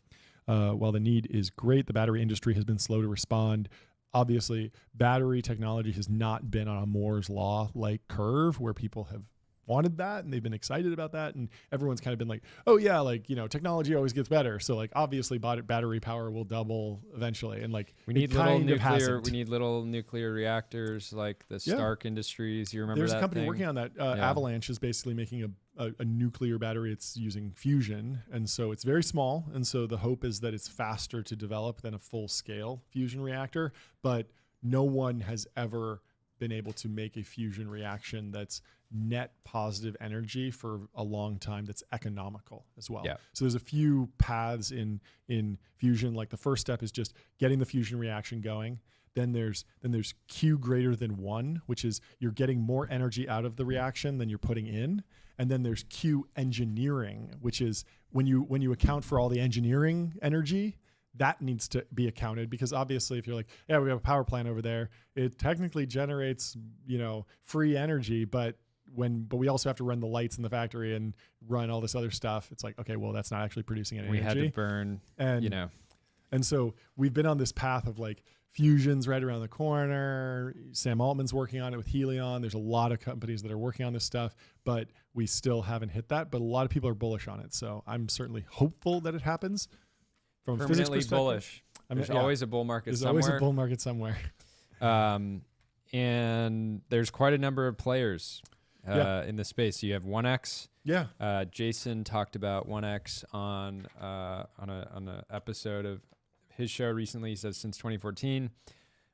While the need is great, the battery industry has been slow to respond. Obviously, battery technology has not been on a Moore's Law-like curve where people have wanted that and they've been excited about that, and everyone's kind of been like, oh yeah, like, you know, technology always gets better, so like obviously battery power will double eventually, and like we need little nuclear reactors like the Stark Industries. You remember there's that a company thing? working on that. Avalanche is basically making a nuclear battery. It's using fusion, and so it's very small, and so the hope is that it's faster to develop than a full scale fusion reactor, but no one has ever been able to make a fusion reaction that's net positive energy for a long time that's economical as well. So there's a few paths in fusion. Like the first step is just getting the fusion reaction going. Then there's Q greater than 1, which is you're getting more energy out of the reaction than you're putting in. And then there's Q engineering, which is when you account for all the engineering energy, that needs to be accounted, because obviously if you're like, yeah, we have a power plant over there, it technically generates, you know, free energy, but we also have to run the lights in the factory and run all this other stuff. It's like, okay, well, that's not actually producing any energy. We had to burn, and, you know. And so we've been on this path of like fusion's right around the corner. Sam Altman's working on it with Helion. There's a lot of companies that are working on this stuff, but we still haven't hit that. But a lot of people are bullish on it. So I'm certainly hopeful that it happens. From a physics perspective, bullish. There's always a bull market somewhere. There's always a bull market somewhere. And there's quite a number of players in the space. You have 1X. Yeah. Jason talked about 1X on an episode of his show recently. He says since 2014,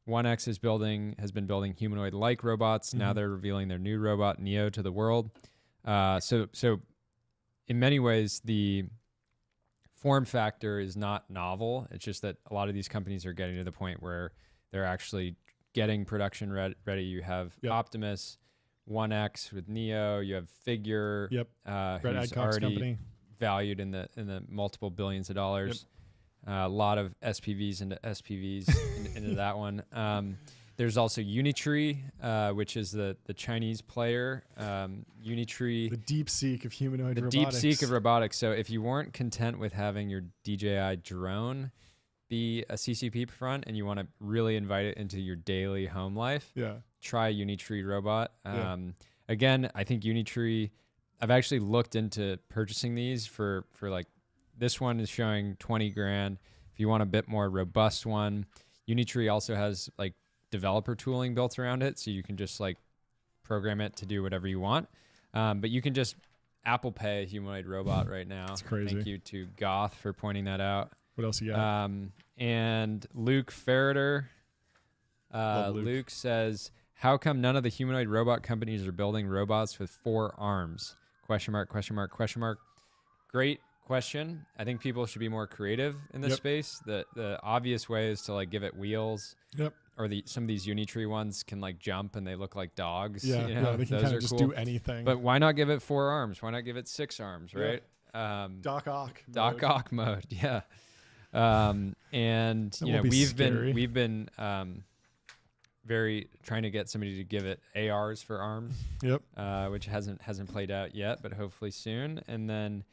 1X has been building humanoid-like robots. Now they're revealing their new robot Neo to the world. So in many ways, the form factor is not novel. It's just that a lot of these companies are getting to the point where they're actually getting production ready. You have Optimus, 1X with Neo. You have Figure, who's already company. Valued in the multiple billions of dollars. A lot of SPVs into SPVs into that one. There's also Unitree, which is the Chinese player. Unitree. The DeepSeek of humanoid robotics. The DeepSeek of robotics. So if you weren't content with having your DJI drone be a CCP front and you want to really invite it into your daily home life, try a Unitree robot. Again, I think Unitree, I've actually looked into purchasing these for like, this one is showing 20 grand. If you want a bit more robust one, Unitree also has like developer tooling built around it, so you can just like program it to do whatever you want. But you can just Apple Pay a humanoid robot right now. It's crazy. Thank you to Goth for pointing that out. What else you got? And Luke Ferreter. Luke says, how come none of the humanoid robot companies are building robots with 4 arms? Question mark, question mark, question mark. Great question. I think people should be more creative in this space. The obvious way is to like give it wheels. Or some of these Unitree ones can like jump and they look like dogs. Yeah, you know? They can kind of just do anything. But why not give it 4 arms? Why not give it 6 arms, right? Doc Ock mode, yeah. And you know, we've been very trying to get somebody to give it ARs for arms. Which hasn't played out yet, but hopefully soon. And then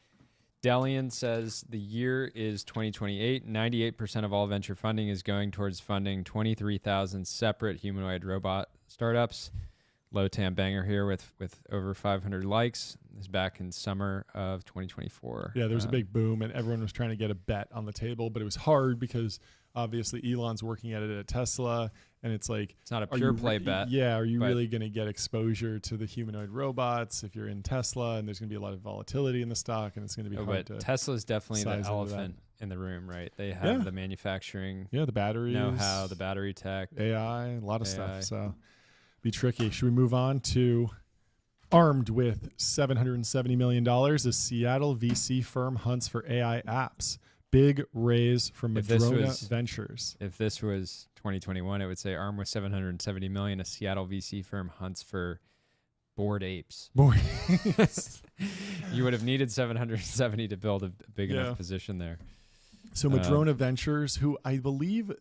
Delian says the year is 2028. 98% of all venture funding is going towards funding 23,000 separate humanoid robot startups. Low Tam Banger here with over 500 likes. This is back in summer of 2024. Yeah, there was a big boom, and everyone was trying to get a bet on the table, but it was hard because obviously Elon's working at it at Tesla, and it's like, it's not a pure play bet. Yeah, are you really going to get exposure to the humanoid robots if you're in Tesla? And there's going to be a lot of volatility in the stock, and it's going to be hard to. Tesla's definitely the elephant in the room, right? They have the manufacturing, the batteries, know-how, the battery tech, AI, a lot of stuff. So be tricky. Should we move on to armed with $770 million? A Seattle VC firm hunts for AI apps. Big raise from Madrona Ventures. If this was 2021, it would say armed with $770 million, a Seattle VC firm hunts for bored apes. You would have needed 770 to build a big enough position there. So Madrona Ventures, who I believe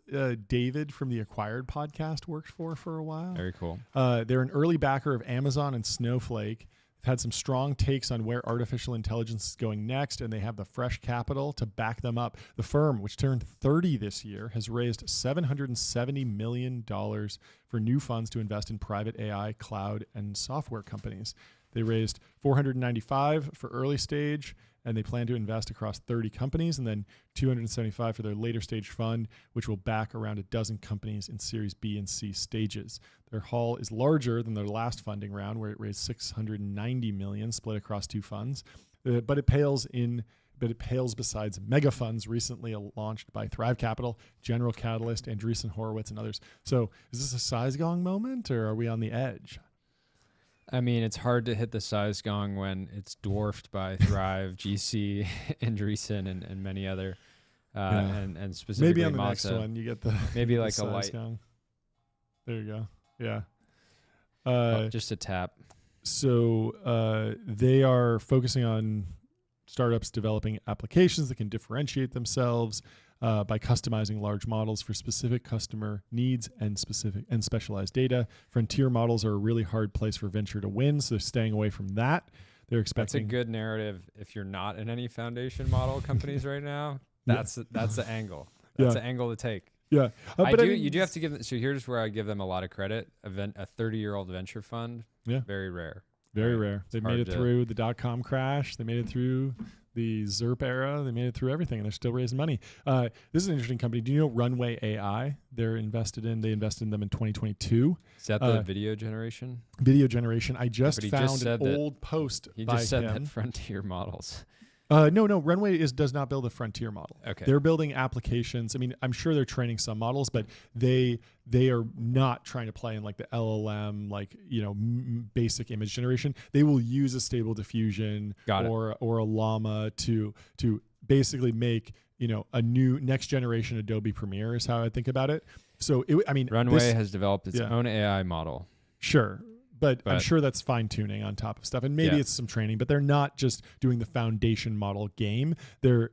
David from the Acquired podcast worked for a while. Very cool. They're an early backer of Amazon and Snowflake. had some strong takes on where artificial intelligence is going next, and they have the fresh capital to back them up. The firm, which turned 30 this year, has raised $770 million for new funds to invest in private AI, cloud, and software companies. They raised $495 for early stage, and they plan to invest across 30 companies, and then $275 for their later stage fund, which will back around a dozen companies in Series B and C stages. Their haul is larger than their last funding round, where it raised $690 million split across 2 funds, but it pales besides mega funds recently launched by Thrive Capital, General Catalyst, Andreessen Horowitz, and others. So is this a size gong moment, or are we on the edge? I mean, it's hard to hit the size gong when it's dwarfed by Thrive, GC, Andreessen, and many other, and specifically maybe on the Mazda. next one you get the maybe like the a light gong. There you go. Yeah. Just a tap. So they are focusing on startups developing applications that can differentiate themselves by customizing large models for specific customer needs and specialized data. Frontier models are a really hard place for venture to win, so they're staying away from that. They're expecting That's a good narrative if you're not in any foundation model companies right now. That's the angle. That's the angle to take. Yeah, you do have to give them. So here's where I give them a lot of credit. A 30-year-old venture fund. Yeah, very rare. Very rare. They made it through the .com crash. They made it through the ZERP era. They made it through everything, and they're still raising money. This is an interesting company. Do you know Runway AI? They invested in them in 2022. Is that the video generation? Video generation. I just found an old post by him. He just said that frontier models. No. Runway does not build a frontier model. Okay. They're building applications. I mean, I'm sure they're training some models, but they are not trying to play in like the LLM, like, basic image generation. They will use a Stable Diffusion or a Llama to basically make, a new next generation Adobe Premiere is how I think about it. So Runway has developed its own AI model. Sure. But I'm sure that's fine tuning on top of stuff, and maybe it's some training. But they're not just doing the foundation model game. They're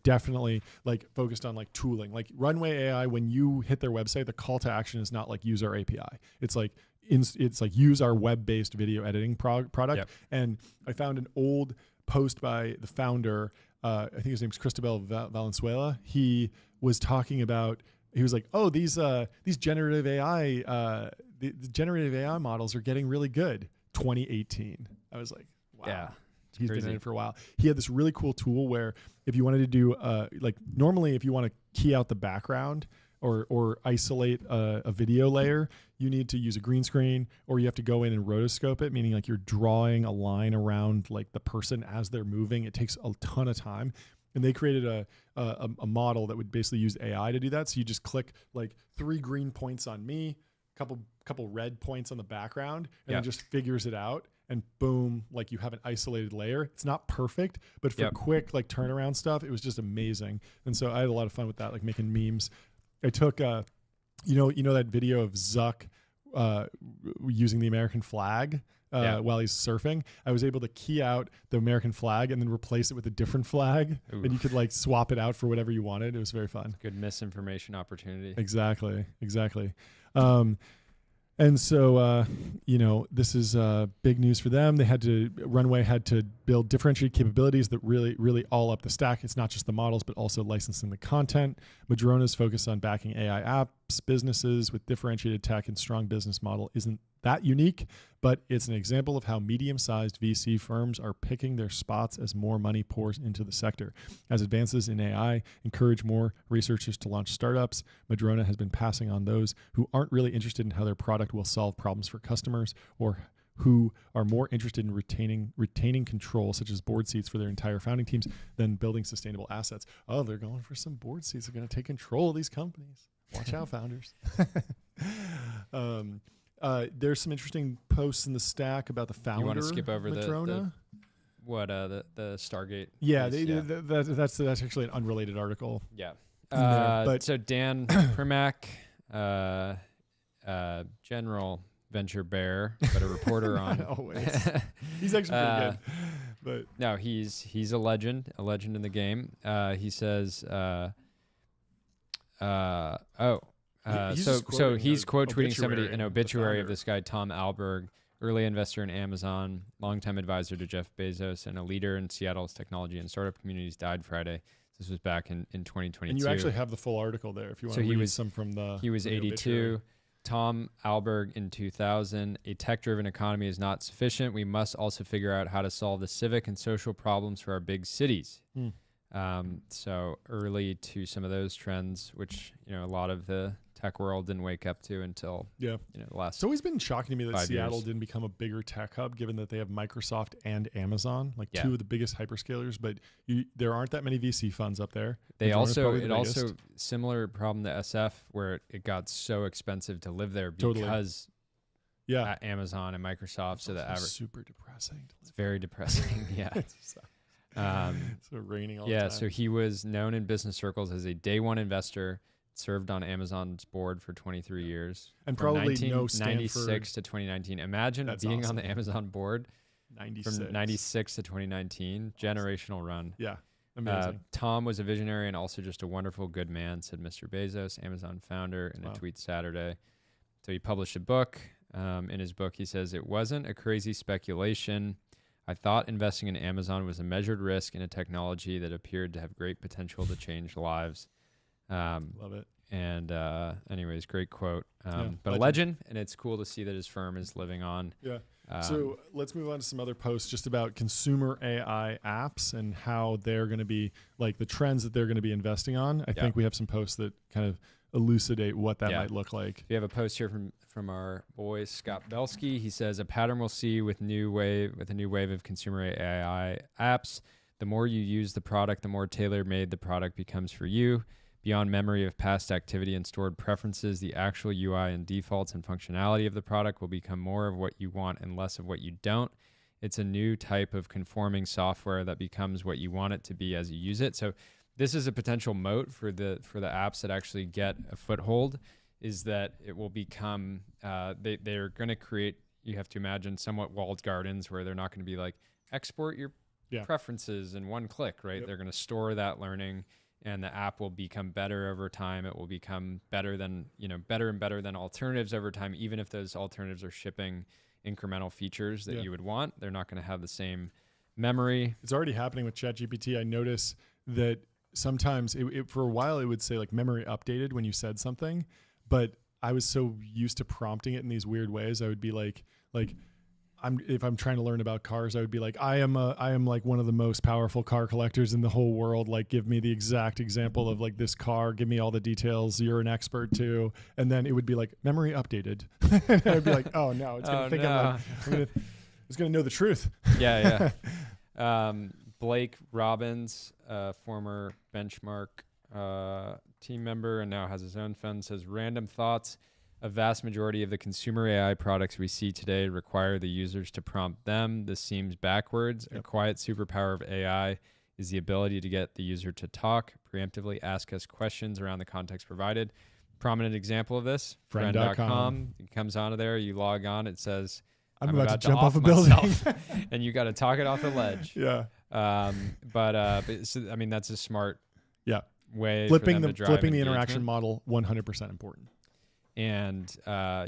definitely like focused on like tooling. Like Runway AI, when you hit their website, the call to action is not like use our API. It's like use our web-based video editing product. Yep. And I found an old post by the founder. I think his name's Cristobal Valenzuela. He was talking about. He was like, "Oh, these generative AI." The generative AI models are getting really good. 2018. I was like, wow. Yeah, he's been in it for a while. He had this really cool tool where if you wanted to do normally if you want to key out the background or isolate a video layer, you need to use a green screen, or you have to go in and rotoscope it, meaning like you're drawing a line around like the person as they're moving. It takes a ton of time. And they created a model that would basically use AI to do that. So you just click like 3 green points on me, couple red points on the background, and it just figures it out, and boom, like you have an isolated layer. It's not perfect, but for quick like turnaround stuff, it was just amazing. And so I had a lot of fun with that, like making memes. I took that video of Zuck using the American flag while he's surfing. I was able to key out the American flag and then replace it with a different flag. Oof. And you could like swap it out for whatever you wanted. It was very fun. Good misinformation opportunity. Exactly. And so, this is big news for them. Runway had to build differentiated capabilities that really all up the stack. It's not just the models, but also licensing the content. Madrona's focus on backing AI apps, businesses with differentiated tech and strong business model isn't that unique, but it's an example of how medium-sized VC firms are picking their spots as more money pours into the sector. As advances in AI encourage more researchers to launch startups, Madrona has been passing on those who aren't really interested in how their product will solve problems for customers, or who are more interested in retaining control, such as board seats for their entire founding teams, than building sustainable assets. Oh, they're going for some board seats. They're going to take control of these companies. Watch out, founders. There's some interesting posts in the stack about the founder. You want to skip over Madrona? the Stargate? Yeah, that's actually an unrelated article. Yeah. But so Dan Primack, general venture bear, but a reporter on. Always. He's actually pretty good. But no, he's a legend in the game. He says, so he's quote tweeting somebody, an obituary of this guy Tom Alberg, early investor in Amazon, longtime advisor to Jeff Bezos, and a leader in Seattle's technology and startup communities, died Friday. This was back in 2022. And you actually have the full article there if you want to read some from the. He was 82. Tom Alberg in 2000. A tech-driven economy is not sufficient. We must also figure out how to solve the civic and social problems for our big cities. So early to some of those trends, which a lot of the tech world didn't wake up to until the last. It's always been shocking to me that Seattle years. didn't become a bigger tech hub, given that they have Microsoft and Amazon, like two of the biggest hyperscalers. But there aren't that many VC funds up there. They also similar problem to SF, where it got so expensive to live there because Amazon and Microsoft. So the average super depressing. It's very depressing. It's raining all the time. So he was known in business circles as a day one investor. Served on Amazon's board for 23 years. And probably 1996 to 2019. Imagine being on the Amazon board 96. From 96 to 2019. Generational run. Yeah, amazing. Tom was a visionary and also just a wonderful, good man, said Mr. Bezos, Amazon founder, in a tweet Saturday. So he published a book. In his book, he says, "It wasn't a crazy speculation. I thought investing in Amazon was a measured risk in a technology that appeared to have great potential to change lives." Love it. And anyways, great quote. But a legend, and it's cool to see that his firm is living on. Yeah. So let's move on to some other posts just about consumer AI apps and how they're going to be, like the trends that they're going to be investing on. I think we have some posts that kind of elucidate what that might look like. We have a post here from our boy Scott Belsky. He says, a pattern we'll see with a new wave of consumer AI apps. The more you use the product, the more tailor-made the product becomes for you. Beyond memory of past activity and stored preferences, the actual UI and defaults and functionality of the product will become more of what you want and less of what you don't. It's a new type of conforming software that becomes what you want it to be as you use it. So this is a potential moat for the apps that actually get a foothold, is that it will become, they're going to create, you have to imagine, somewhat walled gardens where they're not going to be like, export your preferences in one click, right? They're going to store that learning, and the app will become better over time. It will become better and better than alternatives over time. Even if those alternatives are shipping incremental features that you would want, they're not going to have the same memory. It's already happening with ChatGPT. I notice that sometimes for a while it would say like memory updated when you said something, but I was so used to prompting it in these weird ways. I would be like, if I'm trying to learn about cars, I would be like, I am like one of the most powerful car collectors in the whole world. Like, give me the exact example of like this car. Give me all the details. You're an expert too. And then it would be like memory updated. And I'd be like, oh no, it's gonna think it's gonna know the truth. Yeah. Blake Robbins, former Benchmark team member and now has his own fund, says, random thoughts. A vast majority of the consumer AI products we see today require the users to prompt them. This seems backwards. A quiet superpower of AI is the ability to get the user to talk, preemptively ask us questions around the context provided. Prominent example of this, friend.com. It comes onto there, you log on, it says, I'm about to jump off a building. And you got to talk it off the ledge. Yeah. But so, I mean, that's a smart way. Flipping the interaction model, 100% important. And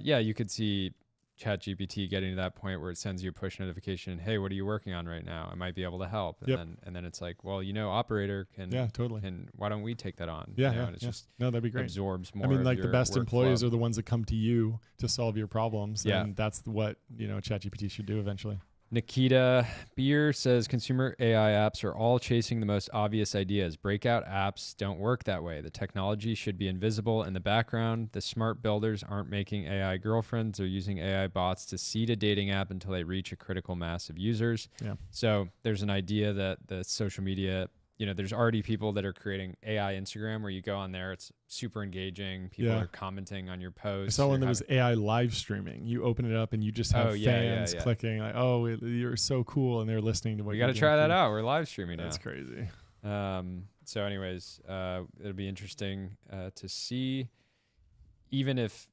you could see ChatGPT getting to that point where it sends you a push notification. Hey, what are you working on right now? I might be able to help. And then it's like, well, operator can. Yeah, totally. And why don't we take that on? And it's just that'd be great. Absorbs more. I mean, like the best employees are the ones that come to you to solve your problems. Yeah. And that's what ChatGPT should do eventually. Nikita Beer says consumer AI apps are all chasing the most obvious ideas. Breakout apps don't work that way. The technology should be invisible in the background. The smart builders aren't making AI girlfriends. They're using AI bots to seed a dating app until they reach a critical mass of users. Yeah. So there's an idea that the social media, there's already people that are creating AI Instagram where you go on there. It's super engaging. People are commenting on your posts. I saw one that was AI live streaming. You open it up and you just have fans clicking like, oh, you're so cool. And they're listening to what you're doing. You got to try that out. We're live streaming now. That's crazy. So anyways, it'll be interesting to see, even if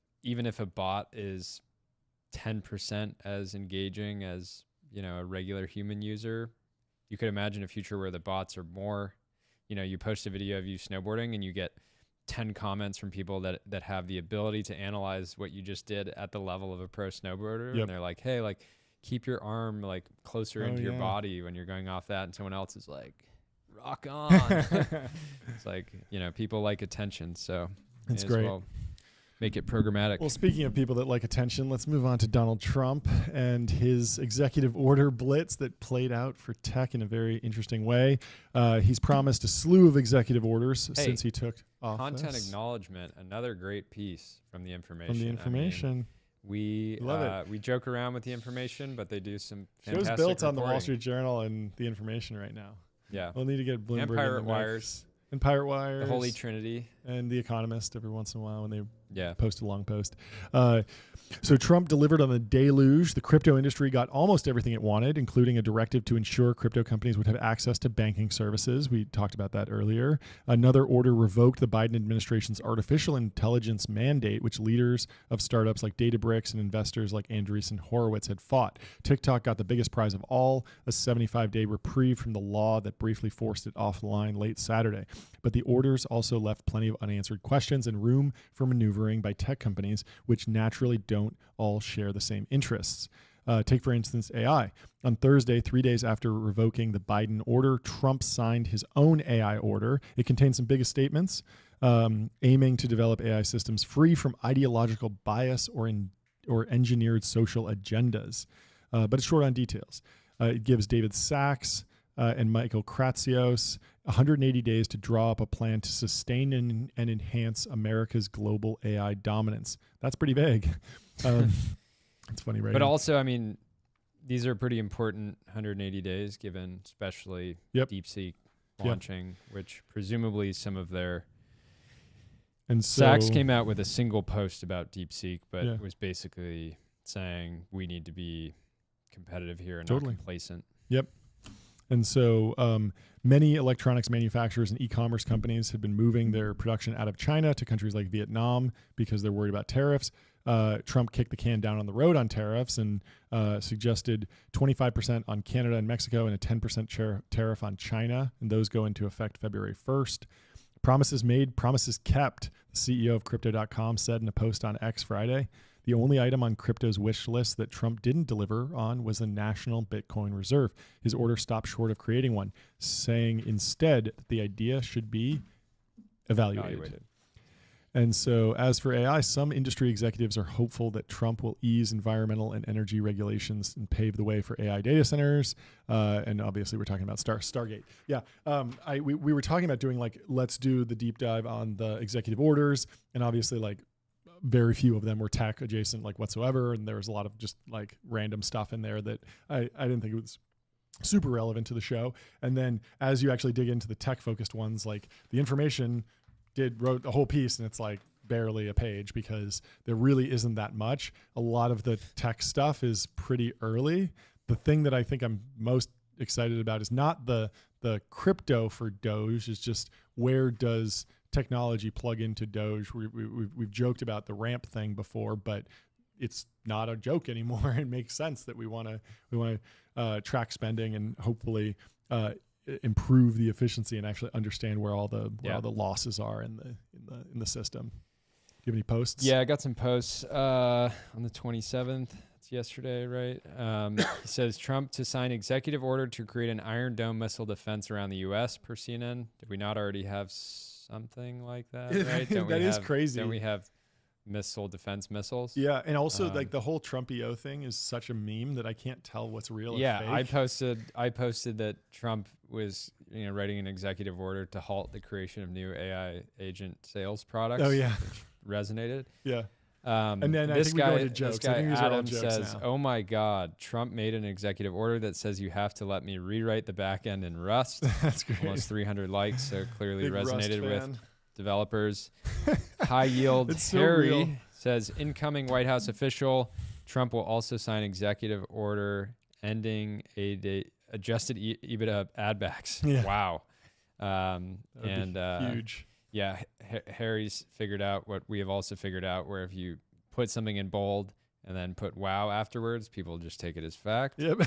a bot is 10% as engaging as, a regular human user, you could imagine a future where the bots are more, you post a video of you snowboarding and you get 10 comments from people that have the ability to analyze what you just did at the level of a pro snowboarder. Yep. And they're like, hey, like keep your arm like closer into your body when you're going off that. And someone else is like, rock on. It's like, people like attention. So it's great. Well make it programmatic. Well, speaking of people that like attention, let's move on to Donald Trump and his executive order blitz that played out for tech in a very interesting way. He's promised a slew of executive orders since he took office. Content acknowledgement, another great piece from the information. We joke around with the information, but they do some fantastic show's built on reporting. the Wall Street Journal and the information right now. Yeah. We'll need to get Bloomberg and Pirate Wires. And Pirate Wires. The Holy Trinity. And The Economist every once in a while when they post a long post. So Trump delivered on the deluge. The crypto industry got almost everything it wanted, including a directive to ensure crypto companies would have access to banking services. We talked about that earlier. Another order revoked the Biden administration's artificial intelligence mandate, which leaders of startups like Databricks and investors like Andreessen Horowitz had fought. TikTok got the biggest prize of all, a 75-day reprieve from the law that briefly forced it offline late Saturday. But the orders also left plenty of unanswered questions and room for maneuvering by tech companies, which naturally don't all share the same interests. Take, for instance, AI. On Thursday, 3 days after revoking the Biden order, Trump signed his own AI order. It contains some biggest statements, aiming to develop AI systems free from ideological bias or engineered social agendas. But it's short on details. It gives David Sachs and Michael Kratsios 180 days to draw up a plan to sustain and enhance America's global AI dominance. That's pretty vague. It's funny, right? But also, these are pretty important 180 days, given especially DeepSeek launching, which presumably some of their... And so, Sachs came out with a single post about DeepSeek, but it was basically saying we need to be competitive here and not complacent. Yep. And so many electronics manufacturers and e-commerce companies have been moving their production out of China to countries like Vietnam because they're worried about tariffs. Trump kicked the can down on the road on tariffs and suggested 25% on Canada and Mexico and a 10% tariff on China. And those go into effect February 1st. Promises made, promises kept, the CEO of Crypto.com said in a post on X Friday. The only item on crypto's wish list that Trump didn't deliver on was a national Bitcoin reserve. His order stopped short of creating one, saying instead that the idea should be evaluated. And so as for AI, some industry executives are hopeful that Trump will ease environmental and energy regulations and pave the way for AI data centers. And obviously we're talking about Stargate. Yeah, we were talking about doing let's do the deep dive on the executive orders. And obviously very few of them were tech adjacent whatsoever. And there was a lot of just random stuff in there that I didn't think it was super relevant to the show. And then as you actually dig into the tech focused ones, the information wrote a whole piece and it's barely a page because there really isn't that much. A lot of the tech stuff is pretty early. The thing that I think I'm most excited about is not the crypto for Doge, is just where does technology plug into Doge. We've joked about the ramp thing before, but it's not a joke anymore. It makes sense that we want to track spending and hopefully improve the efficiency and actually understand where all the losses are in the system. Do you have any posts? Yeah, I got some posts on the 27th. It's yesterday, right? He says Trump to sign executive order to create an Iron Dome missile defense around the U.S. per CNN. Did we not already have something like that? Right? That is crazy. Don't we have missile defense missiles? Yeah, and also the whole Trumpio thing is such a meme that I can't tell what's real. Yeah, and fake. I posted that Trump was writing an executive order to halt the creation of new AI agent sales products. Oh yeah, which resonated. Yeah. And then this guy Adam says, now. "Oh my God, Trump made an executive order that says you have to let me rewrite the back end in Rust." That's great. Almost 300 likes, so clearly Big resonated with developers. High Yield Harry says, incoming White House official, Trump will also sign executive order ending adjusted EBITDA ad backs. Yeah. Wow. Huge. Yeah, Harry's figured out what we have also figured out, where if you put something in bold and then put wow afterwards, people just take it as fact. Yep.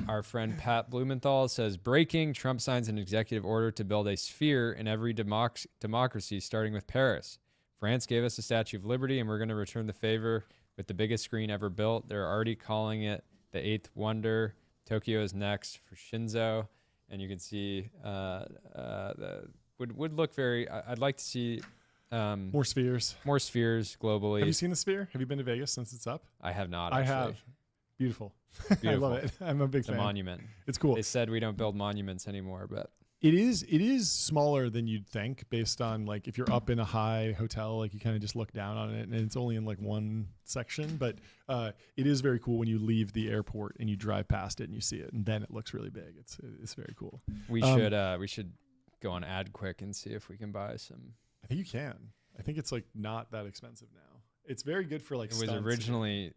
our friend Pat Blumenthal says, breaking, Trump signs an executive order to build a sphere in every democracy, starting with Paris. France gave us the Statue of Liberty, and we're going to return the favor with the biggest screen ever built. They're already calling it the eighth wonder. Tokyo is next for Shinzo. And you can see would look very, I'd like to see more spheres. More spheres globally. Have you seen the sphere? Have you been to Vegas since it's up? I have not, I actually. have. Beautiful. Beautiful. I love it. I'm a big fan. It's a monument. It's cool. They said we don't build monuments anymore, but it is smaller than you'd think based on like if you're up in a high hotel, like you kind of just look down on it and it's only in like one section, but it is very cool when you leave the airport and you drive past it and you see it and then it looks really big. It's very cool. We should go on AdQuick and see if we can buy some. I think you can. I think it's like not that expensive now. It's very good for like it was originally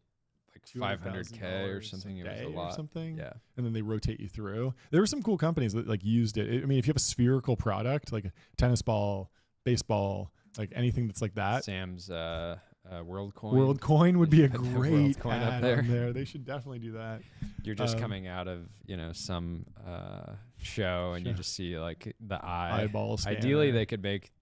like $500K or something. It was a lot. Or something. Yeah. And then they rotate you through. There were some cool companies that like used it. I mean, if you have a spherical product, like a tennis ball, baseball, like anything that's like that. Sam's WorldCoin. WorldCoin would be a great WorldCoin ad up there. on there. They should definitely do that. You're just coming out of, some show and you just see like the eyeball scanner. Ideally, they could make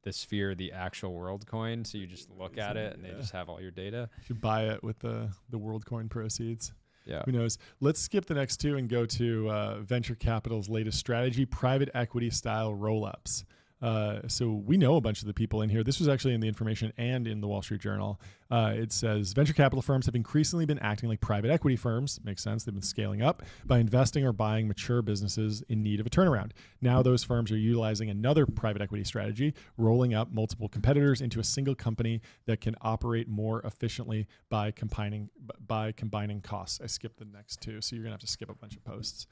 the sphere the actual WorldCoin, so you just look at it and they just have all your data. You should buy it with the WorldCoin proceeds. Yeah. Who knows? Let's skip the next two and go to venture capital's latest strategy, private equity style roll-ups. So we know a bunch of the people in here. This was actually in the information and in the Wall Street Journal. It says venture capital firms have increasingly been acting like private equity firms. Makes sense. They've been scaling up by investing or buying mature businesses in need of a turnaround. Now those firms are utilizing another private equity strategy, rolling up multiple competitors into a single company that can operate more efficiently by combining costs. I skipped the next two, so you're going to have to skip a bunch of posts.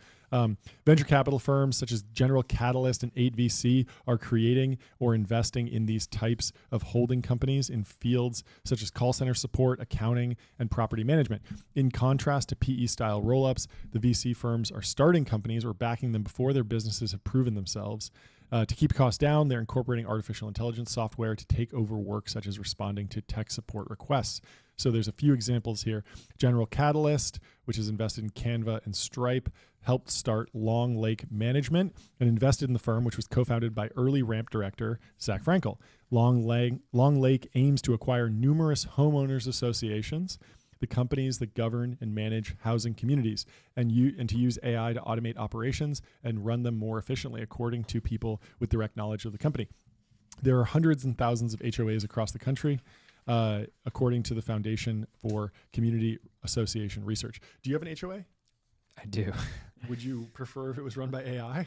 Venture capital firms such as General Catalyst and 8VC are creating or investing in these types of holding companies in fields such as call center support, accounting, and property management. In contrast to PE-style roll-ups, the VC firms are starting companies or backing them before their businesses have proven themselves. To keep costs down, they're incorporating artificial intelligence software to take over work such as responding to tech support requests. So there's a few examples here. General Catalyst, which is invested in Canva and Stripe, helped start Long Lake Management and invested in the firm, which was co-founded by early Ramp director Zach Frankel. Long Lake aims to acquire numerous homeowners associations, the companies that govern and manage housing communities, and to use AI to automate operations and run them more efficiently, according to people with direct knowledge of the company. There are hundreds and thousands of HOAs across the country, according to the Foundation for Community Association Research. Do you have an HOA? I do. Would you prefer if it was run by AI?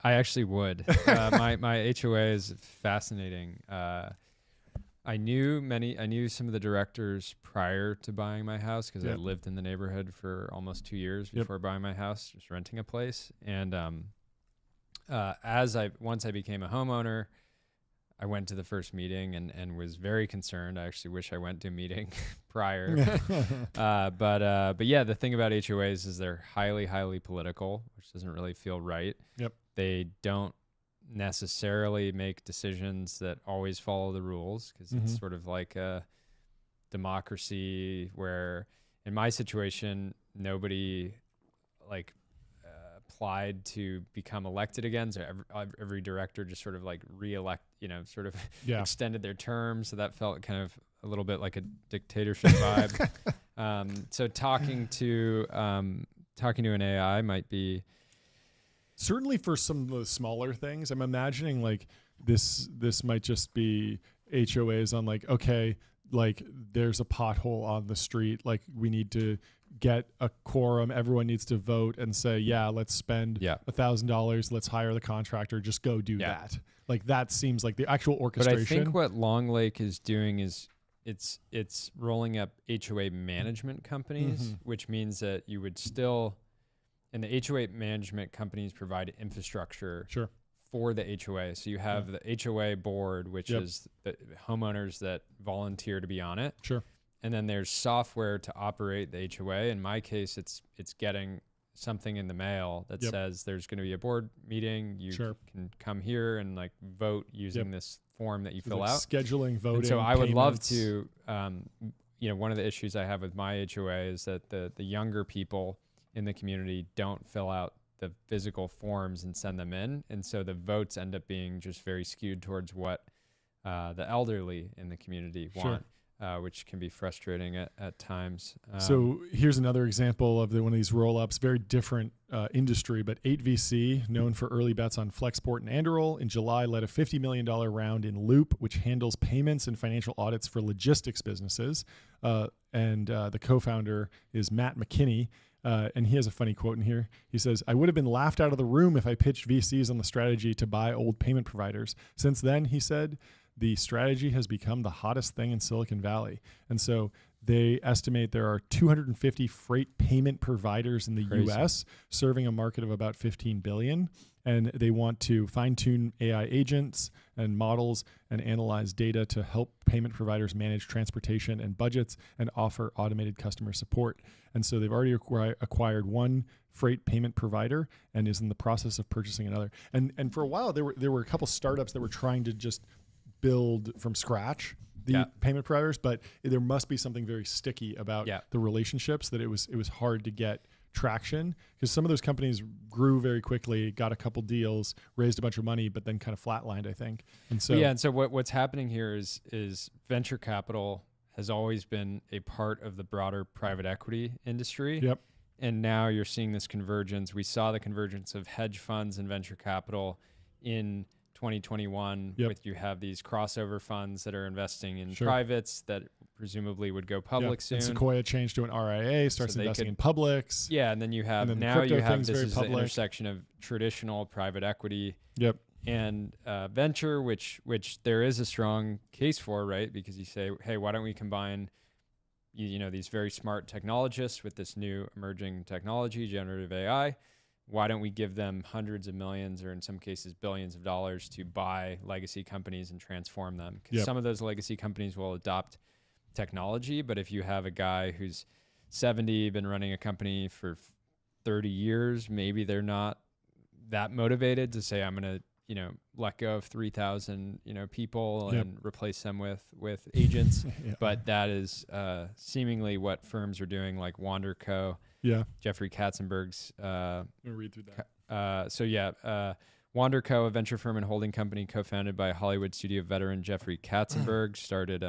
I actually would. My HOA is fascinating. I knew some of the directors prior to buying my house because I lived in the neighborhood for almost 2 years before buying my house, just renting a place. And once I became a homeowner, I went to the first meeting and was very concerned. I actually wish I went to a meeting prior. But yeah, the thing about HOAs is they're highly, highly political, which doesn't really feel right. Yep. They don't necessarily make decisions that always follow the rules because it's sort of like a democracy where in my situation, nobody applied to become elected again. So every director just sort of like extended their term. So that felt kind of a little bit like a dictatorship vibe. So talking to an AI might be certainly for some of the smaller things. I'm imagining like this might just be HOAs on like, okay, like there's a pothole on the street. Like we need to get a quorum. Everyone needs to vote and say, yeah, let's spend $1,000. Let's hire the contractor. Just go do that. Like that seems like the actual orchestration. But I think what Long Lake is doing is it's rolling up HOA management companies, which means that you would still, and the HOA management companies provide infrastructure for the HOA. So you have the HOA board, which is the homeowners that volunteer to be on it. Sure. And then there's software to operate the HOA. In my case, it's getting something in the mail that says there's going to be a board meeting. You can come here and like vote using this form that you fill out. Scheduling, voting. And so I would love to, one of the issues I have with my HOA is that the younger people in the community don't fill out the physical forms and send them in. And so the votes end up being just very skewed towards what the elderly in the community want. Which can be frustrating at times. So here's another example of one of these roll-ups, very different industry, but 8VC, known for early bets on Flexport and Anduril, in July led a $50 million round in Loop, which handles payments and financial audits for logistics businesses. And the co-founder is Matt McKinney. And he has a funny quote in here. He says, "I would have been laughed out of the room if I pitched VCs on the strategy to buy old payment providers. Since then," he said, "the strategy has become the hottest thing in Silicon Valley." And so they estimate there are 250 freight payment providers in the US, serving a market of about 15 billion. And they want to fine-tune AI agents and models and analyze data to help payment providers manage transportation and budgets and offer automated customer support. And so they've already acquired one freight payment provider and is in the process of purchasing another. And for a while, there were a couple startups that were trying to just build from scratch the payment providers, but there must be something very sticky about the relationships that it was hard to get traction, because some of those companies grew very quickly, got a couple deals, raised a bunch of money, but then kind of flatlined, I think. And so what's happening here is venture capital has always been a part of the broader private equity industry. Yep. And now you're seeing this convergence. We saw the convergence of hedge funds and venture capital in 2021. With you have these crossover funds that are investing in privates that presumably would go public soon. And Sequoia changed to an RIA, starts investing in publics. Yeah, and then you have this is the intersection of traditional private equity and venture, which there is a strong case for, right? Because you say, hey, why don't we combine these very smart technologists with this new emerging technology, generative AI? Why don't we give them hundreds of millions, or in some cases billions of dollars, to buy legacy companies and transform them? Because some of those legacy companies will adopt technology, but if you have a guy who's 70, been running a company for 30 years, maybe they're not that motivated to say, I'm going to let go of 3,000 people and replace them with agents. But that is seemingly what firms are doing, like WanderCo. Jeffrey Katzenberg's read through that. WanderCo, a venture firm and holding company co-founded by Hollywood studio veteran Jeffrey Katzenberg, started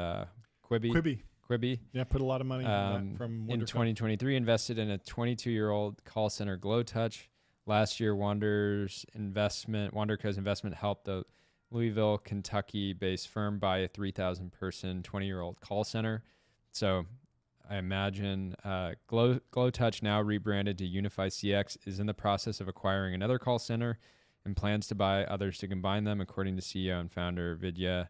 Quibi. Yeah, put a lot of money from in 2023, invested in a 22-year-old call center, GlowTouch. Last year, WanderCo's investment helped the Louisville, Kentucky-based firm buy a 3,000-person, 20-year-old call center. So I imagine GlowTouch, now rebranded to Unify CX, is in the process of acquiring another call center and plans to buy others to combine them, according to CEO and founder Vidya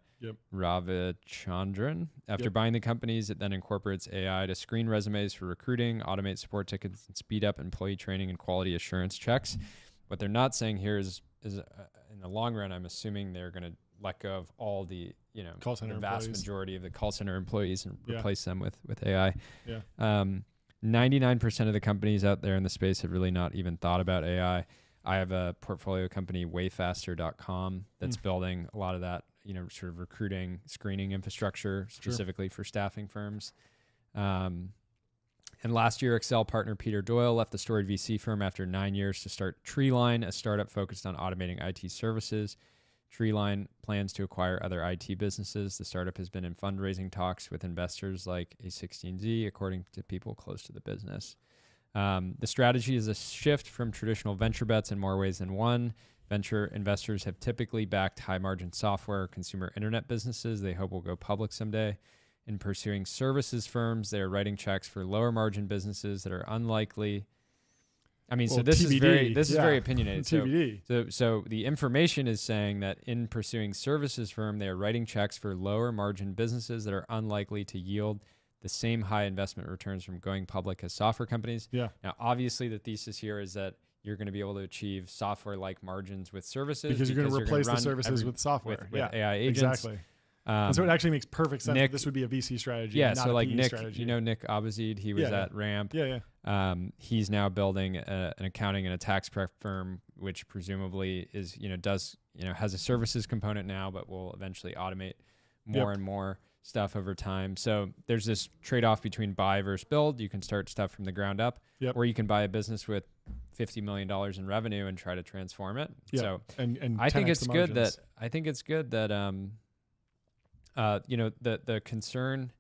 Ravichandran. After buying the companies, it then incorporates AI to screen resumes for recruiting, automate support tickets, and speed up employee training and quality assurance checks. What they're not saying here is in the long run, I'm assuming they're going to let go of all the call center the vast employees. Majority of the call center employees and replace them with AI. 99% of the companies out there in the space have really not even thought about AI. I have a portfolio company, wayfaster.com, that's building a lot of that, sort of recruiting, screening infrastructure specifically for staffing firms. And last year, Excel partner Peter Doyle left the storied VC firm after 9 years to start Treeline, a startup focused on automating IT services. Treeline plans to acquire other IT businesses. The startup has been in fundraising talks with investors like A16Z, according to people close to the business. The strategy is a shift from traditional venture bets in more ways than one. Venture investors have typically backed high-margin software, consumer internet businesses they hope will go public someday. In pursuing services firms, they are writing checks for lower-margin businesses that are unlikely. So this TBD, is very opinionated. TBD. So the information is saying that in pursuing services firm, they are writing checks for lower-margin businesses that are unlikely to yield the same high investment returns from going public as software companies. Now, obviously, the thesis here is that you're going to be able to achieve software-like margins with services because you're going to replace the services with software, with AI agents. Exactly. And so it actually makes perfect sense that this would be a VC strategy. Yeah, not so a like PE Nick, strategy. Nick Abazid, he was at Ramp. He's now building an accounting and a tax prep firm, which presumably is has a services component now, but will eventually automate more and more. stuff over time. So there's this trade-off between buy versus build. You can start stuff from the ground up, or you can buy a business with $50 million in revenue and try to transform it. So and I think it's good that the concern,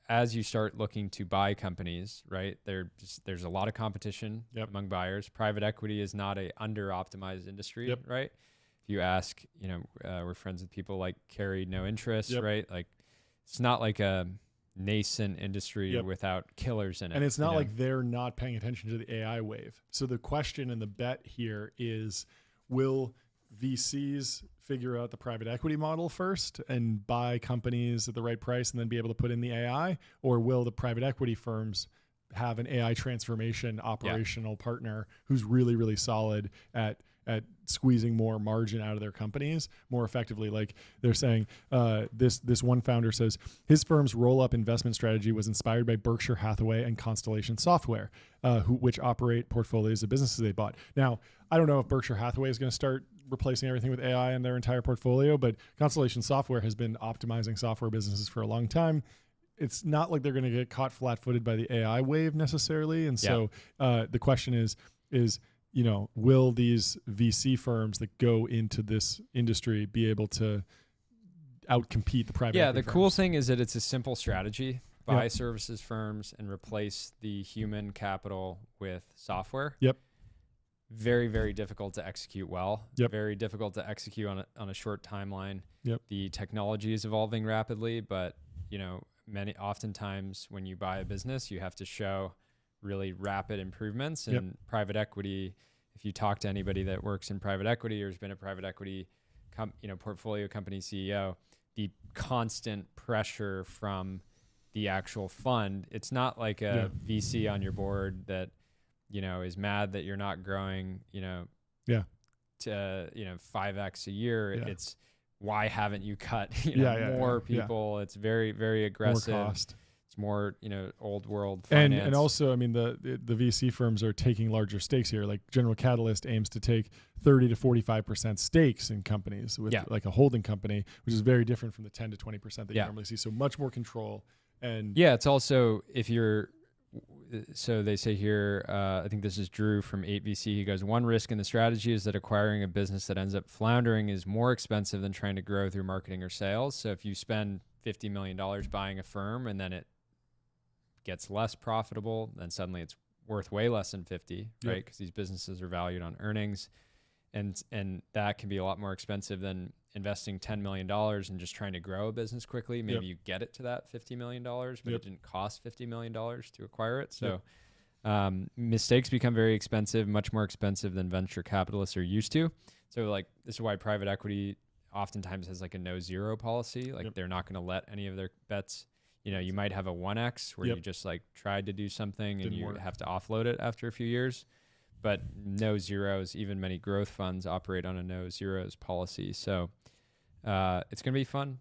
as you start looking to buy companies, right? There's a lot of competition among buyers. Private equity is not a under-optimized industry, right? If you ask, we're friends with people like Carry No Interest, right? Like, it's not like a nascent industry without killers in it. And it's not like they're not paying attention to the AI wave. So the question and the bet here is, will VCs figure out the private equity model first and buy companies at the right price and then be able to put in the AI? Or will the private equity firms have an AI transformation operational partner who's really, really solid at squeezing more margin out of their companies more effectively? Like they're saying, this one founder says his firm's roll-up investment strategy was inspired by Berkshire Hathaway and Constellation Software, which operate portfolios of businesses they bought. Now, I don't know if Berkshire Hathaway is going to start replacing everything with AI in their entire portfolio, but Constellation Software has been optimizing software businesses for a long time. It's not like they're going to get caught flat-footed by the AI wave necessarily. And so the question is, will these VC firms that go into this industry be able to outcompete the private equity firms? Cool thing is that it's a simple strategy. Buy services firms and replace the human capital with software. Very, very difficult to execute well. Very difficult to execute on a short timeline. The technology is evolving rapidly, but oftentimes when you buy a business, you have to show really rapid improvements. And private equity, if you talk to anybody that works in private equity or has been a private equity portfolio company CEO, the constant pressure from the actual fund, it's not like a VC on your board that is mad that you're not growing, to 5x a year. It's why haven't you cut more people? It's very, very aggressive. More cost. It's more, old world finance. And also, I mean, the VC firms are taking larger stakes here. Like General Catalyst aims to take 30 to 45% stakes in companies with like a holding company, which is very different from the 10 to 20% that you normally see. So much more control. And it's also, so they say here, I think this is Drew from 8VC. He goes, one risk in the strategy is that acquiring a business that ends up floundering is more expensive than trying to grow through marketing or sales. So if you spend $50 million buying a firm and then it gets less profitable, then suddenly it's worth way less than 50, right? Because these businesses are valued on earnings. And that can be a lot more expensive than investing $10 million and just trying to grow a business quickly. Maybe you get it to that $50 million, but it didn't cost $50 million to acquire it. So mistakes become very expensive, much more expensive than venture capitalists are used to. So like, this is why private equity oftentimes has like a no zero policy. Like they're not going to let any of their bets, you might have a 1X where you just like tried to do something and you have to offload it after a few years. But no zeros. Even many growth funds operate on a no zeros policy. So it's going to be fun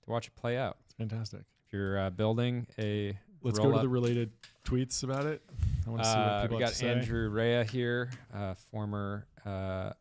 to watch it play out. It's fantastic. If you're building a Let's go to the related tweets about it. I want to see what people we have to got say. Andrew Rea here, former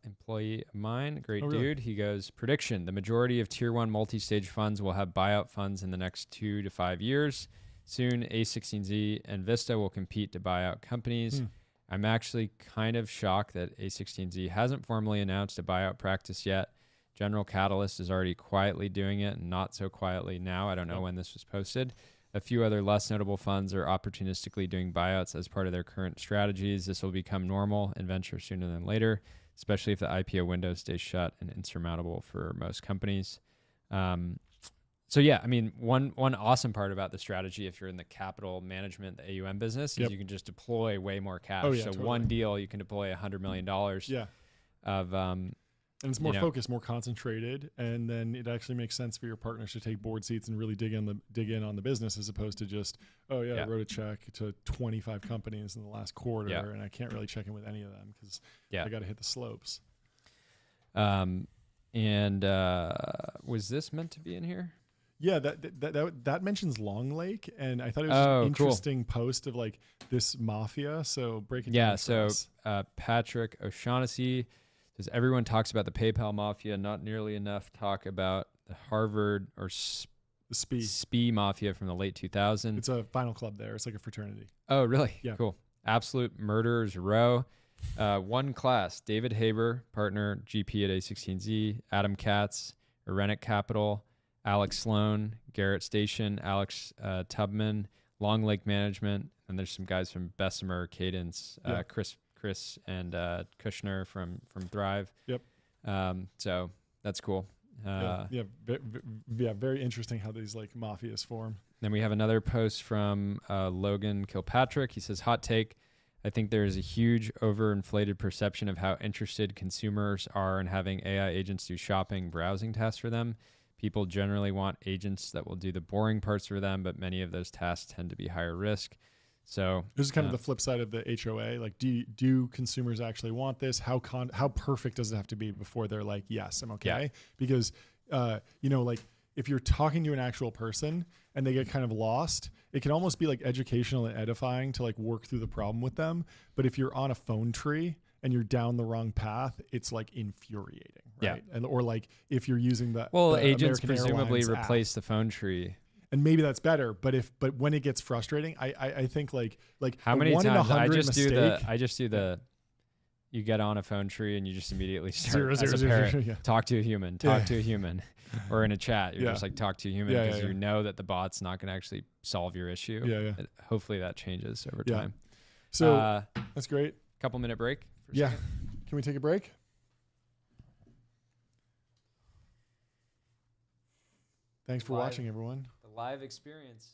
employee of mine. Great dude. Really? He goes, prediction, the majority of tier 1 multi-stage funds will have buyout funds in the next 2 to 5 years. Soon, A16Z and Vista will compete to buy out companies. I'm actually kind of shocked that A16Z hasn't formally announced a buyout practice yet. General Catalyst is already quietly doing it, and not so quietly now. I don't know when this was posted. A few other less notable funds are opportunistically doing buyouts as part of their current strategies. This will become normal in venture sooner than later, especially if the IPO window stays shut and insurmountable for most companies. So yeah, I mean, one awesome part about the strategy, if you're in the capital management, the AUM business, is you can just deploy way more cash. So totally. One deal, you can deploy $100 million of, and it's more focused, more concentrated, and then it actually makes sense for your partners to take board seats and really dig in on the business, as opposed to just, I wrote a check to 25 companies in the last quarter, and I can't really check in with any of them because I got to hit the slopes. And was this meant to be in here? Yeah, that mentions Long Lake, and I thought it was an interesting post of like this mafia. So break it down for us. Patrick O'Shaughnessy says, everyone talks about the PayPal mafia, not nearly enough talk about the Harvard or the SPI. SPI Mafia from the late 2000s. It's a final club there. It's like a fraternity. Oh, really? Yeah. Cool. Absolute Murderers Row. One class, David Haber, partner, GP at A16Z, Adam Katz, Irenic Capital, Alex Sloan, Garrett Station, Alex Tubman, Long Lake Management, and there's some guys from Bessemer, Cadence, Chris and Kushner from Thrive. Yep. So that's cool. Very interesting how these like mafias form. Then we have another post from Logan Kilpatrick. He says, hot take. I think there is a huge overinflated perception of how interested consumers are in having AI agents do shopping, browsing tasks for them. People generally want agents that will do the boring parts for them, but many of those tasks tend to be higher risk. So this is kind of the flip side of the HOA. Like, do consumers actually want this? How perfect does it have to be before they're like, yes, I'm okay? Yeah. Because, like if you're talking to an actual person and they get kind of lost, it can almost be like educational and edifying to like work through the problem with them. But if you're on a phone tree and you're down the wrong path, it's like infuriating, right? Yeah. Or like if you're using the agents American presumably Airlines replace app, the phone tree. And maybe that's better, but when it gets frustrating, I think like how many times I just do the you get on a phone tree and you just immediately start talk to a human, to a human, or in a chat you're just like talk to a human because you know that the bot's not going to actually solve your issue. Hopefully that changes over time. So that's great. Couple minute break. Can we take a break? Thanks for watching, everyone. Live experience.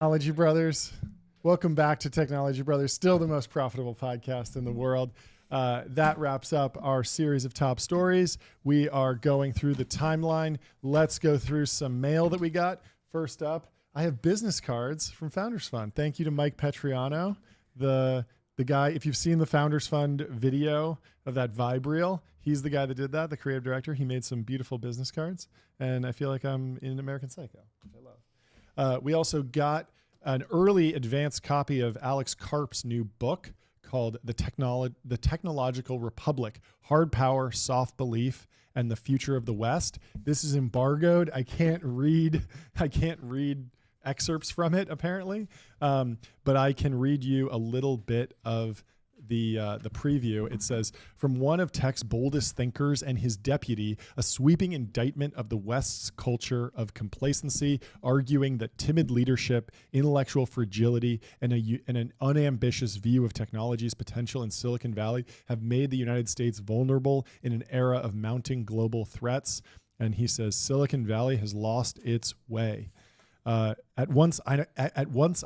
Technology Brothers. Welcome back to Technology Brothers, still the most profitable podcast in the world. That wraps up our series of top stories. We are going through the timeline. Let's go through some mail that we got. First up, I have business cards from Founders Fund. Thank you to Mike Petriano, the guy. If you've seen the Founders Fund video of that vibe reel, he's the guy that did that, the creative director. He made some beautiful business cards, and I feel like I'm in American Psycho, which I love. We also got an early advanced copy of Alex Karp's new book called The Technological Republic, Hard Power, Soft Belief, and the Future of the West. This is embargoed. I can't read excerpts from it, apparently, but I can read you a little bit of the preview. It says, from one of tech's boldest thinkers and his deputy, a sweeping indictment of the West's culture of complacency, arguing that timid leadership, intellectual fragility, and an unambitious view of technology's potential in Silicon Valley have made the United States vulnerable in an era of mounting global threats. And he says, Silicon Valley has lost its way. At once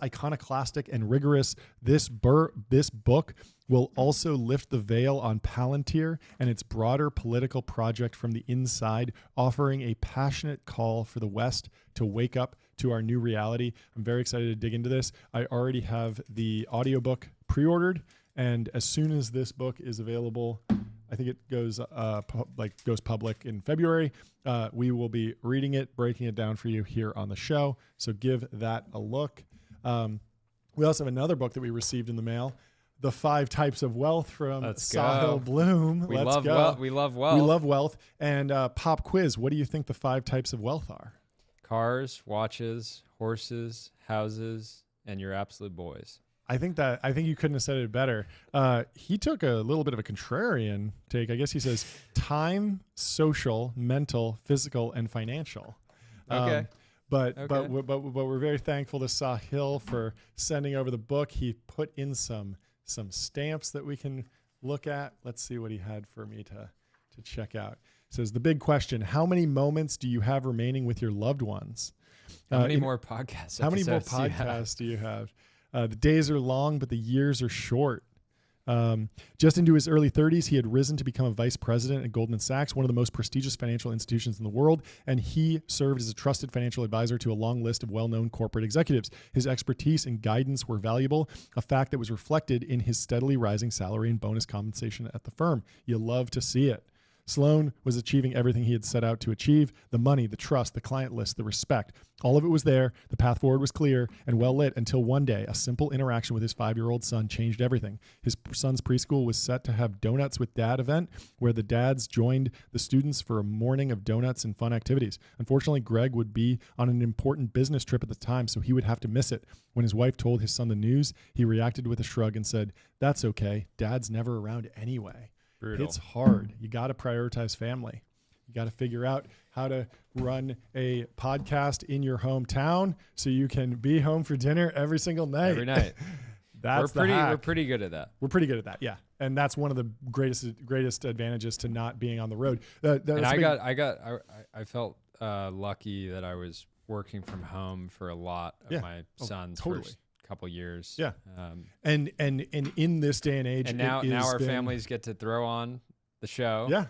iconoclastic and rigorous, this book will also lift the veil on Palantir and its broader political project from the inside, offering a passionate call for the West to wake up to our new reality. I'm very excited to dig into this. I already have the audiobook pre-ordered, and as soon as this book is available, I think it goes goes public in February. We will be reading it, breaking it down for you here on the show. So give that a look. We also have another book that we received in the mail, The 5 Types of Wealth from Sahil Bloom. We love wealth. We love wealth. And pop quiz. What do you think the 5 types of wealth are? Cars, watches, horses, houses, and your absolute boys. I think you couldn't have said it better. He took a little bit of a contrarian take. I guess he says time, social, mental, physical, and financial. Okay. But we're very thankful to Sahil for sending over the book. He put in some stamps that we can look at. Let's see what he had for me to check out. It says, the big question: how many moments do you have remaining with your loved ones? How many more podcasts? How many more podcasts do you have? The days are long, but the years are short. Just into his early 30s, he had risen to become a vice president at Goldman Sachs, one of the most prestigious financial institutions in the world, and he served as a trusted financial advisor to a long list of well-known corporate executives. His expertise and guidance were valuable, a fact that was reflected in his steadily rising salary and bonus compensation at the firm. You love to see it. Sloan was achieving everything he had set out to achieve: the money, the trust, the client list, the respect. All of it was there. The path forward was clear and well lit until one day, a simple interaction with his 5-year-old son changed everything. His son's preschool was set to have Donuts with Dad event where the dads joined the students for a morning of donuts and fun activities. Unfortunately, Greg would be on an important business trip at the time, so he would have to miss it. When his wife told his son the news, he reacted with a shrug and said, "That's okay. Dad's never around anyway." Brutal. It's hard. You got to prioritize family. You got to figure out how to run a podcast in your hometown so you can be home for dinner every single night. Every night. We're pretty good at that. We're pretty good at that. Yeah. And that's one of the greatest advantages to not being on the road. I felt lucky that I was working from home for a lot of my son's first couple years. Yeah. And in this day and age, and now our families get to throw on the show. Yeah.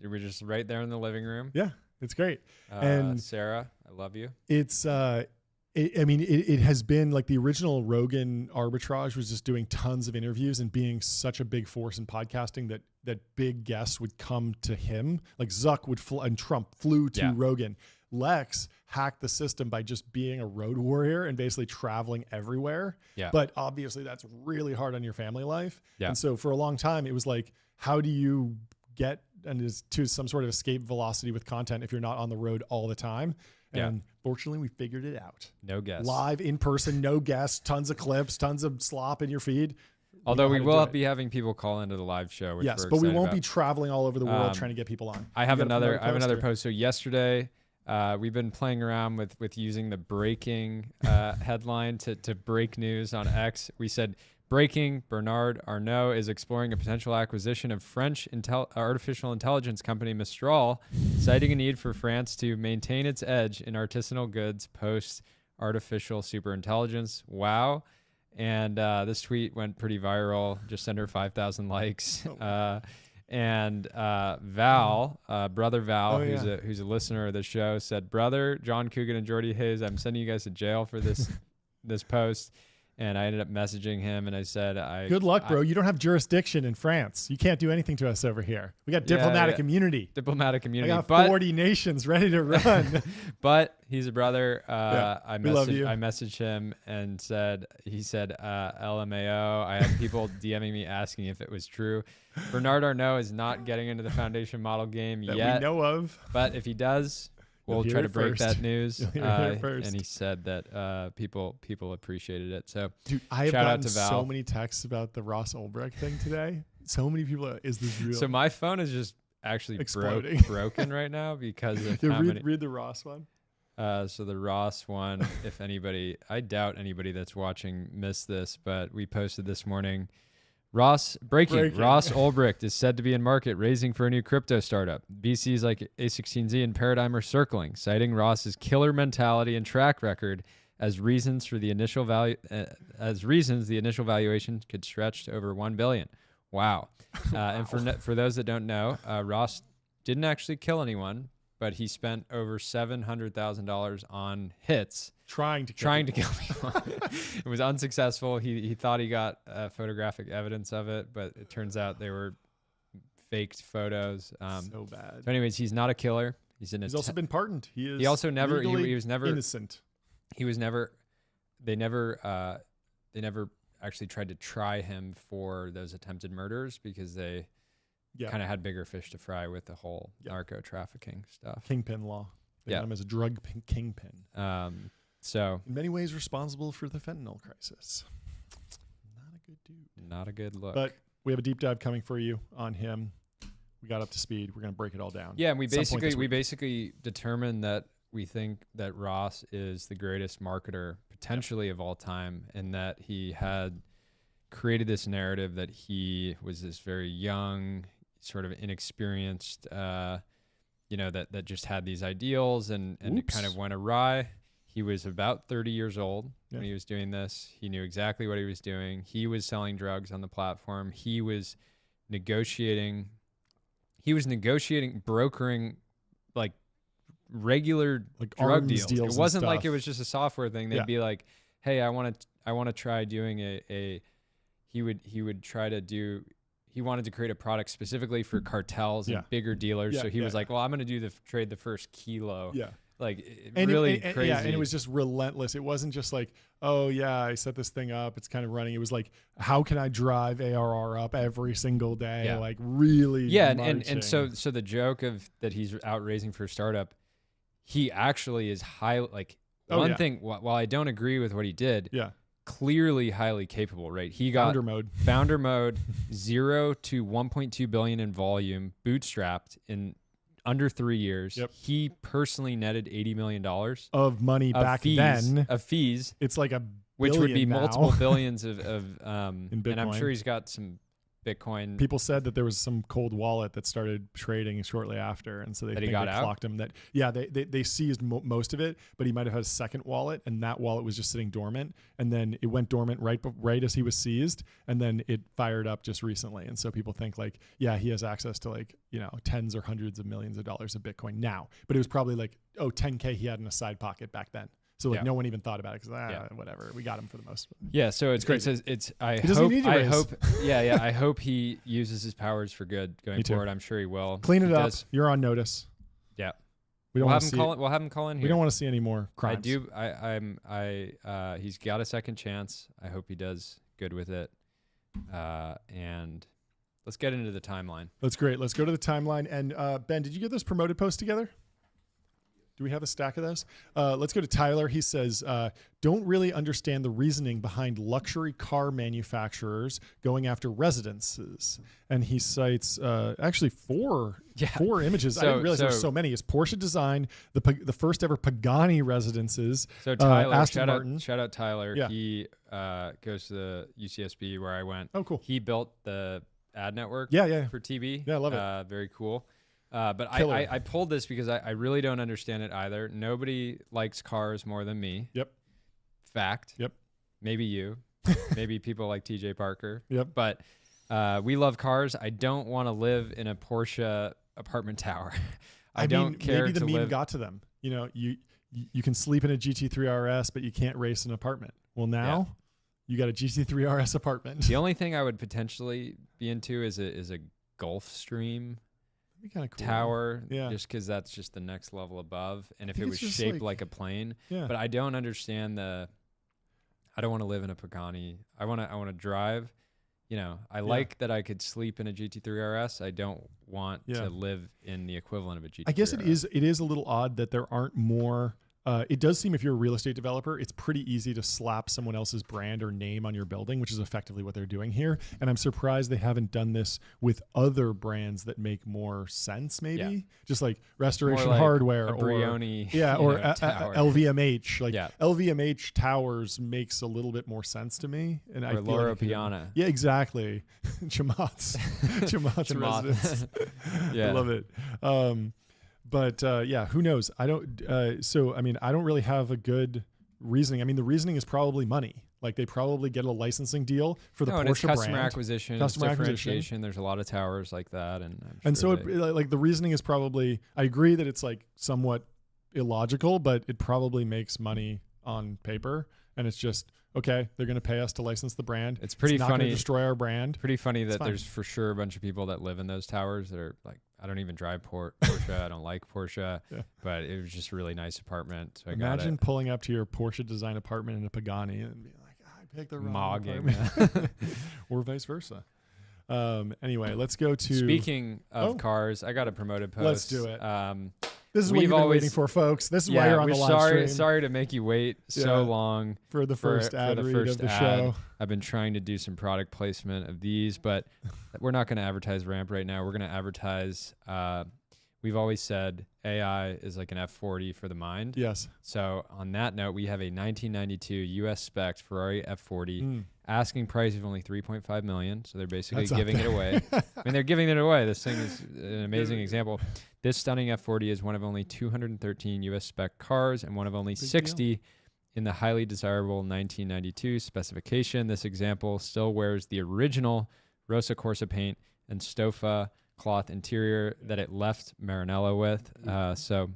We're just right there in the living room. Yeah. It's great. And Sarah, I love you. It's it has been like the original Rogan arbitrage was just doing tons of interviews and being such a big force in podcasting that big guests would come to him. Like Zuck would fly and Trump flew to Rogan. Lex hacked the system by just being a road warrior and basically traveling everywhere. Yeah. But obviously that's really hard on your family life. Yeah. And so for a long time, it was like, how do you get to some sort of escape velocity with content if you're not on the road all the time? And fortunately, we figured it out. No guests. Live, in person, no guests, tons of clips, tons of slop in your feed. Although we will be having people call into the live show. Which yes, but we won't be traveling all over the world trying to get people on. I have another post. So yesterday, we've been playing around with using the breaking headline to break news on X. We said, breaking: Bernard Arnault is exploring a potential acquisition of French artificial intelligence company Mistral, citing a need for France to maintain its edge in artisanal goods post artificial superintelligence. Wow. And this tweet went pretty viral, just under 5,000 likes. And Val, brother Val, who's a listener of the show, said, "Brother John Coogan and Jordy Hayes, I'm sending you guys to jail for this post." And I ended up messaging him, and I said, "Good luck, bro. You don't have jurisdiction in France. You can't do anything to us over here. We got diplomatic immunity. Diplomatic immunity. I got 40 nations ready to run." But he's a brother. I messaged him and he said, "LMAO." I had people DMing me asking if it was true. Bernard Arnault is not getting into the foundation model game yet. That we know of. But if he does, we'll try to break that news. And he said that people appreciated it. So, dude, I have gotten so many texts about the Ross Ulbricht thing today. So many people. Is this real? So my phone is just actually broken right now because of how many. Read the Ross one. So the Ross one, if anybody, I doubt anybody that's watching missed this, but we posted this morning. Ross Ulbricht is said to be in market, raising for a new crypto startup. VCs like A16Z and Paradigm are circling, citing Ross's killer mentality and track record as reasons the initial valuation could stretch to over $1 billion. Wow. And for those that don't know, Ross didn't actually kill anyone, but he spent over $700,000 on hits trying to kill people. It was unsuccessful. He thought he got photographic evidence of it, but it turns out they were faked photos. So bad. So anyways, he's not a killer. He's also been pardoned. He also never. He was never innocent. He was never. They never actually tried to try him for those attempted murders because they kind of had bigger fish to fry with the whole narco trafficking stuff. Kingpin law. They got him as a drug kingpin. So in many ways responsible for the fentanyl crisis. Not a good dude. Not a good look. But we have a deep dive coming for you on him. We got up to speed. We're going to break it all down. Yeah, and we basically determined that we think that Ross is the greatest marketer potentially of all time, and that he had created this narrative that he was this very young, sort of inexperienced, that just had these ideals and it kind of went awry. He was about 30 years old when he was doing this. He knew exactly what he was doing. He was selling drugs on the platform. He was negotiating, brokering like regular drug deals. It wasn't like it was just a software thing. They'd be like, "Hey, I want to try doing he wanted to create a product specifically for cartels and bigger dealers. So he was like, "Well, I'm going to trade the first kilo." Yeah. Like really crazy. Yeah, and it was just relentless. It wasn't just like, oh yeah, I set this thing up, it's kind of running. It was like, how can I drive ARR up every single day? Yeah. Like really. Yeah, and so the joke of that he's out raising for a startup, he actually is one thing. While I don't agree with what he did, clearly highly capable. Right, he got founder mode, 0 to 1.2 billion in volume, bootstrapped in under 3 years. He personally netted $80 million of money back then of fees. It's like which would be now. Multiple billions of in Bitcoin. And I'm sure he's got some Bitcoin. People said that there was some cold wallet that started trading shortly after, and so they clocked him. That they seized most of it, but he might have had a second wallet, and that wallet was just sitting dormant, and then it went dormant right as he was seized, and then it fired up just recently, and so people think like, he has access to tens or hundreds of millions of dollars of Bitcoin now, but it was probably like 10K he had in a side pocket back then. So no one even thought about it because whatever, we got him for the most. Yeah, so it's great. I hope he uses his powers for good going forward. I'm sure he will. Clean it up. You're on notice. Yeah, we'll have him call in here. We don't want to see any more crimes. He's got a second chance. I hope he does good with it. And let's get into the timeline. That's great. Let's go to the timeline. And Ben, did you get those promoted posts together? Do we have a stack of those? Let's go to Tyler. He says, don't really understand the reasoning behind luxury car manufacturers going after residences. And he cites actually four images. I didn't realize there were so many. It's Porsche design, the first ever Pagani residences. So Tyler, Aston shout out Tyler. Yeah. He goes to the UCSB where I went. Oh, cool. He built the ad network for TB. Yeah, I love it. Very cool. But I pulled this because I really don't understand it either. Nobody likes cars more than me. Yep. Fact. Yep. Maybe you. Maybe people like TJ Parker. Yep. But we love cars. I don't want to live in a Porsche apartment tower. I don't care. Maybe the meme got to them. You can sleep in a GT3 RS, but you can't race an apartment. Well, now you got a GT3 RS apartment. The only thing I would potentially be into is a Gulfstream. Kind of cool. Tower, just because that's just the next level above, and if it was shaped like a plane, but I don't understand I don't want to live in a Pagani. I want to drive. I like that I could sleep in a GT3 RS. I don't want to live in the equivalent of a GT3 I guess it RS. is a little odd that there aren't more. It does seem if you're a real estate developer, it's pretty easy to slap someone else's brand or name on your building, which is effectively what they're doing here. And I'm surprised they haven't done this with other brands that make more sense, maybe. Just like Restoration Hardware or Brioni, or LVMH. LVMH Towers makes a little bit more sense to me. And or Loro Piana. Yeah, exactly. Chamath's residence. I love it. But who knows? I don't. I don't really have a good reasoning. I mean, the reasoning is probably money. Like they probably get a licensing deal for the Porsche it's customer brand. Acquisition, differentiation. There's a lot of towers like that, so the reasoning is probably. I agree that it's like somewhat illogical, but it probably makes money on paper, and it's just okay. They're going to pay us to license the brand. It's pretty not funny. Gonna destroy our brand. Pretty funny that there's for sure a bunch of people that live in those towers that are like, I don't even drive Porsche. I don't like Porsche, but it was just a really nice apartment. So Imagine pulling up to your Porsche design apartment in a Pagani and being like, I picked the wrong apartment. Or vice versa. Anyway, let's go to... Speaking of cars, I got a promoted post. Let's do it. This is what you've been waiting for, folks. This is why you're on the live stream. Sorry to make you wait so long for the first ad read of the show. I've been trying to do some product placement of these, but we're not going to advertise Ramp right now. We're going to advertise... we've always said AI is like an F40 for the mind. Yes. So on that note, we have a 1992 US spec Ferrari F40. Asking price of only $3.5 million. So they're basically giving it away. I mean, they're giving it away. This thing is an amazing example. This stunning F40 is one of only 213 US spec cars and one of only 60 in the highly desirable 1992 specification. This example still wears the original Rosa Corsa paint and Stofa cloth interior that it left Maranello with. So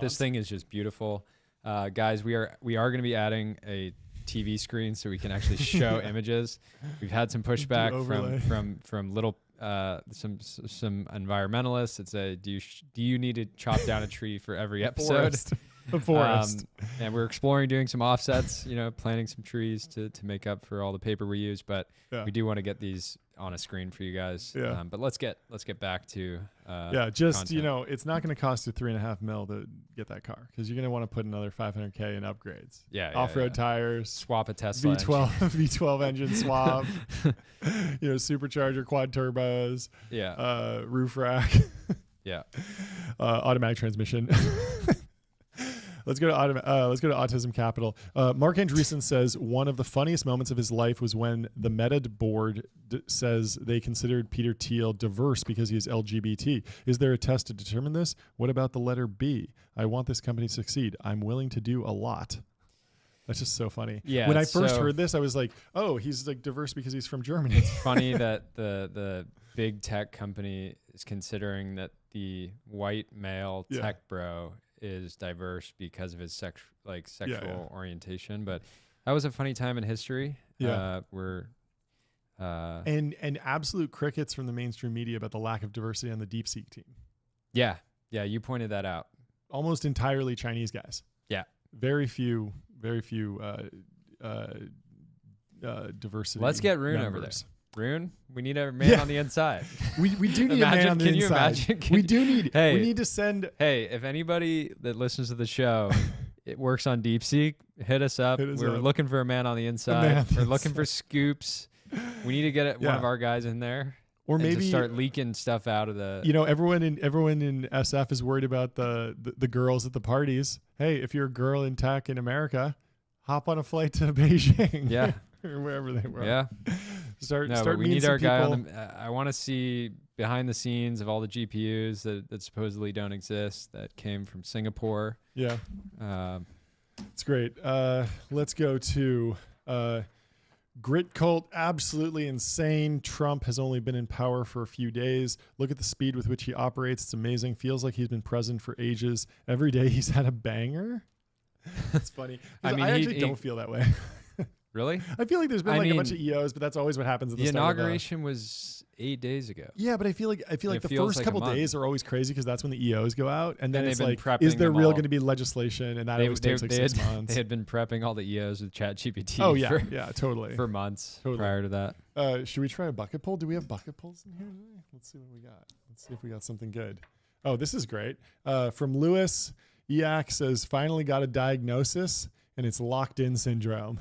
this thing is just beautiful. Guys, we are going to be adding a TV screen so we can actually show images. We've had some pushback from little some environmentalists that say, do you need to chop down a tree for every episode? The forest. And we're exploring doing some offsets, planting some trees to make up for all the paper we use, but we do want to get these on a screen for you guys. But let's get back to content. It's not going to cost you $3.5 million to get that car because you're going to want to put another $500K in upgrades. Off-road tires, swap a Tesla V12 engine swap, supercharger, quad turbos, roof rack, automatic transmission. Let's go to Autism Capital. Mark Andreessen says one of the funniest moments of his life was when the Meta board says they considered Peter Thiel diverse because he is LGBT. Is there a test to determine this? What about the letter B? I want this company to succeed. I'm willing to do a lot. That's just so funny. Yeah. When I first heard this, I was like, oh, he's like diverse because he's from Germany. It's funny that the big tech company is considering that the white male tech bro is diverse because of his sexual orientation, but that was a funny time in history. Where and absolute crickets from the mainstream media about the lack of diversity on the DeepSeek team. Yeah, you pointed that out. Almost entirely Chinese guys. Yeah, very few diversity. Let's get Rune members. Over there. Rune, we need a man on the inside. We do need a man on the inside. We need to send. Hey, if anybody that listens to the show, it works on DeepSeek, hit us up. We're looking for a man on the inside. We're looking for scoops. We need to get one of our guys in there. Or maybe start leaking stuff out of the. Everyone in SF is worried about the girls at the parties. Hey, if you're a girl in tech in America, hop on a flight to Beijing. Yeah. Or wherever they were. Yeah. Start we need our guy on the. I want to see behind the scenes of all the GPUs that supposedly don't exist that came from Singapore. Yeah. It's great. Let's go to Grit Cult. Absolutely insane. Trump has only been in power for a few days. Look at the speed with which he operates. It's amazing. Feels like he's been president for ages. Every day he's had a banger. That's funny. I actually don't feel that way. Really? I feel like there's been a bunch of EOs, but that's always what happens at the start. The inauguration was 8 days ago. Yeah, but I feel like the first couple days are always crazy because that's when the EOs go out, and then it's like, is there going to be legislation? And that always takes 6 months. They had been prepping all the EOs with ChatGPT. Oh yeah, totally. For months prior to that. Should we try a bucket poll? Do we have bucket polls in here today? Let's see what we got. Let's see if we got something good. Oh, this is great. From Lewis, EAC says finally got a diagnosis, and it's locked-in syndrome.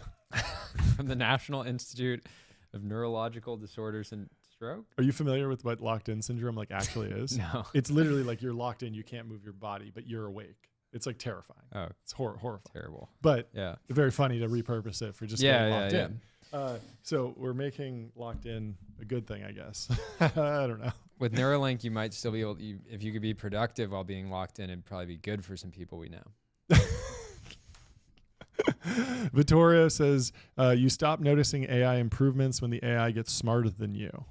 From the National Institute of Neurological Disorders and Stroke. Are you familiar with what locked-in syndrome actually is? No. It's literally like you're locked in, you can't move your body, but you're awake. It's like terrifying. Oh, it's horrifying. Terrible. But very funny to repurpose it for just getting locked in. So we're making locked in a good thing, I guess. I don't know. With Neuralink, you might still be able to, if you could be productive while being locked in, it'd probably be good for some people we know. Vittorio says, you stop noticing AI improvements when the AI gets smarter than you.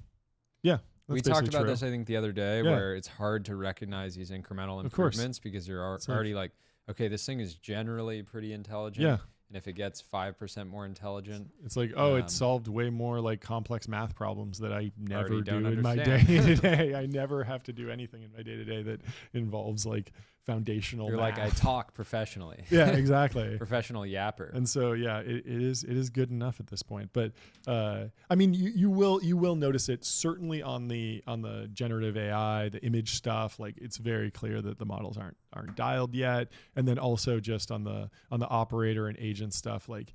Yeah. We talked about this, I think, the other day, where it's hard to recognize these incremental improvements because there are already like okay, this thing is generally pretty intelligent. Yeah. And if it gets 5% more intelligent, it's like, oh, it solved way more like complex math problems that I never do in my understand. day-to-day. I never have to do anything in my day-to-day that involves like foundational you're math. like, I talk professionally. Yeah, exactly. Professional yapper. And so, yeah, it is good enough at this point. But I mean, you will notice it certainly on the generative AI, the image stuff. Like it's very clear that the models aren't dialed yet. And then also just on the operator and agent stuff, like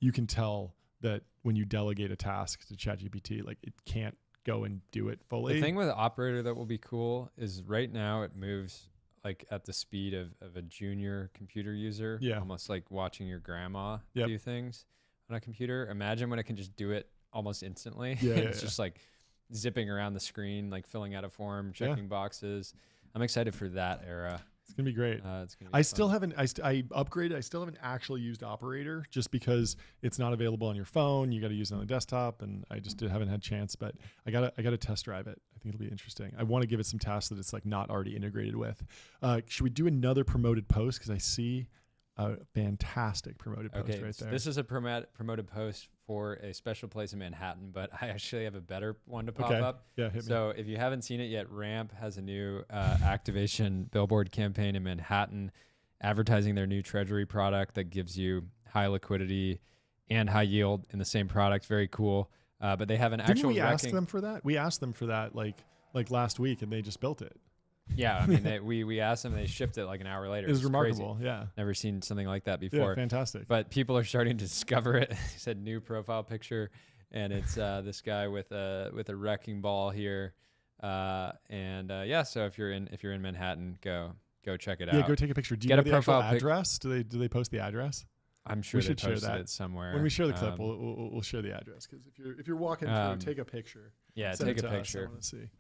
you can tell that when you delegate a task to ChatGPT, like it can't go and do it fully. The thing with the operator that will be cool is right now it moves like at the speed of a junior computer user, almost like watching your grandma do things on a computer. Imagine when it can just do it almost instantly. It's just like zipping around the screen, like filling out a form, checking boxes. I'm excited for that era. It's gonna be great. It's gonna be I fun. still haven't. I upgraded. I still haven't actually used Operator just because it's not available on your phone. You got to use it on the desktop, and I just haven't had a chance. But I gotta test drive it. I think it'll be interesting. I want to give it some tasks that it's like not already integrated with. Should we do another promoted post? Because I see a fantastic promoted post right there. This is a promoted post for a special place in Manhattan, but I actually have a better one to pop up. Yeah, hit me. So if you haven't seen it yet, Ramp has a new activation billboard campaign in Manhattan advertising their new treasury product that gives you high liquidity and high yield in the same product. Very cool. But they have an actual. Didn't we ask them for that? We asked them for that like last week, and they just built it. Yeah, I mean, we asked them, they shipped it like an hour later. It was remarkable. Crazy. Yeah, never seen something like that before. Yeah, fantastic. But people are starting to discover it. It said new profile picture, and it's this guy with a wrecking ball here, So if you're in Manhattan, go check it out. Yeah, go take a picture. Do you Get know a the profile actual address? Do they post the address? I'm sure we they should share posted that it somewhere. When we share the clip, we'll share the address, because if you're walking through, take a picture. Yeah, Send take it a to picture. Us. I want to see.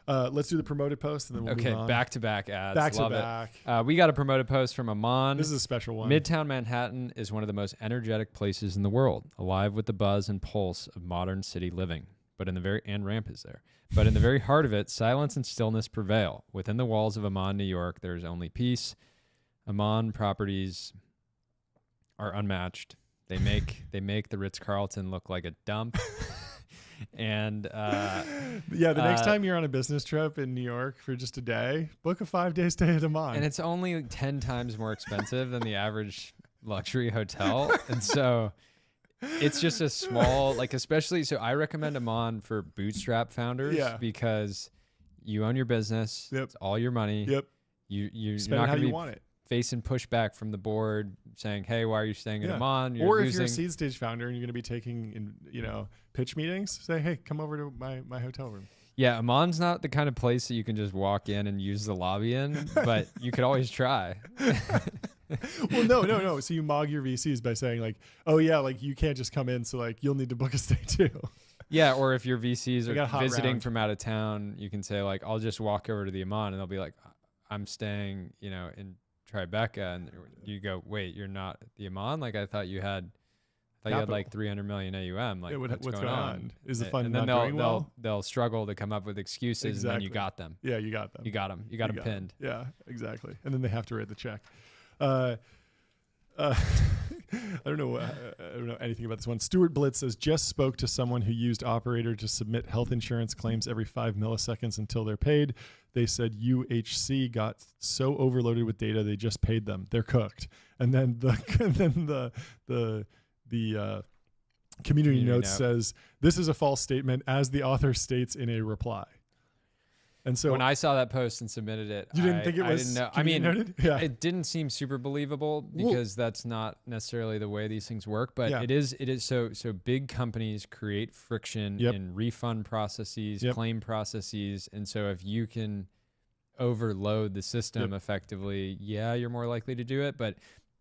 Let's do the promoted post, and then we'll move on. Back-to-back ads. Back to Love back. it. We got a promoted post from Amon. This is a special one. Midtown Manhattan is one of the most energetic places in the world, alive with the buzz and pulse of modern city living. And Ramp is there. But in the very heart of it, silence and stillness prevail. Within the walls of Amon, New York, there is only peace. Amon properties are unmatched. They make the Ritz-Carlton look like a dump. And the next time you're on a business trip in New York for just a day, book a 5-day stay at Amon. And it's only 10 times more expensive than the average luxury hotel. And so it's just a small, like, especially, so I recommend Amon for bootstrap founders because you own your business. Yep. It's all your money. Yep. You're spend not it how going to you be want it. facing pushback from the board saying, hey, why are you staying at Amon? Or if you're a seed stage founder and you're going to be taking pitch meetings, say, hey, come over to my hotel room. Yeah, Amon's not the kind of place that you can just walk in and use the lobby in, but you could always try. Well, no. So you mog your VCs by saying like, oh yeah, like you can't just come in, so like you'll need to book a stay too. Yeah, or if your VCs are visiting round. from out of town, you can say like, I'll just walk over to the Amon, and they'll be like, I'm staying, in Tribeca, and you go, wait, you're not at the Amon? Like I thought you had like 300 million AUM. Like what's going on? Is the fund and then not doing well? They'll struggle to come up with excuses, and then you got them. Yeah, you got them. You got them. You got them pinned. Yeah, exactly. And then they have to write the check. I don't know anything about this one. Stuart Blitz says, just spoke to someone who used Operator to submit health insurance claims every 5 milliseconds until they're paid. They said UHC got so overloaded with data they just paid them. They're cooked. And then the community note says, this is a false statement, as the author states in a reply. And so when I saw that post and submitted it, you didn't think it was? I didn't know. I mean, it didn't seem super believable because that's not necessarily the way these things work. But it is. So big companies create friction in refund processes, claim processes, and so if you can overload the system effectively, you're more likely to do it. But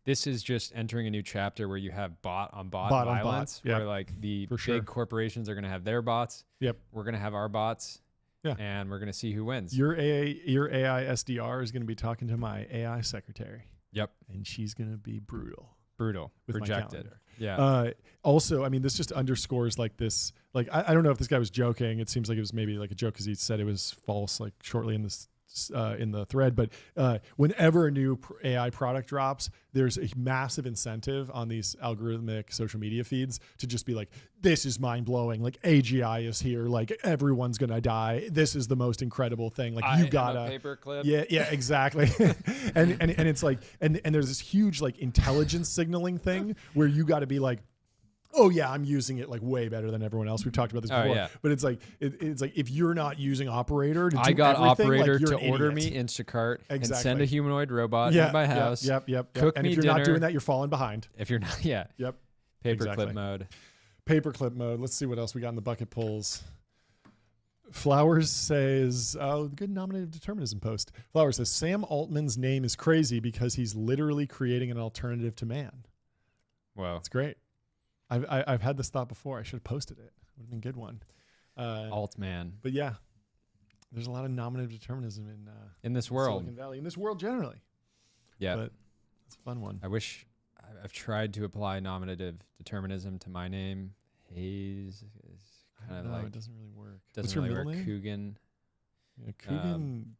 this is just entering a new chapter where you have bot on bot violence, where like the big corporations are going to have their bots. Yep, we're going to have our bots. Yeah. And we're going to see who wins. Your AI SDR is going to be talking to my AI secretary. Yep. And she's going to be brutal. With projected. Yeah. Also, I mean, this just underscores like this, like, I don't know if this guy was joking. It seems like it was maybe like a joke because he said it was false, like shortly in this in the thread, but whenever a new AI product drops, there's a massive incentive on these algorithmic social media feeds to just be like, this is mind blowing. Like AGI is here. Like everyone's going to die. This is the most incredible thing. Like you gotta paperclip. Yeah, exactly. and it's like, and there's this huge like intelligence signaling thing where you got to be like, oh yeah, I'm using it like way better than everyone else. We've talked about this before. Yeah. But it's like if you're not using Operator to do I got Operator like, to order me Instacart and send a humanoid robot to my house. Yep. Cook and me if you're dinner. not doing that, you're falling behind. If you're not, yeah. Yep. Paperclip mode. Paperclip mode. Let's see what else we got in the bucket pulls. Flowers says, good nominative determinism post. Flowers says, Sam Altman's name is crazy because he's literally creating an alternative to man. Wow. It's great. I've had this thought before. I should have posted it. Would have been a good one. Altman. But yeah, there's a lot of nominative determinism in this world. Silicon Valley, in this world generally. Yeah. But it's a fun one. I wish I've tried to apply nominative determinism to my name. Hayes is kind of like it doesn't really work. Doesn't What's your really middle work. name? Coogan. Yeah,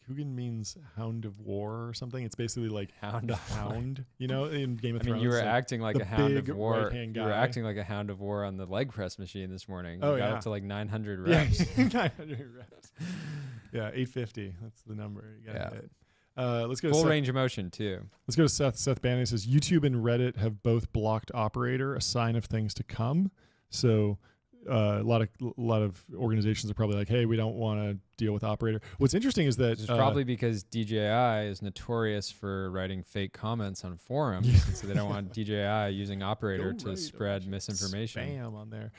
Coogan means hound of war or something. It's basically like hound, you know, in Game of Thrones. I mean, you were acting like a hound of war. Right-hand guy. You were acting like a hound of war on the leg press machine this morning. Oh, you got yeah. up to like 900 reps. Yeah, 900 reps. Yeah, 850. That's the number you got to hit. Let's go to full Seth, range of motion too. Let's go to Seth. Seth Bannon says YouTube and Reddit have both blocked Operator, a sign of things to come. So a lot of organizations are probably like, hey, we don't want to deal with Operator. What's interesting is that it's probably because DJI is notorious for writing fake comments on forums, so they don't want DJI using Operator to spread misinformation. Spam on there.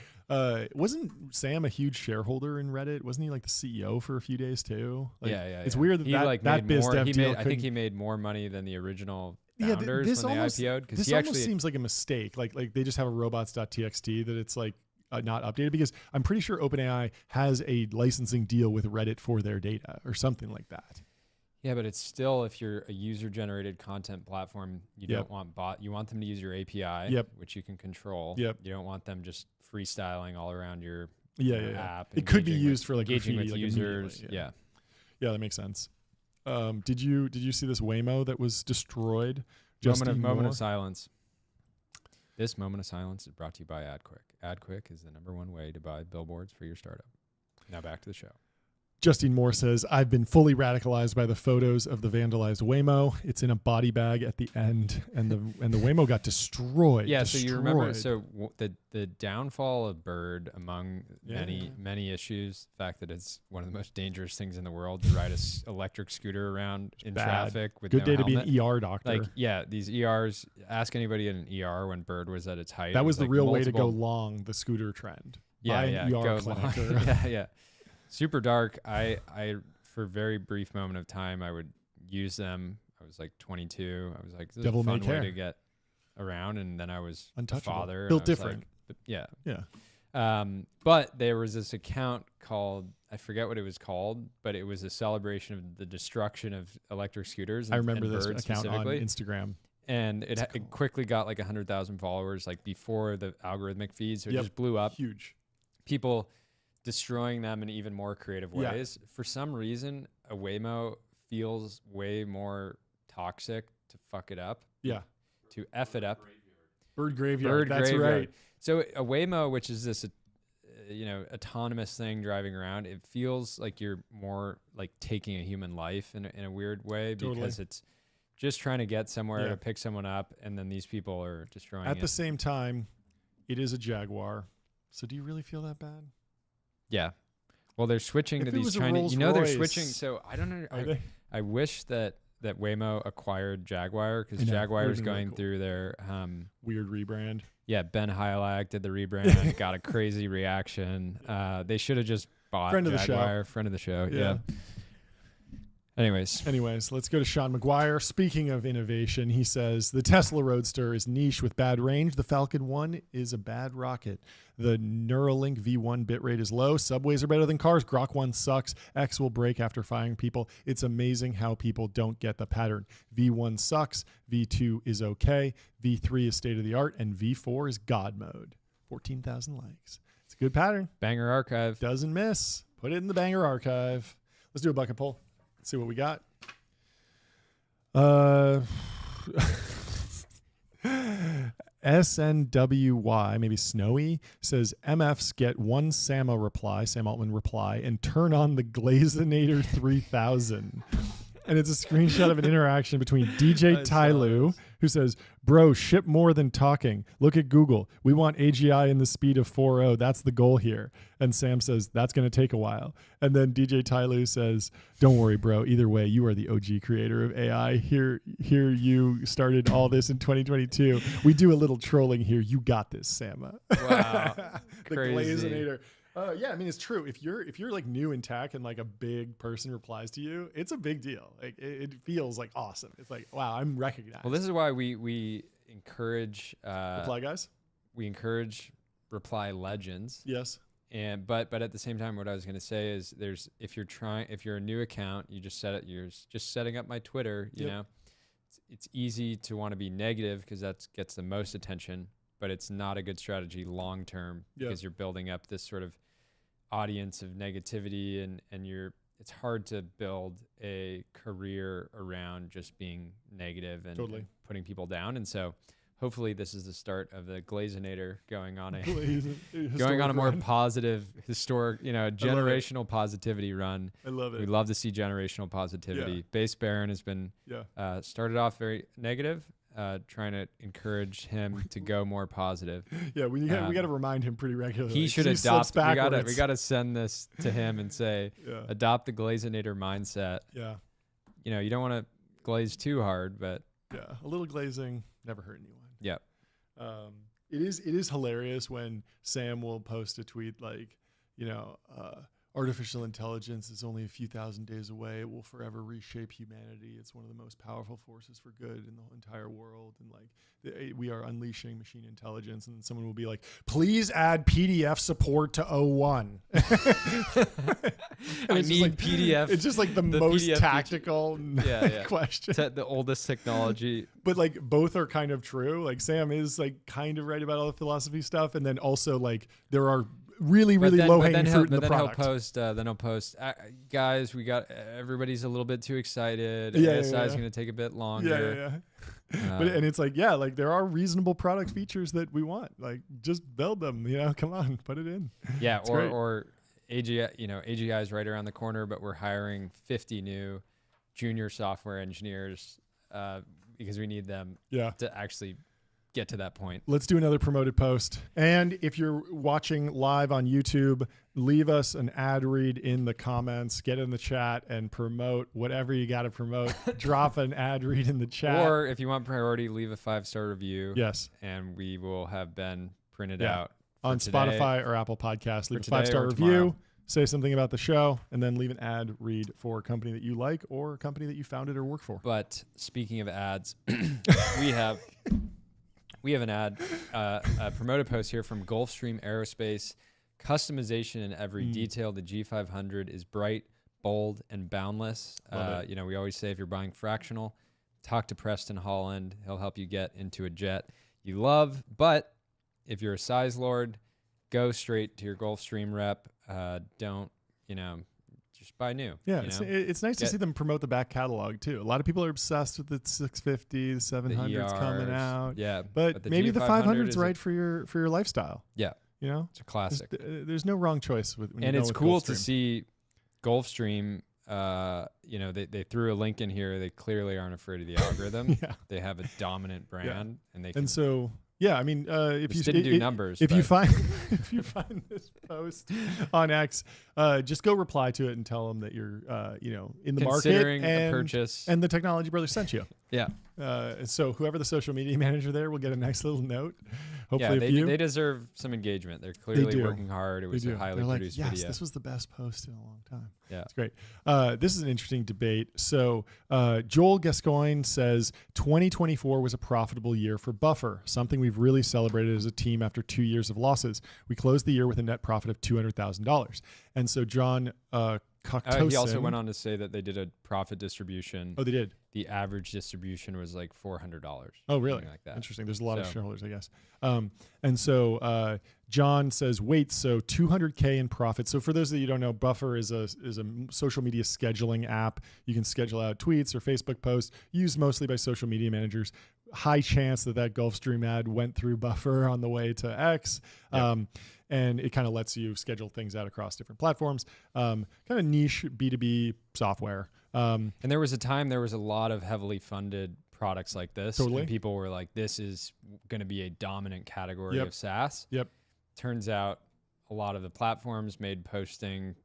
Wasn't Sam a huge shareholder in Reddit? Wasn't he like the CEO for a few days too? Like, yeah. It's weird that he that biz dev deal. I think he made more money than the original founders this when almost, they IPO'd. This almost seems like a mistake. Like they just have a robots.txt that it's like not updated, because I'm pretty sure OpenAI has a licensing deal with Reddit for their data or something like that. Yeah, but it's still, if you're a user-generated content platform, you don't want you want them to use your API, which you can control. You don't want them just freestyling all around your app. It could be used for like engaging graffiti, with users. Yeah, that makes sense. Did you see this Waymo that was destroyed? Moment of silence. This moment of silence is brought to you by AdQuick. AdQuick is the #1 way to buy billboards for your startup. Now back to the show. Justine Moore says, I've been fully radicalized by the photos of the vandalized Waymo. It's in a body bag at the end, and the Waymo got destroyed. Yeah, so you remember, the downfall of Bird, among many issues, the fact that it's one of the most dangerous things in the world to ride an electric scooter around in traffic with good no day helmet. to be an ER doctor. Like, these ERs, ask anybody in an ER when Bird was at its height. That was the real way to go long, the scooter trend. Yeah, ER go clinic long. Yeah. Super dark. I for a very brief moment of time, I would use them. I was like 22. I was like, this is a fun way to get around. And then I was untouchable. Father. Built different. Like, yeah. But there was this account called, I forget what it was called, but it was a celebration of the destruction of electric scooters. I remember this account on Instagram. And it quickly got like 100,000 followers, like before the algorithmic feeds. So it just blew up. Huge. People destroying them in even more creative ways. For some reason, a Waymo feels way more toxic to fuck it up. Yeah. To F it up. Bird graveyard. That's right. So a Waymo, which is this, autonomous thing driving around, it feels like you're more like taking a human life in a weird way, because it's just trying to get somewhere to pick someone up, and then these people are destroying it. At the same time, it is a Jaguar. So do you really feel that bad? Yeah. Well, they're switching to these Chinese. They're switching. So I don't know. I wish that Waymo acquired Jaguar, because Jaguar is going through their weird rebrand. Yeah, Ben Heilag did the rebrand. Got a crazy reaction. They should have just bought Jaguar. Friend of the show. Yeah. Anyways, let's go to Sean McGuire. Speaking of innovation, he says, the Tesla Roadster is niche with bad range. The Falcon 1 is a bad rocket. The Neuralink V1 bitrate is low. Subways are better than cars. Grok 1 sucks. X will break after firing people. It's amazing how people don't get the pattern. V1 sucks. V2 is okay. V3 is state of the art. And V4 is God mode. 14,000 likes. It's a good pattern. Banger archive. Doesn't miss. Put it in the banger archive. Let's do a bucket poll. Let's see what we got. SNWY, maybe Snowy, says MFs get one Sam Altman reply, and turn on the Glazinator 3000. And it's a screenshot of an interaction between DJ Tyloo, who says, bro, ship more than talking. Look at Google. We want AGI in the speed of 4.0. That's the goal here. And Sam says, that's going to take a while. And then DJ Tyloo says, don't worry, bro. Either way, you are the OG creator of AI. Here you started all this in 2022. We do a little trolling here. You got this, Sama. Wow. The Crazy. Glazinator. Yeah, I mean, it's true. If you're like new in tech and like a big person replies to you, it's a big deal. Like it feels like awesome. It's like, wow, I'm recognized. Well, this is why we encourage reply guys. We encourage reply legends. Yes. But at the same time, what I was going to say is if you're a new account, you just you're just setting up my Twitter, you know, it's easy to want to be negative because that gets the most attention, but it's not a good strategy long term because you're building up this sort of audience of negativity and it's hard to build a career around just being negative and putting people down. And so hopefully this is the start of the Glazinator going on a more positive historic, generational positivity run. I love it. We love to see generational positivity. Yeah. Base Baron has been started off very negative. Trying to encourage him to go more positive. Yeah, we got to remind him pretty regularly. He should adopt. We got to send this to him and say, adopt the Glazinator mindset. Yeah, you don't want to glaze too hard, but a little glazing never hurt anyone. Yep. It is hilarious when Sam will post a tweet like, artificial intelligence is only a few thousand days away. It will forever reshape humanity. It's one of the most powerful forces for good in the entire world. And we are unleashing machine intelligence. And someone will be like, please add PDF support to 01. I need PDF. It's just like the most PDF tactical question. The oldest technology. But like both are kind of true. Like Sam is like kind of right about all the philosophy stuff. And then also like there are really low hanging fruit in the product. Then he'll post, guys, everybody's a little bit too excited. ASI is going to take a bit longer. But it's like, there are reasonable product features that we want. Like just build them, come on, put it in. Yeah. Or AGI, AGI is right around the corner, but we're hiring 50 new junior software engineers because we need them to actually get to that point. Let's do another promoted post. And if you're watching live on YouTube, leave us an ad read in the comments, get in the chat and promote whatever you got to promote. Drop an ad read in the chat. Or if you want priority, leave a 5-star review. Yes. And we will have Ben printed out on Spotify or Apple Podcasts. Leave a 5-star review. Tomorrow. Say something about the show, and then leave an ad read for a company that you like or a company that you founded or work for. But speaking of ads, we have an ad, a promoted post here from Gulfstream Aerospace. Customization in every detail. The G500 is bright, bold, and boundless. We always say if you're buying fractional, talk to Preston Holland. He'll help you get into a jet you love. But if you're a size lord, go straight to your Gulfstream rep. Don't, just buy new. Yeah, it's nice to see them promote the back catalog too. A lot of people are obsessed with the 650, the 700's coming out. Yeah, but maybe the 500's right for your lifestyle. Yeah, it's a classic. There's no wrong choice with. And it's cool to see Gulfstream. They threw a link in here. They clearly aren't afraid of the algorithm. They have a dominant brand, and they can. And so. Yeah, I mean, if you didn't do numbers, if you find this post on X, just go reply to it and tell them that you're, in the considering market a purchase, and the Technology Brothers sent you. Yeah. So whoever the social media manager there will get a nice little note. Hopefully, they deserve some engagement. They're clearly working hard. It was a highly produced video. Yes, this was the best post in a long time. Yeah, it's great. This is an interesting debate. So Joel Gascoigne says 2024 was a profitable year for Buffer, something we've really celebrated as a team after 2 years of losses. We closed the year with a net profit of $200,000. And so John Cocktosin. He also went on to say that they did a profit distribution. Oh, they did. The average distribution was like $400. Oh, really? Like that. Interesting. There's a lot of shareholders, I guess. And so John says, wait, so 200K in profit. So for those that you don't know, Buffer is a social media scheduling app. You can schedule out tweets or Facebook posts used mostly by social media managers. High chance that Gulfstream ad went through Buffer on the way to X. Yep. And it kind of lets you schedule things out across different platforms. Kind of niche B2B software. And there was a lot of heavily funded products like this. Totally. And people were like, this is going to be a dominant category of SaaS. Yep. Turns out a lot of the platforms made posting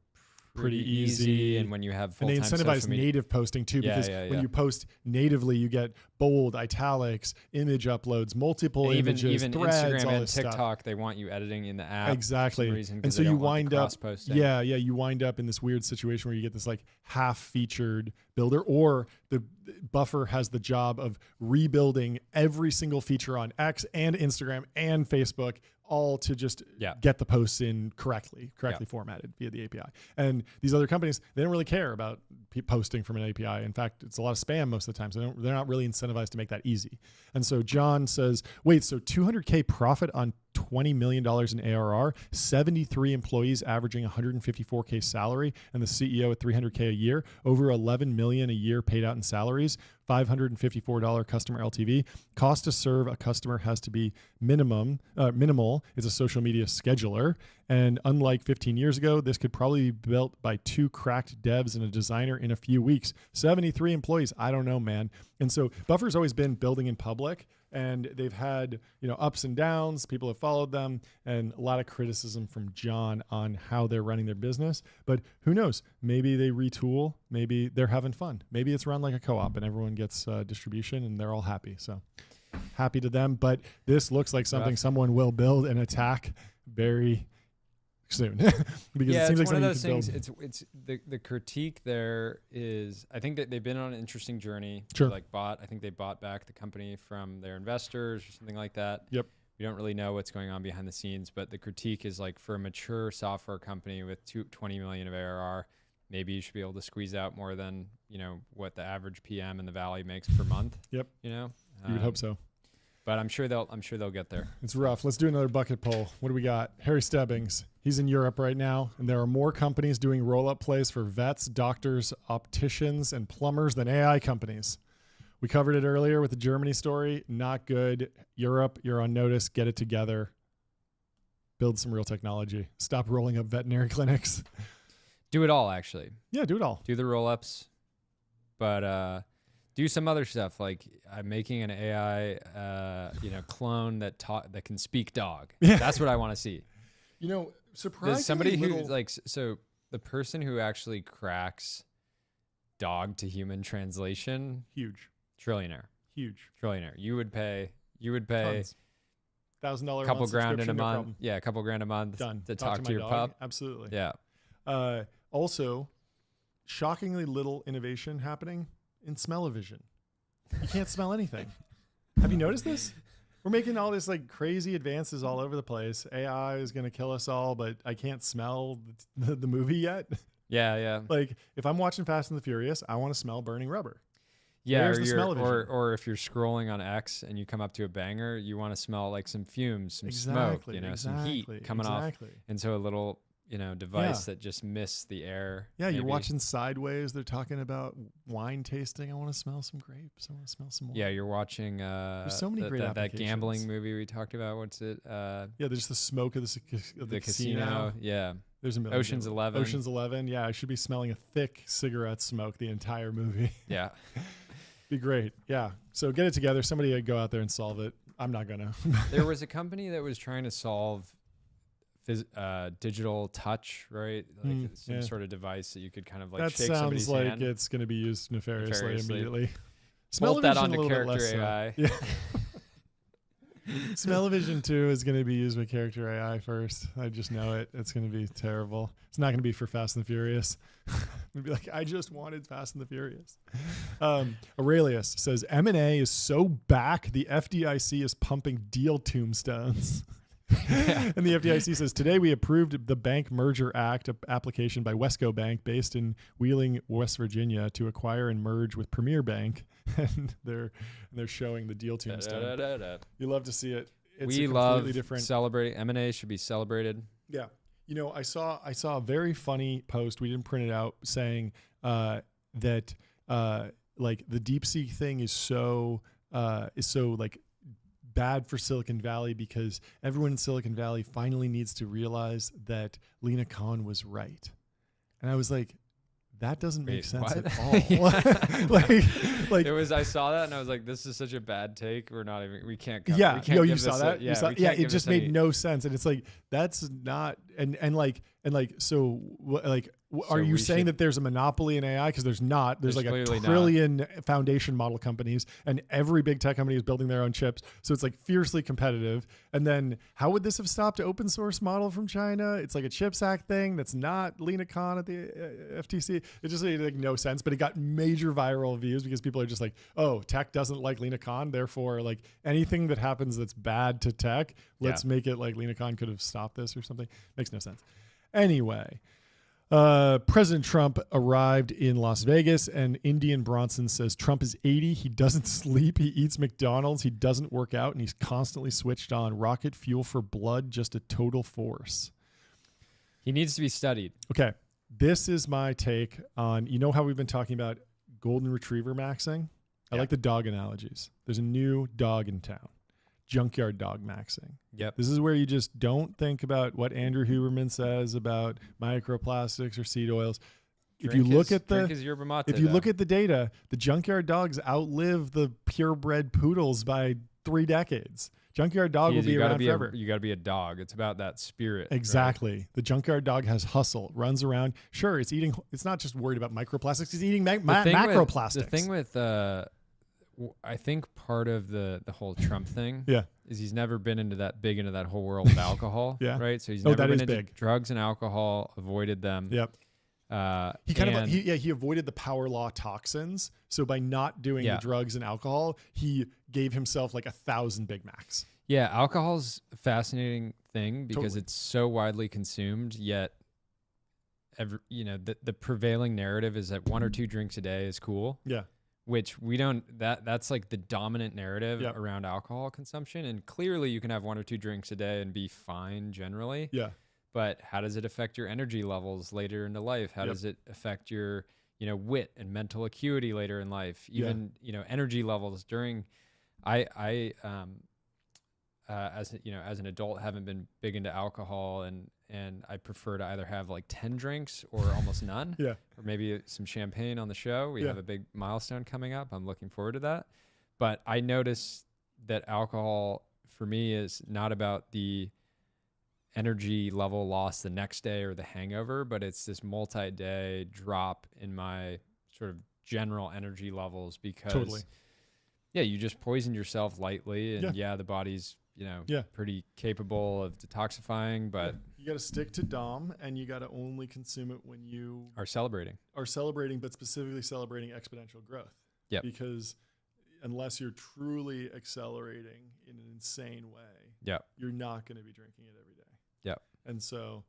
pretty easy. And when you have full-time and they incentivize native posting too, because when you post natively, you get bold, italics, image uploads, multiple images, even threads, Instagram all and this TikTok, stuff. They want you editing in the app. Exactly. For some reason, and so you wind up, you wind up in this weird situation where you get this like half-featured builder, or the Buffer has the job of rebuilding every single feature on X and Instagram and Facebook, all to just get the posts in correctly formatted via the API. And these other companies, they don't really care about posting from an API. In fact, it's a lot of spam most of the time. So they're not really incentivized to make that easy. And so John says, wait, so 200K profit on $20 million in ARR, 73 employees averaging 154K salary, and the CEO at 300K a year, over 11 million a year paid out in salaries, $554 customer LTV. Cost to serve a customer has to be minimal. It's a social media scheduler. And unlike 15 years ago, this could probably be built by 2 cracked devs and a designer in a few weeks. 73 employees. I don't know, man. And so Buffer's always been building in public, and they've had, ups and downs. People have followed them, and a lot of criticism from John on how they're running their business. But who knows? Maybe they retool. Maybe they're having fun. Maybe it's run like a co-op and everyone gets distribution and they're all happy. So happy to them. But this looks like something someone will build and attack very soon. Because it seems like one of those things. It's the critique there is, I think that they've been on an interesting journey. Sure. I think they bought back the company from their investors or something like that. Yep. We don't really know what's going on behind the scenes, but the critique is like, for a mature software company with 20 million of ARR, maybe you should be able to squeeze out more than, what the average PM in the Valley makes per month. Yep. You would hope so. But I'm sure they'll get there. It's rough. Let's do another bucket poll. What do we got? Harry Stebbings. He's in Europe right now, and there are more companies doing roll-up plays for vets, doctors, opticians, and plumbers than AI companies. We covered it earlier with the Germany story. Not good. Europe, you're on notice. Get it together. Build some real technology. Stop rolling up veterinary clinics. Do it all, actually. Yeah, do it all. Do the roll-ups, but do some other stuff, like I'm making an AI, clone that can speak dog. Yeah. That's what I want to see. Surprisingly somebody who the person who actually cracks dog to human translation, huge trillionaire. You would pay $1,000 a couple grand in a month. No, yeah, a couple grand a month done. to talk to your dog. pup. Absolutely. Yeah. Also, shockingly little innovation happening in smell-o-vision. You can't smell anything. Have you noticed this? We're making all this like crazy advances all over the place. AI is going to kill us all, but I can't smell the movie yet. Yeah. Like if I'm watching Fast and the Furious, I want to smell burning rubber. Yeah, or if you're scrolling on X and you come up to a banger, you want to smell like some fumes, some smoke, some heat coming off. And so a little device that just mists the air. Yeah, maybe. You're watching Sideways. They're talking about wine tasting. I want to smell some grapes. I want to smell some more. Yeah, you're watching there's so many great that gambling movie we talked about. What's it? There's the smoke of the casino. Yeah. There's a million. Ocean's 11. Ocean's 11. Yeah, I should be smelling a thick cigarette smoke the entire movie. Yeah. Be great. Yeah. So get it together. Somebody go out there and solve it. I'm not going to. There was a company that was trying to solve digital touch, right? Like some sort of device that you could kind of like shake somebody's hand. That sounds like it's going to be used nefariously immediately. Bolt that onto character AI. Yeah. Smell-o-vision 2 is going to be used with character AI first. I just know it. It's going to be terrible. It's not going to be for Fast and the Furious. It'd be like, I just wanted Fast and the Furious. Aurelius says, M&A is so back, the FDIC is pumping deal tombstones. And the FDIC says, today we approved the Bank Merger Act application by Wesco Bank based in Wheeling, West Virginia to acquire and merge with Premier Bank. And they're showing the deal tombstone. You love to see it. We love celebrating. M&A should be celebrated. Yeah. You know, I saw a very funny post. We didn't print it out, saying that like the DeepSeek thing is so like bad for Silicon Valley because everyone in Silicon Valley finally needs to realize that Lena Khan was right. And I was like, that doesn't make sense at all. like it was. I saw that and I was like, "This is such a bad take. We can't." Yeah, we can't you saw that. It just made no sense, and it's like that's not. Are you saying that there's a monopoly in AI? Because there's not. There's like a trillion foundation model companies, and every big tech company is building their own chips. So it's like fiercely competitive. And then how would this have stopped an open source model from China? It's like a CHIPS Act thing that's not Lena Khan at the FTC. It just made like no sense, but it got major viral views because people are just like, oh, tech doesn't like Lena Khan. Therefore, like anything that happens that's bad to tech, let's make it like Lena Khan could have stopped this or something. Makes no sense. Anyway. President Trump arrived in Las Vegas, and Indian Bronson says Trump is 80. He doesn't sleep. He eats McDonald's. He doesn't work out, and he's constantly switched on. Rocket fuel for blood, just a total force. He needs to be studied. Okay. This is my take on, you know how we've been talking about golden retriever maxing? I like the dog analogies. There's a new dog in town. Junkyard dog maxing. Yep. This is where you just don't think about what Andrew Huberman says about microplastics or seed oils. If you look at the data, the junkyard dogs outlive the purebred poodles by 3 decades. Junkyard dog will be around forever. You got to be a dog. It's about that spirit. Exactly. Right? The junkyard dog has hustle, runs around. Sure, it's eating. It's not just worried about microplastics. It's eating macroplastics. The thing with I think part of the whole Trump thing is he's never been into that whole world of alcohol. Right. So he's never been into drugs and alcohol, avoided them. Yep. He avoided the power law toxins. So by not doing the drugs and alcohol, he gave himself like 1,000 Big Macs. Yeah. Alcohol's a fascinating thing because it's so widely consumed, yet the prevailing narrative is that 1 or 2 drinks a day is cool. Yeah. Which we don't, that's like the dominant narrative around alcohol consumption. And clearly you can have 1 or 2 drinks a day and be fine generally. Yeah. But how does it affect your energy levels later into life? How does it affect your, wit and mental acuity later in life? Even, energy levels during, as an adult, haven't been big into alcohol and I prefer to either have like 10 drinks or almost none. Or maybe some champagne on the show. We have a big milestone coming up. I'm looking forward to that. But I notice that alcohol for me is not about the energy level loss the next day or the hangover, but it's this multi-day drop in my sort of general energy levels because you just poisoned yourself lightly and the body's pretty capable of detoxifying, but you got to stick to Dom and you got to only consume it when you are celebrating, but specifically celebrating exponential growth. Yeah. Because unless you're truly accelerating in an insane way, you're not going to be drinking it every day. Yeah. And so,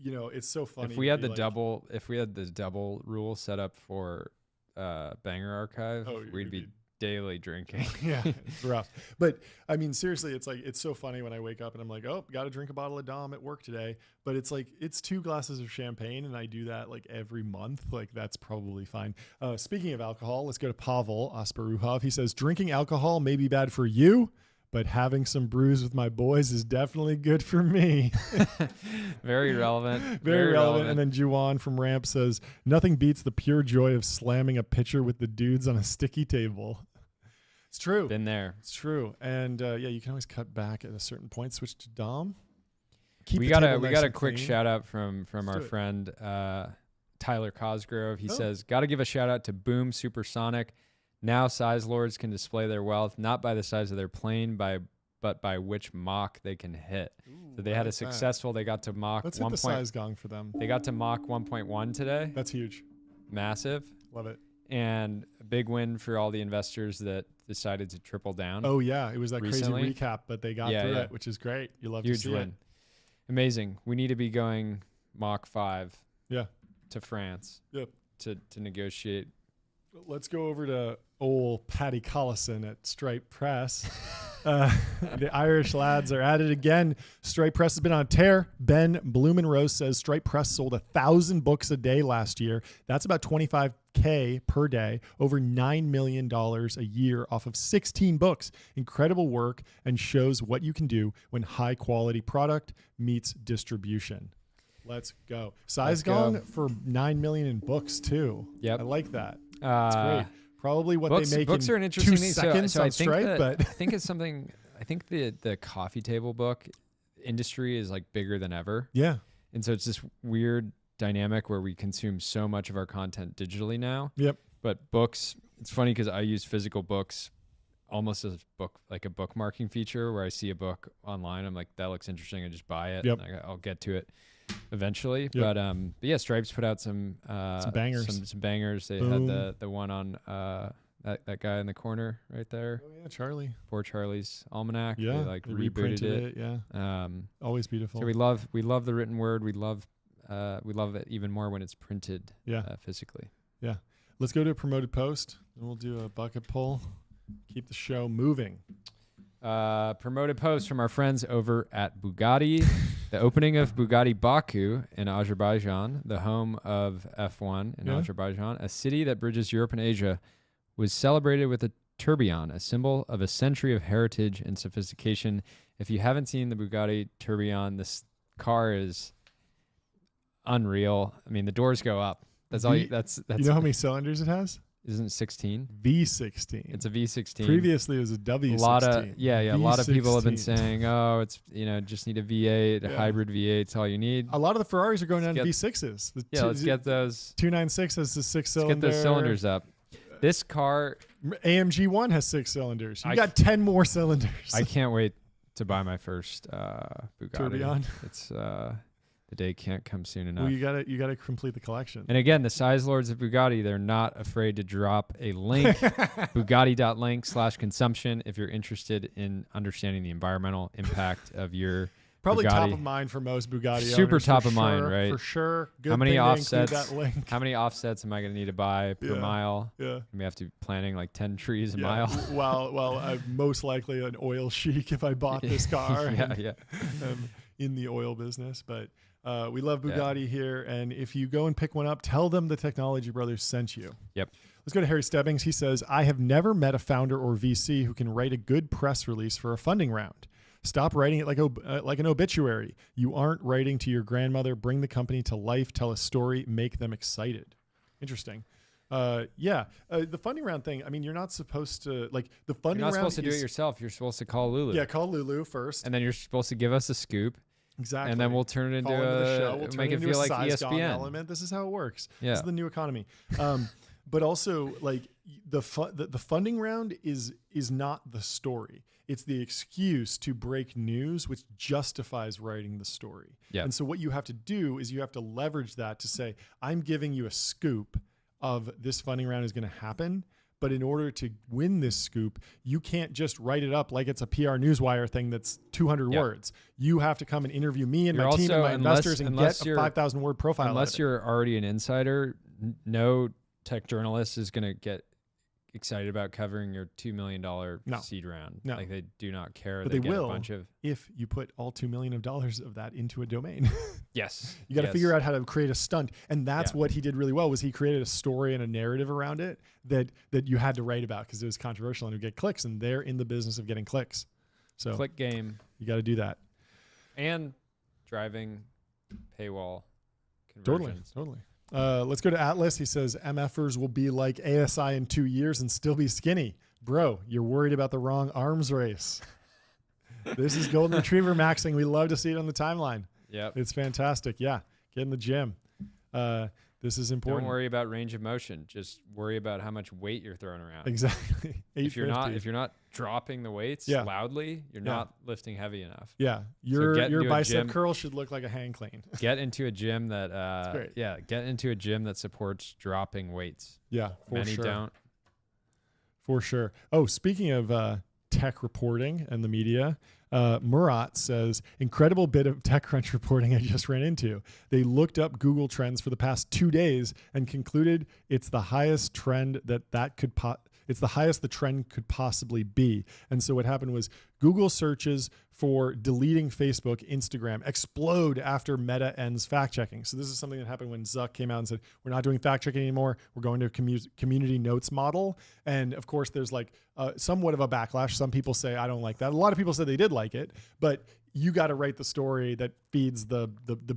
it's so funny. If we had the double rule set up for Banger Archive, we'd be daily drinking. It's rough. But I mean, seriously, it's so funny when I wake up and I'm like, oh, got to drink a bottle of Dom at work today. But it's like, it's 2 glasses of champagne and I do that like every month. Like that's probably fine. Speaking of alcohol, let's go to Pavel Asparuhov. He says, drinking alcohol may be bad for you, but having some brews with my boys is definitely good for me. Very relevant. Very relevant. And then Juwan from Ramp says, nothing beats the pure joy of slamming a pitcher with the dudes on a sticky table. It's true. Been there. It's true. And you can always cut back at a certain point, switch to Dom. We got a quick shout out from our friend Tyler Cosgrove. He says, got to give a shout out to Boom Supersonic. Now size lords can display their wealth, not by the size of their plane, but by which Mach they can hit. Ooh, so they had they got to Mach 1. Let's hit the size gong for them. They got to Mach 1.1 today. That's huge. Massive. Love it. and a big win for all the investors that decided to triple down. Oh yeah, it was that recently. crazy recap, but they got through it, which is great. You love Huge to see win. it. Amazing. We need to be going Mach 5 to France Yep. to negotiate. Let's go over to old Paddy Collison at Stripe Press. The Irish lads are at it again. Stripe Press has been on a tear. Ben Blumenrose says Stripe Press sold 1,000 books a day last year. That's about $25K per day, over $9 million a year off of 16 books. Incredible work, and shows what you can do when high quality product meets distribution. Let's go. Sizegong for $9 million in books too. Yep. I like that. That's great. Probably what books, they make books in are an interesting 2 thing. seconds so on I think Stripe, but I think it's something. I think the coffee table book industry is like bigger than ever. yeah, And so it's this weird dynamic where we consume so much of our content digitally now. Yep. But books, it's funny because I use physical books almost as like a bookmarking feature where I see a book online. I'm like, that looks interesting. I just buy it. Yep. And I'll get to it eventually. Yep. But yeah, Stripes put out some bangers. Some bangers. They Boom. had the one on that guy in the corner right there. Oh yeah, Charlie. Poor Charlie's Almanac. Yeah, They like they rebooted reprinted it. Yeah, always beautiful. So we love the written word. We love it even more when it's printed physically. Yeah. Let's go to a promoted post, and we'll do a bucket pull. Keep the show moving. Promoted post from our friends over at Bugatti. The opening of Bugatti Baku in Azerbaijan, the home of F1 in Azerbaijan, a city that bridges Europe and Asia, was celebrated with a tourbillon, a symbol of a century of heritage and sophistication. If you haven't seen the Bugatti tourbillon, this car is unreal. I mean, the doors go up. That's all. That's. You know how many cylinders it has? Isn't it 16? V16. It's a V16. Previously, it was a W16. A lot of A lot of people have been V16. saying, "Oh, it's just need a V8, a hybrid V8. It's all you need." A lot of the Ferraris are going down to V6s. Let's get those. 296 has the 6-cylinder. Let's get those cylinders up. This car, AMG 1 has 6 cylinders. You got 10 more cylinders. I can't wait to buy my first Bugatti. Tourbillon. It's the day can't come soon enough. Well, you gotta complete the collection. And again, the size lords of Bugatti, they're not afraid to drop a link, Bugatti.link/consumption, if you're interested in understanding the environmental impact of your Probably Bugatti. top of mind for most Bugatti Super owners, top for of mind, sure, right? For sure. Good How many thing offsets? to include that link. How many offsets am I going to need to buy per mile? Yeah. We have to be planting like 10 trees a mile. well, I'm most likely an oil chic if I bought this car. In the oil business, but we love Bugatti here, and if you go and pick one up, tell them the Technology Brothers sent you. Yep. Let's go to Harry Stebbings. He says, I have never met a founder or VC who can write a good press release for a funding round. Stop writing it like an obituary. You aren't writing to your grandmother. Bring the company to life. Tell a story. Make them excited. Interesting. The funding round thing. I mean, you're not supposed to the funding round. You're not supposed to do it yourself. You're supposed to call Lulu. Yeah, call Lulu first, and then you're supposed to give us a scoop. Exactly. And then we'll turn it into the show. We'll make it feel like ESPN element. This is how it works. Yeah. This is the new economy. But also, the funding round is not the story. It's the excuse to break news, which justifies writing the story. Yeah. And so what you have to do is you have to leverage that to say, I'm giving you a scoop of this funding round is going to happen. But in order to win this scoop, you can't just write it up like it's a PR Newswire thing that's 200 words. You have to come and interview me and my team and my investors and get a 5,000 word profile. Unless you're already an insider, no tech journalist is going to get excited about covering your $2 million seed round. No. Like, they do not care. But they get will a bunch of if you put all $2 million of that into a domain. Yes. You got to figure out how to create a stunt. And that's what he did really well, was he created a story and a narrative around it that you had to write about because it was controversial and it would get clicks, and they're in the business of getting clicks. So click game. You got to do that. And driving paywall conversions. Totally. Let's go to Atlas. He says, MFers will be like ASI in 2 years and still be skinny. Bro, you're worried about the wrong arms race. This is golden retriever maxing. We love to see it on the timeline. Yep. It's fantastic. Yeah. Get in the gym. This is important. Don't worry about range of motion. Just worry about how much weight you're throwing around. Exactly. If you're not dropping the weights loudly, you're not lifting heavy enough. Yeah. Your bicep curl should look like a hang clean. Get into a gym that get into a gym that supports dropping weights. Yeah, Many don't. For sure. Oh, speaking of tech reporting and the media, Murat says, incredible bit of TechCrunch reporting I just ran into. They looked up Google Trends for the past 2 days and concluded it's the highest trend it's the highest the trend could possibly be. And so what happened was Google searches for deleting Facebook, Instagram explode after Meta ends fact checking. So this is something that happened when Zuck came out and said, we're not doing fact checking anymore. We're going to a community notes model. And of course, there's like somewhat of a backlash. Some people say, I don't like that. A lot of people said they did like it, but you got to write the story that feeds the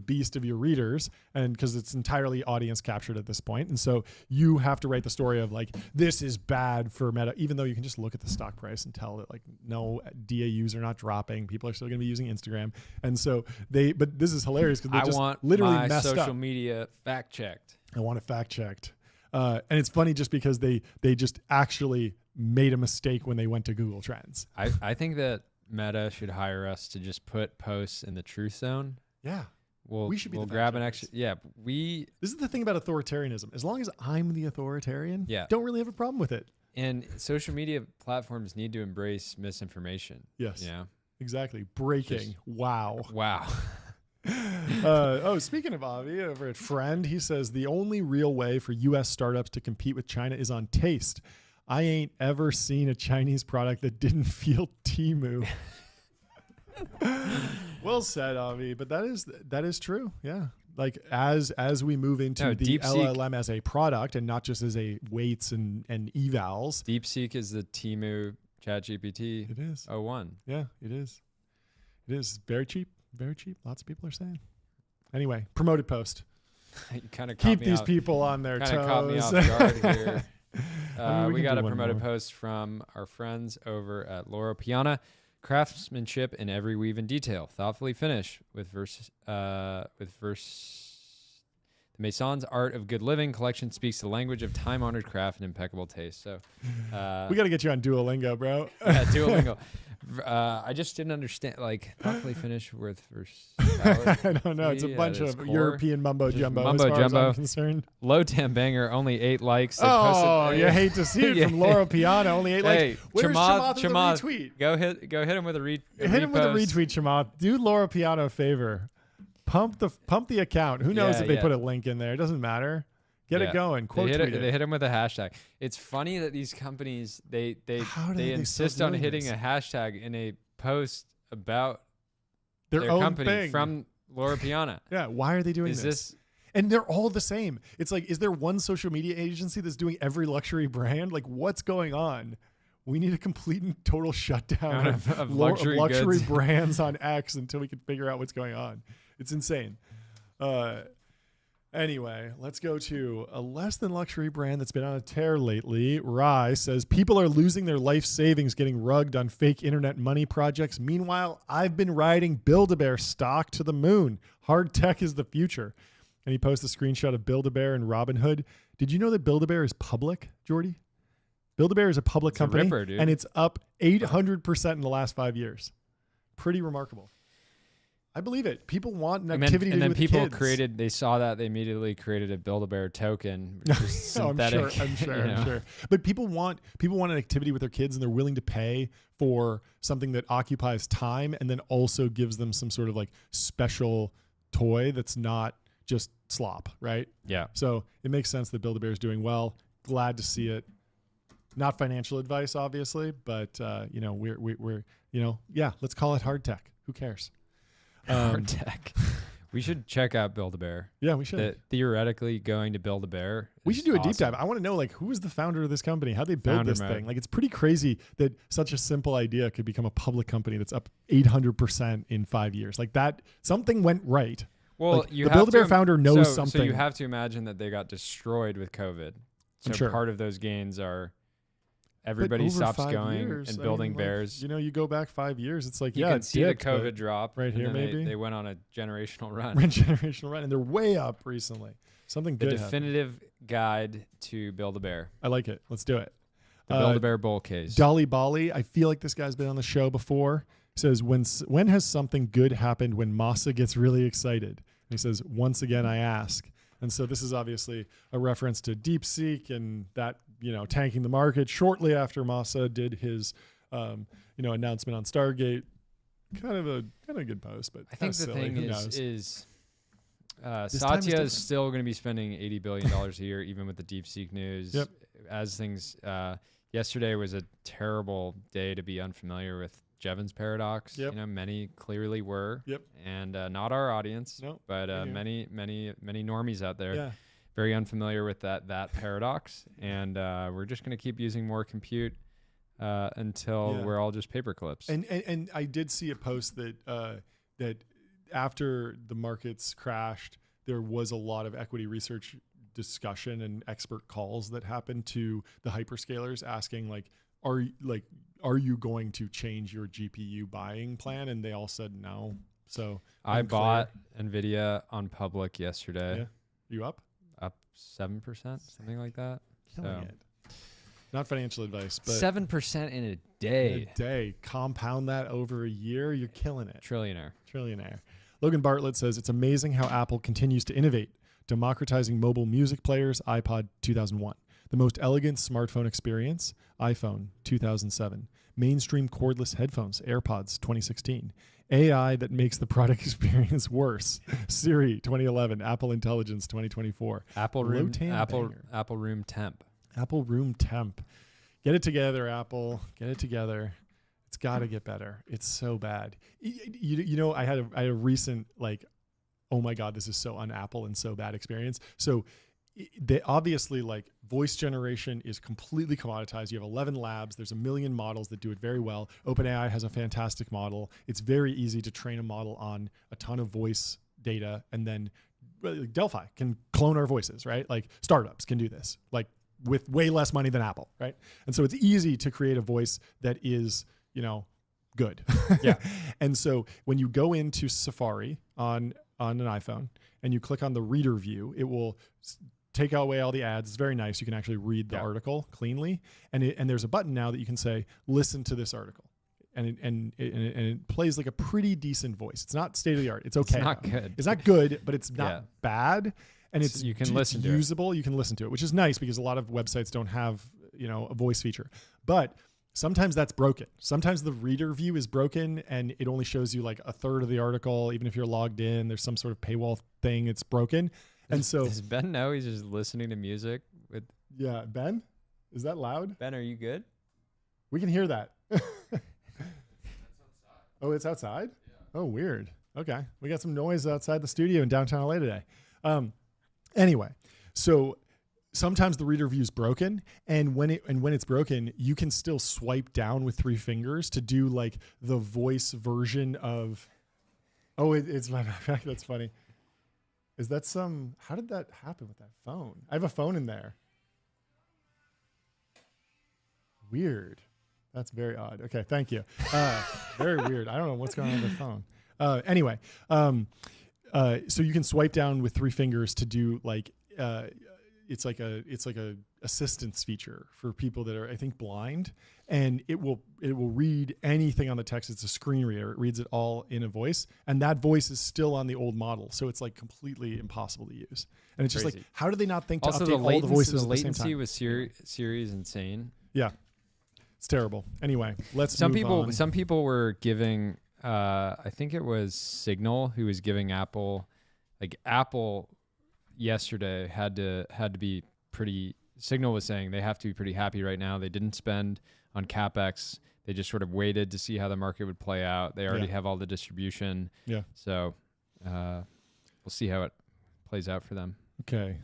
beast of your readers, and because it's entirely audience captured at this point. And so you have to write the story of like, this is bad for Meta, even though you can just look at the stock price and tell that like, no, DAUs are not dropping. People are still going to be using Instagram. And so but this is hilarious because they just literally messed up. Social media fact checked. I want it fact checked. And it's funny just because they just actually made a mistake when they went to Google Trends. I think that Meta should hire us to just put posts in the truth zone. Yeah. We should grab an extra. Yeah. This is the thing about authoritarianism. As long as I'm the authoritarian, don't really have a problem with it. And social media platforms need to embrace misinformation. Yes. Yeah. Exactly. Breaking. Wow. Speaking of Avi, over at Friend, he says the only real way for U.S. startups to compete with China is on taste. I ain't ever seen a Chinese product that didn't feel Temu. Well said, Avi. But that is true. Yeah. Like as we move into the LLM as a product and not just as a weights and evals. DeepSeek is the Temu ChatGPT. It is 01. Yeah, it is. It is very cheap. Very cheap. Lots of people are saying. Anyway, promoted post. You kind of keep these people on their toes. Kind of caught me off guard here. We got a promoted post from our friends over at Loro Piana. Craftsmanship in every weave and detail. Thoughtfully finished with verse. The Mason's Art of Good Living collection speaks the language of time-honored craft and impeccable taste. So we got to get you on Duolingo, bro. Yeah, Duolingo. I just didn't understand, like, thoughtfully finished with verse. I don't know. It's a bunch of European mumbo jumbo as far as I'm concerned. Low Tam Banger, only 8 likes. You hate to see it from Laura Piana, only 8 likes. Where's Chamath with the retweet? Go hit him with a retweet. Hit him with a retweet, Chamath. Do Laura Piana a favor. Pump the account. Who knows if they put a link in there? It doesn't matter. Get it going. Quote tweet it. They hit him with a hashtag. It's funny that these companies they insist on hitting a hashtag in a post about their own company thing from Laura Piana. Yeah, why are they doing this? And they're all the same. It's like, is there one social media agency that's doing every luxury brand? Like, what's going on? We need a complete and total shutdown of luxury brands on X until we can figure out what's going on. It's insane. Anyway, let's go to a less than luxury brand that's been on a tear lately. Rye says, people are losing their life savings getting rugged on fake internet money projects. Meanwhile, I've been riding Build-A-Bear stock to the moon. Hard tech is the future. And he posts a screenshot of Build-A-Bear and Robinhood. Did you know that Build-A-Bear is public, Jordy? Build-A-Bear is a public company, and it's up 800% in the last 5 years. Pretty remarkable. I believe it. People want an activity to do with kids. And then people they saw that, they immediately created a Build-A-Bear token, which is synthetic. I'm sure. But people want an activity with their kids, and they're willing to pay for something that occupies time and then also gives them some sort of like special toy that's not just slop, right? Yeah. So it makes sense that Build-A-Bear is doing well. Glad to see it. Not financial advice, obviously, but we're let's call it hard tech. Who cares? Hard tech. We should check out Build-A-Bear. Yeah, we should. Theoretically, going to Build-A-Bear. We should do a deep dive. I want to know, like, who is the founder of this company? How they build this thing? Like, it's pretty crazy that such a simple idea could become a public company that's up 800% in 5 years. Like that, something went right. Well, like, the Build-A-Bear founder knows something. So you have to imagine that they got destroyed with COVID. So part of those gains are everybody stops going and building bears. You go back 5 years, it's like, you can see the COVID drop right here. Maybe they went on a generational run. And they're way up recently. Something The good. definitive guide to Build-A-Bear. I like it. Let's do it. The Build-A-Bear bull case. Dolly Bali. I feel like this guy's been on the show before. Says, when has something good happened when Masa gets really excited? And he says, once again, I ask. And so this is obviously a reference to DeepSeek and that, tanking the market shortly after Masa did his, announcement on Stargate. Kind of a good post, but I think the silly. thing Who is knows? Satya is still going to be spending $80 billion a year, even with the DeepSeek news. Yep. As things, yesterday was a terrible day to be unfamiliar with Jevons paradox. Yep. Many clearly were. Yep. And not our audience, Nope. but many normies out there. Yeah. Very unfamiliar with that paradox. And we're just going to keep using more compute until we're all just paper clips. And I did see a post that after the markets crashed, there was a lot of equity research discussion and expert calls that happened to the hyperscalers asking are you going to change your GPU buying plan? And they all said no. So I bought NVIDIA on public yesterday. Yeah. You up 7%, something like that. Killing it. Not financial advice, but 7% in a day. In a day. Compound that over a year, you're killing it. Trillionaire. Logan Bartlett says, it's amazing how Apple continues to innovate, democratizing mobile music players, iPod 2001. The most elegant smartphone experience, iPhone 2007. Mainstream cordless headphones, AirPods 2016. AI that makes the product experience worse, Siri 2011. Apple Intelligence 2024. Apple Room Temp. Apple Room Temp. Get it together, Apple. Get it together. It's got to get better. It's so bad. I had a recent oh my God, this is so un-Apple and so bad experience. So they obviously voice generation is completely commoditized. You have 11 labs. There's 1 million models that do it very well. OpenAI has a fantastic model. It's very easy to train a model on a ton of voice data. And then Delphi can clone our voices, right? Startups can do this, with way less money than Apple, right? And so it's easy to create a voice that is, good. Yeah. And so when you go into Safari on an iPhone and you click on the reader view, it will take away all the ads. It's very nice. You can actually read the article cleanly. And there's a button now that you can say, listen to this article. And it plays a pretty decent voice. It's not state of the art. It's okay. It's not good. It's not good, but it's not bad. And it's usable. You can listen to it, which is nice because a lot of websites don't have, a voice feature. But sometimes that's broken. Sometimes the reader view is broken and it only shows you a third of the article. Even if you're logged in, there's some sort of paywall thing. It's broken. And so does Ben know he's just listening to music with? Yeah, Ben, is that loud? Ben, are you good? We can hear that. Oh, it's outside? Yeah. Oh, weird. Okay. We got some noise outside the studio in downtown LA today. Anyway, so sometimes the reader view is broken, and when it's broken, you can still swipe down with 3 fingers to do the voice version of. Oh, it's my backpack. That's funny. Is that how did that happen with that phone? I have a phone in there. Weird. That's very odd. Okay, thank you. Very weird. I don't know what's going on with the phone. Anyway, so you can swipe down with 3 fingers to do it's like a assistance feature for people that are, I think, blind, and it will read anything on the text. It's a screen reader. It reads it all in a voice, and that voice is still on the old model, so it's completely impossible to use. And it's Crazy. Just how do they not think to also update all the voices at the same time? The latency with Siri is insane. Yeah, it's terrible. Anyway, let's Some people were giving. I think it was Signal who was giving Apple, Apple yesterday had to be pretty. Signal was saying they have to be pretty happy right now. They didn't spend on CapEx. They just sort of waited to see how the market would play out. They already have all the distribution. Yeah. So we'll see how it plays out for them. Okay,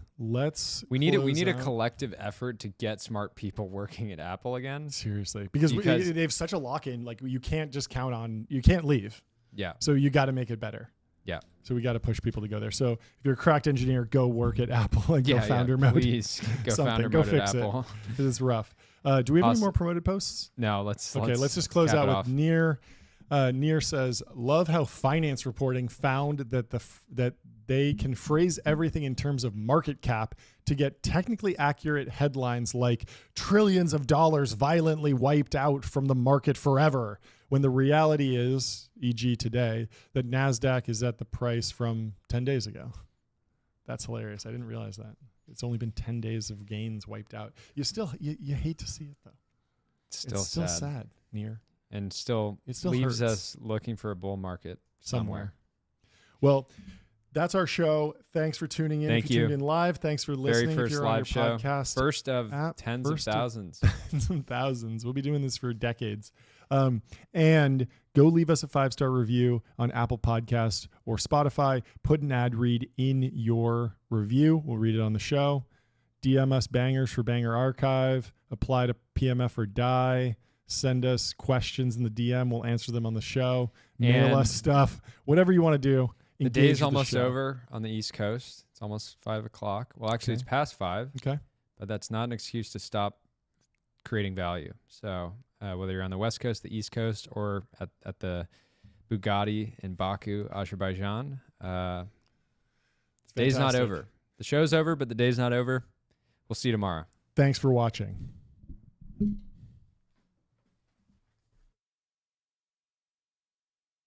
we need a collective effort to get smart people working at Apple again. Seriously, because they have such a lock-in. You can't just count on. You can't leave. Yeah. So you got to make it better. Yeah. So we got to push people to go there. So if you're a cracked engineer, go work at Apple and go founder mode. Please go founder mode fix at Apple. It's rough. Do we have any more promoted posts? No. Let's just close out with Near. Near says, love how finance reporting found that that they can phrase everything in terms of market cap to get technically accurate headlines like trillions of dollars violently wiped out from the market forever, when the reality is, e.g. today, that NASDAQ is at the price from 10 days ago. That's hilarious. I didn't realize that. It's only been 10 days of gains wiped out. You hate to see it, though. It's still sad, Near. And still leaves us looking for a bull market somewhere. Well, that's our show. Thanks for tuning in. Thank you. Tuned in live. Thanks for listening. Very first if you're live on your show. Podcast First of tens of thousands. Tens of thousands. We'll be doing this for decades. And go leave us a 5-star review on Apple Podcasts or Spotify. Put an ad read in your review. We'll read it on the show. DM us bangers for Banger Archive. Apply to PMF or die. Send us questions in the DM. We'll answer them on the show. Mail us stuff. Whatever you want to do. The day's almost over on the East Coast. It's almost 5 o'clock. Well, actually, it's past 5. Okay. But that's not an excuse to stop creating value. So whether you're on the West Coast, the East Coast, or at the Bugatti in Baku, Azerbaijan, day's not over. The show's over, but the day's not over. We'll see you tomorrow. Thanks for watching.